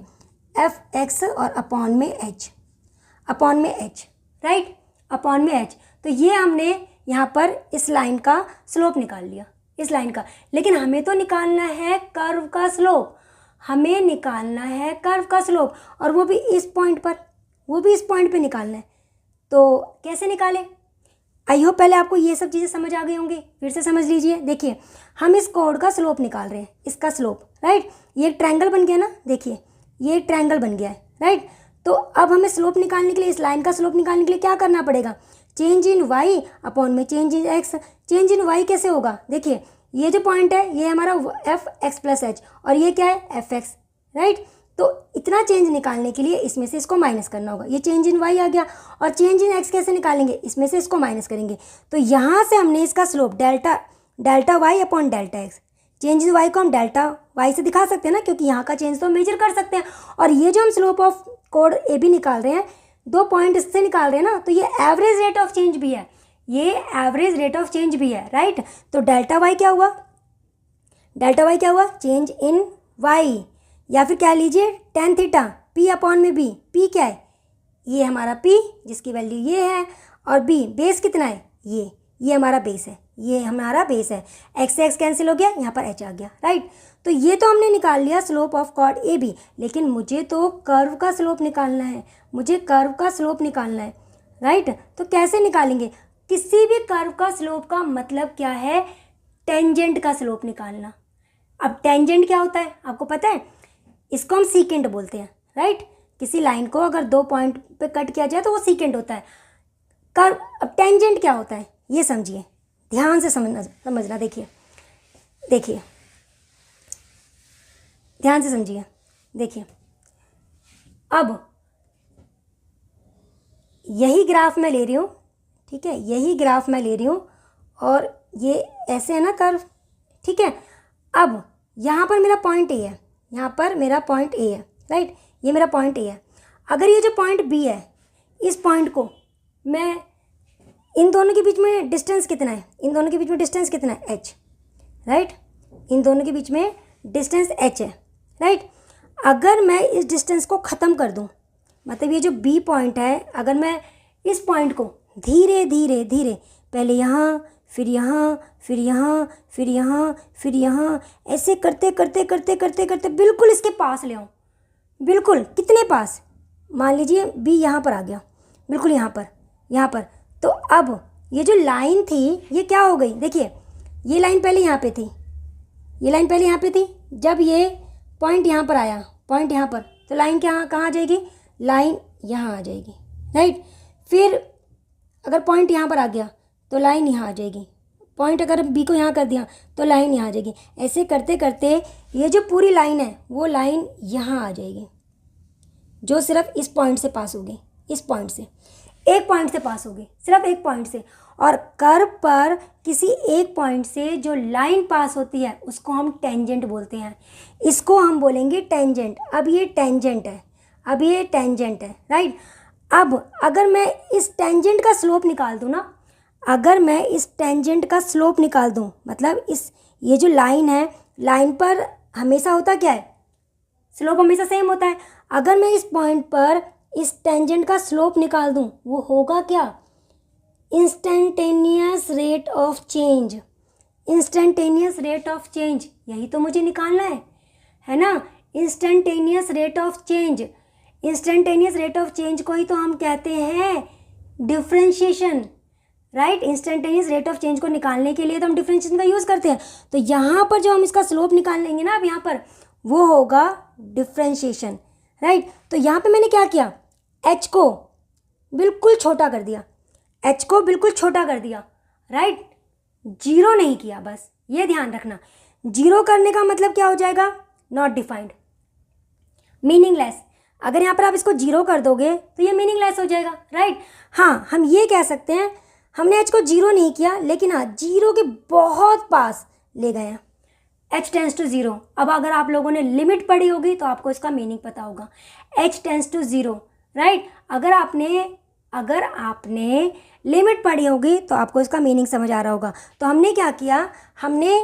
एफ एक्स और अपॉन में h, राइट, अपॉन में h। तो ये हमने यहाँ पर इस लाइन का स्लोप निकाल लिया, इस लाइन का। लेकिन हमें तो निकालना है कर्व का स्लोप, हमें निकालना है कर्व का स्लोप, और वो भी इस पॉइंट पर निकालना है। तो कैसे निकालें, आई होप पहले आपको ये सब चीज़ें समझ आ गई होंगी, फिर से समझ लीजिए। देखिए हम इस कॉर्ड का स्लोप निकाल रहे हैं, इसका स्लोप, राइट। ये एक ट्रायंगल बन गया ना, देखिए ये एक ट्रायंगल बन गया है, राइट। तो अब हमें स्लोप निकालने के लिए, इस लाइन का स्लोप निकालने के लिए क्या करना पड़ेगा, चेंज इन y अपॉन में change in x। Change in y कैसे होगा, देखिए ये जो पॉइंट है ये हमारा एफ एक्स प्लस एच, और ये क्या है एफ एक्स, राइट। तो इतना चेंज निकालने के लिए इसमें से इसको माइनस करना होगा, ये चेंज इन y आ गया। और चेंज इन x कैसे निकालेंगे, इसमें से इसको माइनस करेंगे। तो यहाँ से हमने इसका slope delta y upon delta x, change in y को हम डेल्टा y से दिखा सकते हैं ना, क्योंकि यहाँ का चेंज तो हम मेजर कर सकते हैं। और ये जो हम स्लोप ऑफ कोड ए बी निकाल रहे हैं, 2 पॉइंट इससे निकाल रहे हैं ना, तो ये एवरेज रेट ऑफ चेंज भी है, ये एवरेज रेट ऑफ चेंज भी है, राइट। तो डेल्टा y क्या हुआ, चेंज इन y, या फिर क्या लीजिए टेन थीटा p अपॉन में b। p क्या है, ये हमारा p जिसकी वैल्यू ये है, और b बेस कितना है, ये हमारा बेस है, x से x कैंसिल हो गया, यहाँ पर h आ गया, राइट। तो ये तो हमने निकाल लिया slope of chord A B, लेकिन मुझे तो कर्व का स्लोप निकालना है, राइट। तो कैसे निकालेंगे, किसी भी कर्व का स्लोप का मतलब क्या है, टेंजेंट का स्लोप निकालना। अब टेंजेंट क्या होता है आपको पता है, इसको हम सीकेंट बोलते हैं, राइट। किसी लाइन को अगर 2 पॉइंट पे कट किया जाए तो वो सीकेंट होता है। कर्व, अब टेंजेंट क्या होता है ये समझिए, ध्यान से समझना। देखिए ध्यान से समझिए। देखिए अब यही ग्राफ मैं ले रही हूँ, ठीक है, यही ग्राफ मैं ले रही हूँ और ये ऐसे है ना कर्व, ठीक है। अब यहाँ पर मेरा पॉइंट ए है, यहाँ पर मेरा पॉइंट ए है, राइट, ये मेरा पॉइंट ए है। अगर ये जो पॉइंट बी है, इस पॉइंट को मैं, इन दोनों के बीच में डिस्टेंस कितना है, इन दोनों के बीच में डिस्टेंस कितना है, एच, राइट, इन दोनों के बीच में डिस्टेंस एच है, राइट। अगर मैं इस डिस्टेंस को ख़त्म कर दूँ, मतलब ये जो बी पॉइंट है, अगर मैं इस पॉइंट को धीरे धीरे धीरे पहले यहाँ, फिर यहाँ, फिर यहाँ, फिर यहाँ, फिर यहाँ, ऐसे करते करते करते करते करते बिल्कुल इसके पास ले आऊँ, बिल्कुल कितने पास, मान लीजिए बी यहाँ पर आ गया, बिल्कुल यहाँ पर। तो अब ये जो लाइन थी ये क्या हो गई, देखिए ये लाइन पहले यहाँ पे थी, ये लाइन पहले यहाँ पे थी, जब ये पॉइंट यहाँ पर आया, पॉइंट यहाँ पर, तो लाइन कहाँ आ जाएगी, लाइन यहाँ आ जाएगी, राइट। फिर अगर पॉइंट यहाँ पर आ गया तो लाइन यहाँ आ जाएगी, पॉइंट अगर बी को यहाँ कर दिया तो लाइन यहाँ आ जाएगी। ऐसे करते करते ये जो पूरी लाइन है वो लाइन यहाँ आ जाएगी, जो सिर्फ इस पॉइंट से पास होगी, इस पॉइंट से, एक पॉइंट से पास होगी, सिर्फ एक पॉइंट से। और कर्व पर किसी एक पॉइंट से जो लाइन पास होती है उसको हम टेंजेंट बोलते हैं, इसको हम बोलेंगे टेंजेंट। अब ये टेंजेंट है, अब ये टेंजेंट है, राइट। अब अगर मैं इस टेंजेंट का स्लोप निकाल दूँ ना, अगर मैं इस टेंजेंट का स्लोप निकाल दूँ, मतलब इस, ये जो लाइन है, लाइन पर हमेशा होता क्या है, स्लोप हमेशा सेम होता है। अगर मैं इस पॉइंट पर इस टेंजेंट का स्लोप निकाल दूँ, वो होगा क्या, instantaneous rate of change, instantaneous rate of change, यही तो मुझे निकालना है ना, instantaneous rate of change. Instantaneous rate of change को ही तो हम कहते हैं differentiation, right. Instantaneous rate of change को निकालने के लिए तो हम डिफरेंशिएशन का यूज़ करते हैं। तो यहाँ पर जो हम इसका स्लोप निकाल लेंगे ना, अब यहाँ पर वो होगा डिफरेंशिएशन, राइट। तो यहाँ पे मैंने क्या किया, एच को बिल्कुल छोटा कर दिया, एच को बिल्कुल छोटा कर दिया, राइट, जीरो नहीं किया, बस ये ध्यान रखना। जीरो करने का मतलब क्या हो जाएगा, नॉट डिफाइंड, मीनिंगलेस। अगर यहाँ पर आप इसको जीरो कर दोगे तो ये मीनिंगलेस हो जाएगा, राइट। हाँ, हम ये कह सकते हैं हमने एच को जीरो नहीं किया, लेकिन हाँ जीरो के बहुत पास ले गए हैं, एच टेंस टू ज़ीरो। अब अगर आप लोगों ने लिमिट पढ़ी होगी तो आपको इसका मीनिंग पता होगा, h tends to zero, right. अगर आपने लिमिट पढ़ी होगी तो आपको इसका मीनिंग समझ आ रहा होगा। तो हमने क्या किया, हमने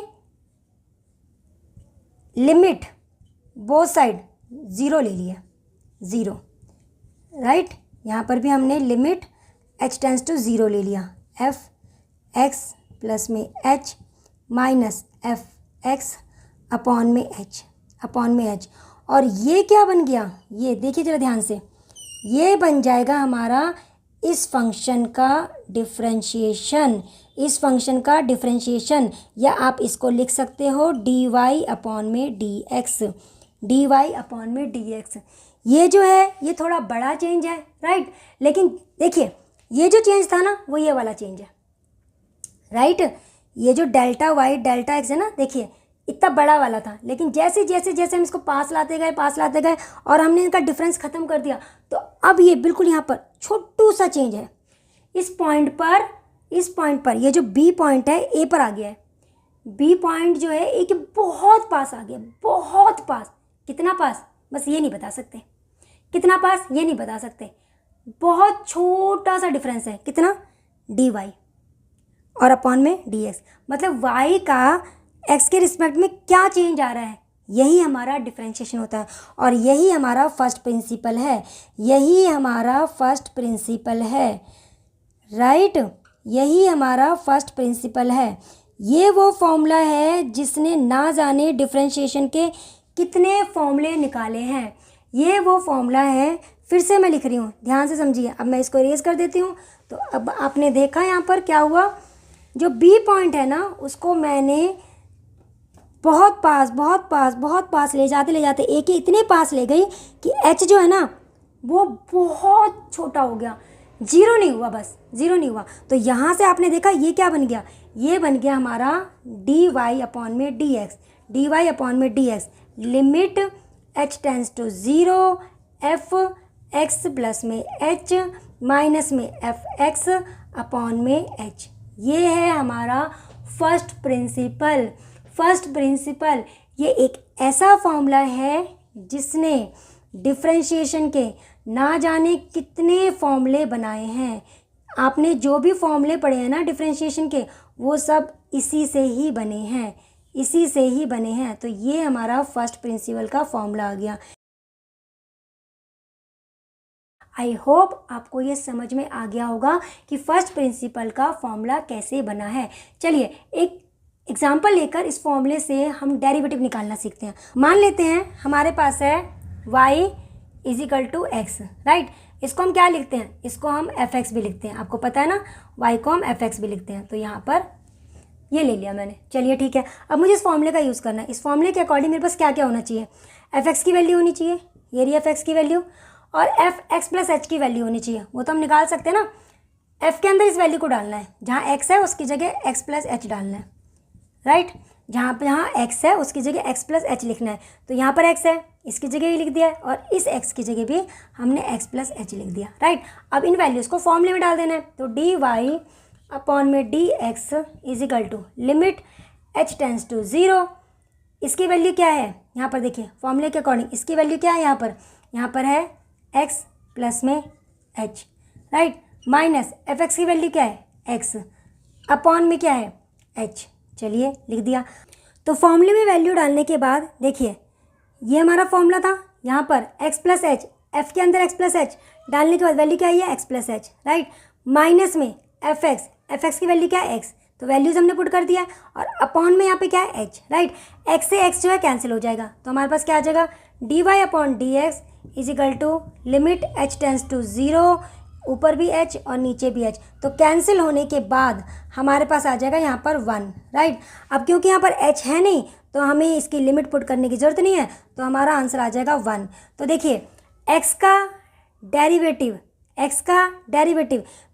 लिमिट बोथ साइड ज़ीरो ले लिया, ज़ीरो, राइट। यहाँ पर भी हमने limit h tends to zero ले लिया, एफ एक्स प्लस में h minus f x upon में एच। और ये क्या बन गया, ये देखिए जरा ध्यान से, ये बन जाएगा हमारा इस फंक्शन का डिफरेंशिएशन, इस फंक्शन का डिफरेंशिएशन, या आप इसको लिख सकते हो डी वाई अपॉन में d x, d y upon में डी एक्स। ये जो है ये थोड़ा बड़ा चेंज है, राइट, लेकिन देखिए ये जो चेंज था ना वो ये वाला चेंज है, राइट। ये जो डेल्टा वाई डेल्टा एक्स है ना, देखिए इतना बड़ा वाला था, लेकिन जैसे जैसे जैसे हम इसको पास लाते गए और हमने इनका डिफरेंस ख़त्म कर दिया, तो अब ये बिल्कुल यहाँ पर छोटू सा चेंज है। इस पॉइंट पर ये जो बी पॉइंट है ए पर आ गया है, बी पॉइंट जो है ए के बहुत पास आ गया, बहुत पास। कितना पास, बस ये नहीं बता सकते, कितना पास ये नहीं बता सकते, बहुत छोटा सा डिफरेंस है, कितना, डी वाई और अपॉन में डी एक्स। मतलब वाई का एक्स के रिस्पेक्ट में क्या चेंज आ रहा है, यही हमारा डिफरेंशिएशन होता है। और यही हमारा फर्स्ट प्रिंसिपल है, यही हमारा फर्स्ट प्रिंसिपल है, राइट, यही हमारा फर्स्ट प्रिंसिपल है। ये वो फॉर्मूला है जिसने ना जाने डिफरेंशिएशन के कितने फॉर्मूले निकाले हैं, ये वो फॉर्मूला है। फिर से मैं लिख रही हूँ, ध्यान से समझिए। अब मैं इसको इरेज कर देती हूँ। तो अब आपने देखा यहाँ पर क्या हुआ, जो बी पॉइंट है ना उसको मैंने बहुत पास ले जाते ए के इतने पास ले गई कि एच जो है ना वो बहुत छोटा हो गया, जीरो नहीं हुआ, बस जीरो नहीं हुआ। तो यहाँ से आपने देखा ये क्या बन गया, ये बन गया हमारा डी वाई अपॉन में d x, d y upon में d x, limit h tends to 0 f x plus में h माइनस में एफ एक्स अपॉन में h। ये है हमारा फर्स्ट प्रिंसिपल। फर्स्ट प्रिंसिपल ये एक ऐसा फॉर्मूला है जिसने डिफरेंशिएशन के ना जाने कितने फॉर्मूले बनाए हैं। आपने जो भी फॉर्मूले पढ़े हैं ना डिफरेंशिएशन के, वो सब इसी से ही बने हैं, इसी से ही बने हैं। तो ये हमारा फर्स्ट प्रिंसिपल का फॉर्मूला आ गया। आई होप आपको ये समझ में आ गया होगा कि फर्स्ट प्रिंसिपल का फॉर्मूला कैसे बना है। चलिए एक एग्जाम्पल लेकर इस फॉर्मूले से हम डेरिवेटिव निकालना सीखते हैं। मान लेते हैं हमारे पास है y is equal to x, right. इसको हम क्या लिखते हैं, इसको हम एफ एक्स भी लिखते हैं। आपको पता है ना, y को हम एफ एक्स भी लिखते हैं। तो यहाँ पर ये ले लिया मैंने। चलिए ठीक है, अब मुझे इस फॉर्मूले का यूज़ करना है। इस फॉर्मूले के अकॉर्डिंग मेरे पास क्या क्या होना चाहिए, एफ एक्स की वैल्यू होनी चाहिए, ये रही एफ एक्स की वैल्यू, और एफ एक्स प्लस एच की वैल्यू होनी चाहिए। वो तो हम निकाल सकते हैं ना। एफ के अंदर इस वैल्यू को डालना है, जहाँ एक्स है उसकी जगह एक्स प्लस एच डालना है, राइट। जहाँ एक्स है उसकी जगह एक्स प्लस एच लिखना है। तो यहाँ पर एक्स है, इसकी जगह ये लिख दिया है, और इस एक्स की जगह भी हमने एक्स प्लस एच लिख दिया, राइट। अब इन वैल्यूज़ को फॉर्मूले में डाल देना है। तो डी वाई अपॉन में d x is equal to limit h tends to 0। इसकी वैल्यू क्या है, यहाँ पर देखिए फॉर्मूले के अकॉर्डिंग इसकी वैल्यू क्या है, यहाँ पर है x प्लस में h, right, minus f x की वैल्यू क्या है x, अपॉन में क्या है h। चलिए लिख दिया। तो फॉर्मूले में वैल्यू डालने के बाद देखिए ये हमारा फॉर्मूला था, यहाँ पर x प्लस एच, एफ के अंदर x प्लस एच डालने के बाद वैल्यू क्या आई है x plus H, right, minus में एफ एक्स की वैल्यू क्या है x, तो वैल्यूज हमने पुट कर दिया, और अपॉन में यहाँ पे क्या है h, राइट। x से x जो है कैंसिल हो जाएगा, तो हमारे पास क्या आ जाएगा d y upon d x is equal to limit h tends to 0, ऊपर भी h और नीचे भी h। तो कैंसिल होने के बाद हमारे पास आ जाएगा यहाँ पर 1, राइट। अब क्योंकि यहाँ पर h है नहीं तो हमें इसकी लिमिट पुट करने की ज़रूरत नहीं है, तो हमारा आंसर आ जाएगा 1। तो देखिए x का derivative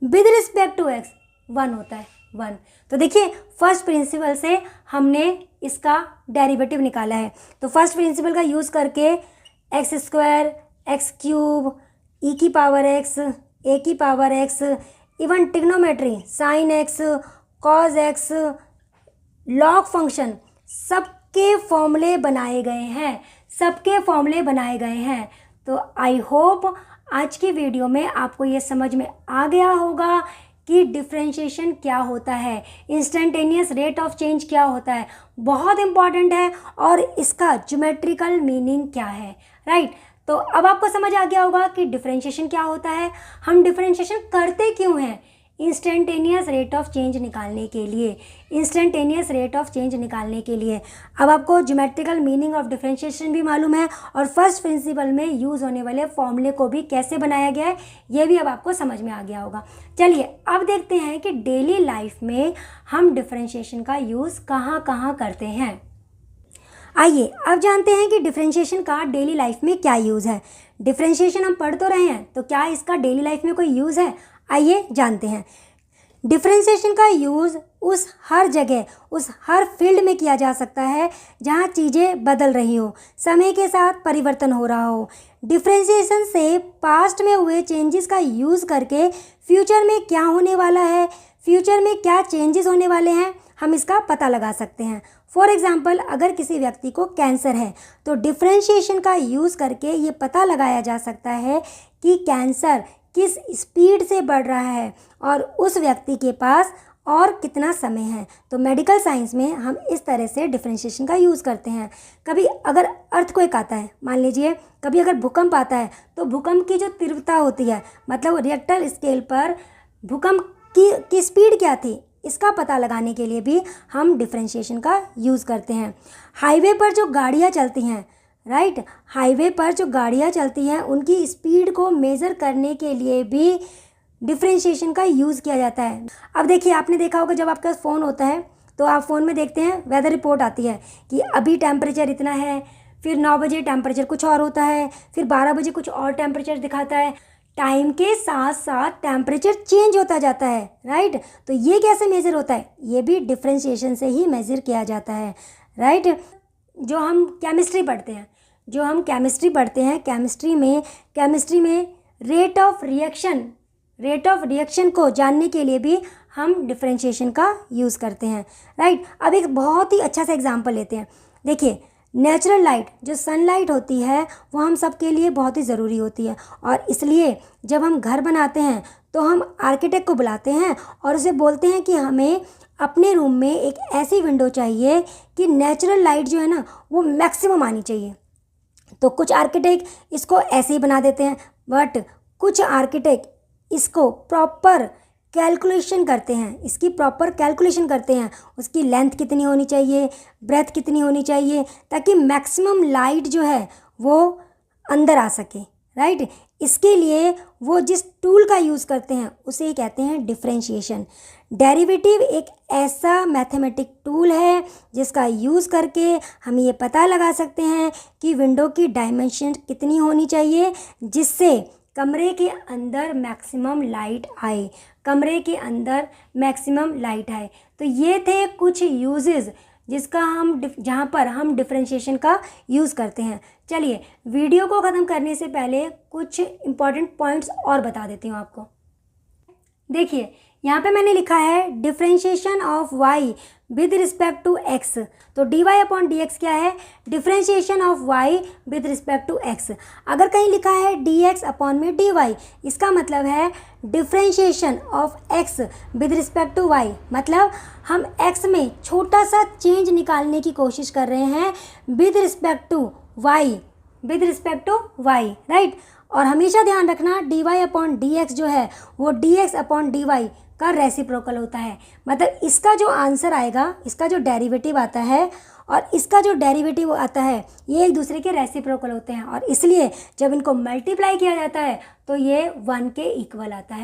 with respect to x 1 होता है, 1। तो देखिए फर्स्ट प्रिंसिपल से हमने इसका डेरिवेटिव निकाला है। तो फर्स्ट प्रिंसिपल का यूज़ करके एक्स स्क्वायर, एक्स क्यूब, ई की पावर एक्स, ए की power x, even trigonometry, sine x, cos x, log function, सबके फॉर्मूले बनाए गए हैं। तो आई होप आज की वीडियो में आपको ये समझ में आ गया होगा कि डिफरेंशिएशन क्या होता है, इंस्टेंटेनियस रेट ऑफ चेंज क्या होता है, बहुत इंपॉर्टेंट है, और इसका ज्योमेट्रिकल मीनिंग क्या है, राइट। तो अब आपको समझ आ गया होगा कि डिफरेंशिएशन क्या होता है, हम डिफरेंशिएशन करते क्यों हैं, इंस्टेंटेनियस रेट ऑफ चेंज निकालने के लिए। अब आपको ज्योमेट्रिकल मीनिंग ऑफ डिफरेंशिएशन भी मालूम है, और फर्स्ट प्रिंसिपल में यूज़ होने वाले फॉर्मूले को भी कैसे बनाया गया है ये भी अब आपको समझ में आ गया होगा। चलिए अब देखते हैं कि डेली लाइफ में हम डिफरेंशिएशन का यूज़ कहाँ कहाँ करते हैं। आइए अब जानते हैं कि डिफरेंशिएशन का डेली लाइफ में क्या यूज़ है। डिफरेंशिएशन हम पढ़ तो रहे हैं, तो क्या इसका डेली लाइफ में कोई यूज़ है, आइए जानते हैं। डिफरेंशिएशन का यूज़ उस हर फील्ड में किया जा सकता है जहाँ चीज़ें बदल रही हो, समय के साथ परिवर्तन हो रहा हो। डिफरेंशिएशन से पास्ट में हुए चेंजेस का यूज़ करके फ्यूचर में क्या होने वाला है, फ्यूचर में क्या चेंजेस होने वाले हैं, हम इसका पता लगा सकते हैं। फॉर एग्जाम्पल अगर किसी व्यक्ति को कैंसर है तो डिफरेंशिएशन का यूज़ करके ये पता लगाया जा सकता है कि कैंसर किस स्पीड से बढ़ रहा है और उस व्यक्ति के पास और कितना समय है। तो मेडिकल साइंस में हम इस तरह से डिफरेंशिएशन का यूज़ करते हैं। कभी अगर अर्थक्वेक आता है, मान लीजिए कभी अगर भूकंप आता है, तो भूकंप की जो तीव्रता होती है, मतलब रिएक्टर स्केल पर भूकंप की स्पीड क्या थी, इसका पता लगाने के लिए भी हम डिफरेंशिएशन का यूज़ करते हैं। हाईवे पर जो गाड़ियाँ चलती हैं, राइट, हाईवे पर जो गाड़ियाँ चलती हैं उनकी स्पीड को मेज़र करने के लिए भी डिफरेंशिएशन का यूज़ किया जाता है। अब देखिए आपने देखा होगा जब आपके पास फ़ोन होता है तो आप फ़ोन में देखते हैं वेदर रिपोर्ट आती है कि अभी टेम्परेचर इतना है, फिर 9 बजे टेम्परेचर कुछ और होता है, फिर 12 बजे कुछ और टेम्परेचर दिखाता है। टाइम के साथ साथ टेम्परेचर चेंज होता जाता है, राइट। तो ये कैसे मेज़र होता है, ये भी डिफरेंशिएशन से ही मेज़र किया जाता है, राइट। जो हम केमिस्ट्री पढ़ते हैं, केमिस्ट्री में रेट ऑफ रिएक्शन को जानने के लिए भी हम डिफरेंशिएशन का यूज़ करते हैं, राइट। अब एक बहुत ही अच्छा सा एग्जांपल लेते हैं। देखिए, नेचुरल लाइट जो सनलाइट होती है वो हम सब के लिए बहुत ही ज़रूरी होती है, और इसलिए जब हम घर बनाते हैं तो हम आर्किटेक्ट को बुलाते हैं और उसे बोलते हैं कि हमें अपने रूम में एक ऐसी विंडो चाहिए कि नेचुरल लाइट जो है ना वो मैक्सिमम आनी चाहिए। तो कुछ आर्किटेक्ट इसको ऐसे ही बना देते हैं, बट कुछ आर्किटेक्ट इसको प्रॉपर कैलकुलेशन करते हैं, उसकी लेंथ कितनी होनी चाहिए, ब्रेथ कितनी होनी चाहिए, ताकि मैक्सिमम लाइट जो है वो अंदर आ सके, राइट। इसके लिए वो जिस टूल का यूज़ करते हैं उसे कहते हैं डिफरेंशिएशन। डेरिवेटिव एक ऐसा मैथमेटिक टूल है जिसका यूज़ करके हम ये पता लगा सकते हैं कि विंडो की डायमेंशन कितनी होनी चाहिए जिससे कमरे के अंदर मैक्सिमम लाइट आए। तो ये थे कुछ यूजेस जहाँ पर हम डिफरेंशिएशन का यूज़ करते हैं। चलिए, वीडियो को ख़त्म करने से पहले कुछ इम्पॉर्टेंट पॉइंट्स और बता देती हूँ आपको। देखिए, यहाँ पे मैंने लिखा है differentiation of y with respect to x। तो dy अपॉन dx क्या है, differentiation of y with respect to x। अगर कहीं लिखा है dx अपॉन में dy, इसका मतलब है differentiation of x with respect to y, मतलब हम x में छोटा सा चेंज निकालने की कोशिश कर रहे हैं with respect to y, right. और हमेशा ध्यान रखना dy अपॉन dx जो है वो dx अपॉन dy का रेसिप्रोकल होता है। मतलब इसका जो आंसर आएगा, इसका जो डेरिवेटिव आता है और इसका जो डेरिवेटिव आता है, ये एक दूसरे के रेसिप्रोकल होते हैं, और इसलिए जब इनको मल्टीप्लाई किया जाता है तो ये 1 के इक्वल आता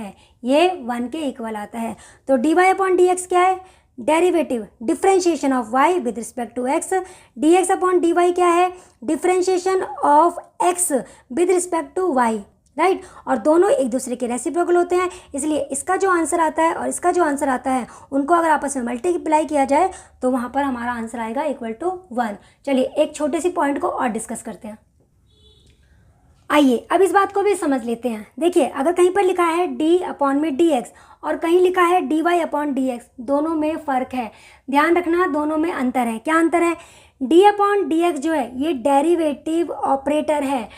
है। तो dy अपॉन dx क्या है, derivative differentiation of y with respect to x। dx upon dy क्या है, differentiation of x with respect to y, right. और दोनों एक दूसरे के रेसिप्रोकल होते हैं, इसलिए इसका जो आंसर आता है और इसका जो आंसर आता है उनको अगर आपस में मल्टीप्लाई किया जाए तो वहाँ पर हमारा आंसर आएगा इक्वल टू 1। चलिए, एक छोटे सी पॉइंट को और डिस्कस करते हैं। आइए अब इस बात को भी समझ लेते हैं। देखिए, अगर कहीं पर लिखा है d अपॉन में dx और कहीं लिखा है dy अपॉन dx, दोनों में फ़र्क है। ध्यान रखना, दोनों में अंतर है। क्या अंतर है, d अपॉन dx जो है ये डेरिवेटिव ऑपरेटर है,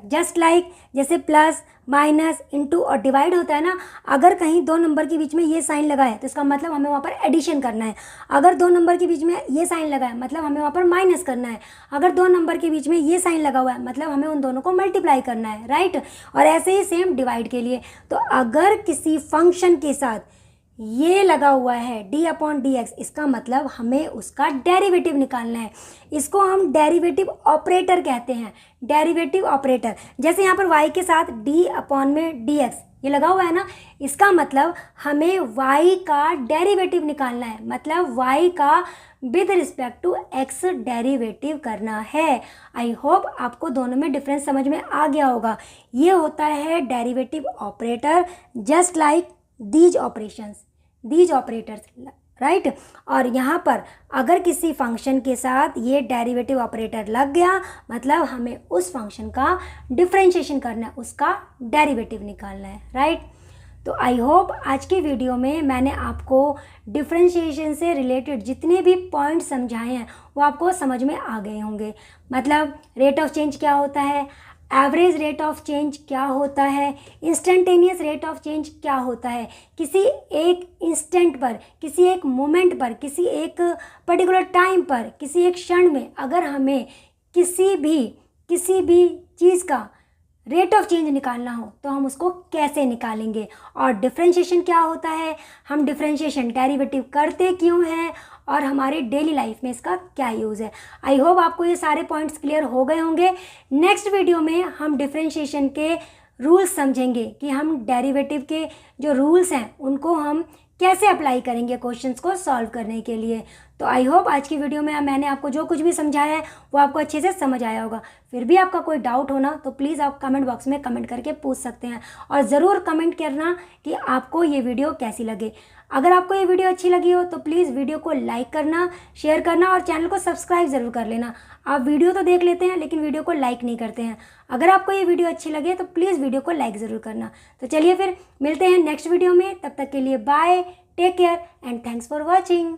जस्ट लाइक जैसे प्लस माइनस इंटू और डिवाइड होता है ना। अगर कहीं 2 नंबर के बीच में ये साइन लगा है तो इसका मतलब हमें वहाँ पर एडिशन करना है। अगर 2 नंबर के बीच में ये साइन लगा है मतलब हमें वहाँ पर माइनस करना है। अगर 2 नंबर के बीच में ये साइन लगा हुआ है मतलब हमें उन दोनों को मल्टीप्लाई करना है, राइट। और ऐसे ही सेम डिवाइड के लिए। तो अगर किसी फंक्शन के साथ ये लगा हुआ है d अपॉन डी एक्स, इसका मतलब हमें उसका डेरिवेटिव निकालना है। इसको हम डेरिवेटिव ऑपरेटर कहते हैं, डेरिवेटिव ऑपरेटर। जैसे यहाँ पर y के साथ d अपॉन में dx ये लगा हुआ है ना, इसका मतलब हमें y का डेरिवेटिव निकालना है, मतलब y का with respect to x derivative करना है। आई होप आपको दोनों में डिफरेंस समझ में आ गया होगा। ये होता है derivative operator, just like these operators, right. और यहाँ पर अगर किसी फंक्शन के साथ ये डेरिवेटिव ऑपरेटर लग गया मतलब हमें उस फंक्शन का डिफरेंशिएशन करना है, उसका डेरिवेटिव निकालना है, राइट। तो आई होप आज की वीडियो में मैंने आपको डिफरेंशिएशन से रिलेटेड जितने भी पॉइंट समझाए हैं वो आपको समझ में आ गए होंगे। मतलब रेट ऑफ चेंज क्या होता है, एवरेज रेट ऑफ चेंज क्या होता है, इंस्टेंटेनियस रेट ऑफ चेंज क्या होता है। किसी एक इंस्टेंट पर, किसी एक मोमेंट पर, किसी एक पर्टिकुलर टाइम पर, किसी एक क्षण में अगर हमें किसी भी चीज़ का रेट ऑफ चेंज निकालना हो तो हम उसको कैसे निकालेंगे, और डिफरेंशिएशन क्या होता है, हम डिफरेंशिएशन डेरिवेटिव करते क्यों हैं, और हमारे डेली लाइफ में इसका क्या यूज़ है। आई होप आपको ये सारे पॉइंट्स क्लियर हो गए होंगे। नेक्स्ट वीडियो में हम डिफरेंशिएशन के रूल्स समझेंगे कि हम डेरिवेटिव के जो रूल्स हैं उनको हम कैसे अप्लाई करेंगे क्वेश्चंस को सॉल्व करने के लिए। तो आई होप आज की वीडियो में मैंने आपको जो कुछ भी समझाया है वो आपको अच्छे से समझ आया होगा। फिर भी आपका कोई डाउट हो ना तो प्लीज़ आप कमेंट बॉक्स में कमेंट करके पूछ सकते हैं, और ज़रूर कमेंट करना कि आपको ये वीडियो कैसी लगे। अगर आपको ये वीडियो अच्छी लगी हो तो प्लीज़ वीडियो को लाइक करना, शेयर करना और चैनल को सब्सक्राइब ज़रूर कर लेना। आप वीडियो तो देख लेते हैं लेकिन वीडियो को लाइक नहीं करते हैं। अगर आपको ये वीडियो अच्छी लगे तो प्लीज़ वीडियो को लाइक ज़रूर करना। तो चलिए फिर मिलते हैं नेक्स्ट वीडियो में, तब तक के लिए bye, take care and thanks for watching.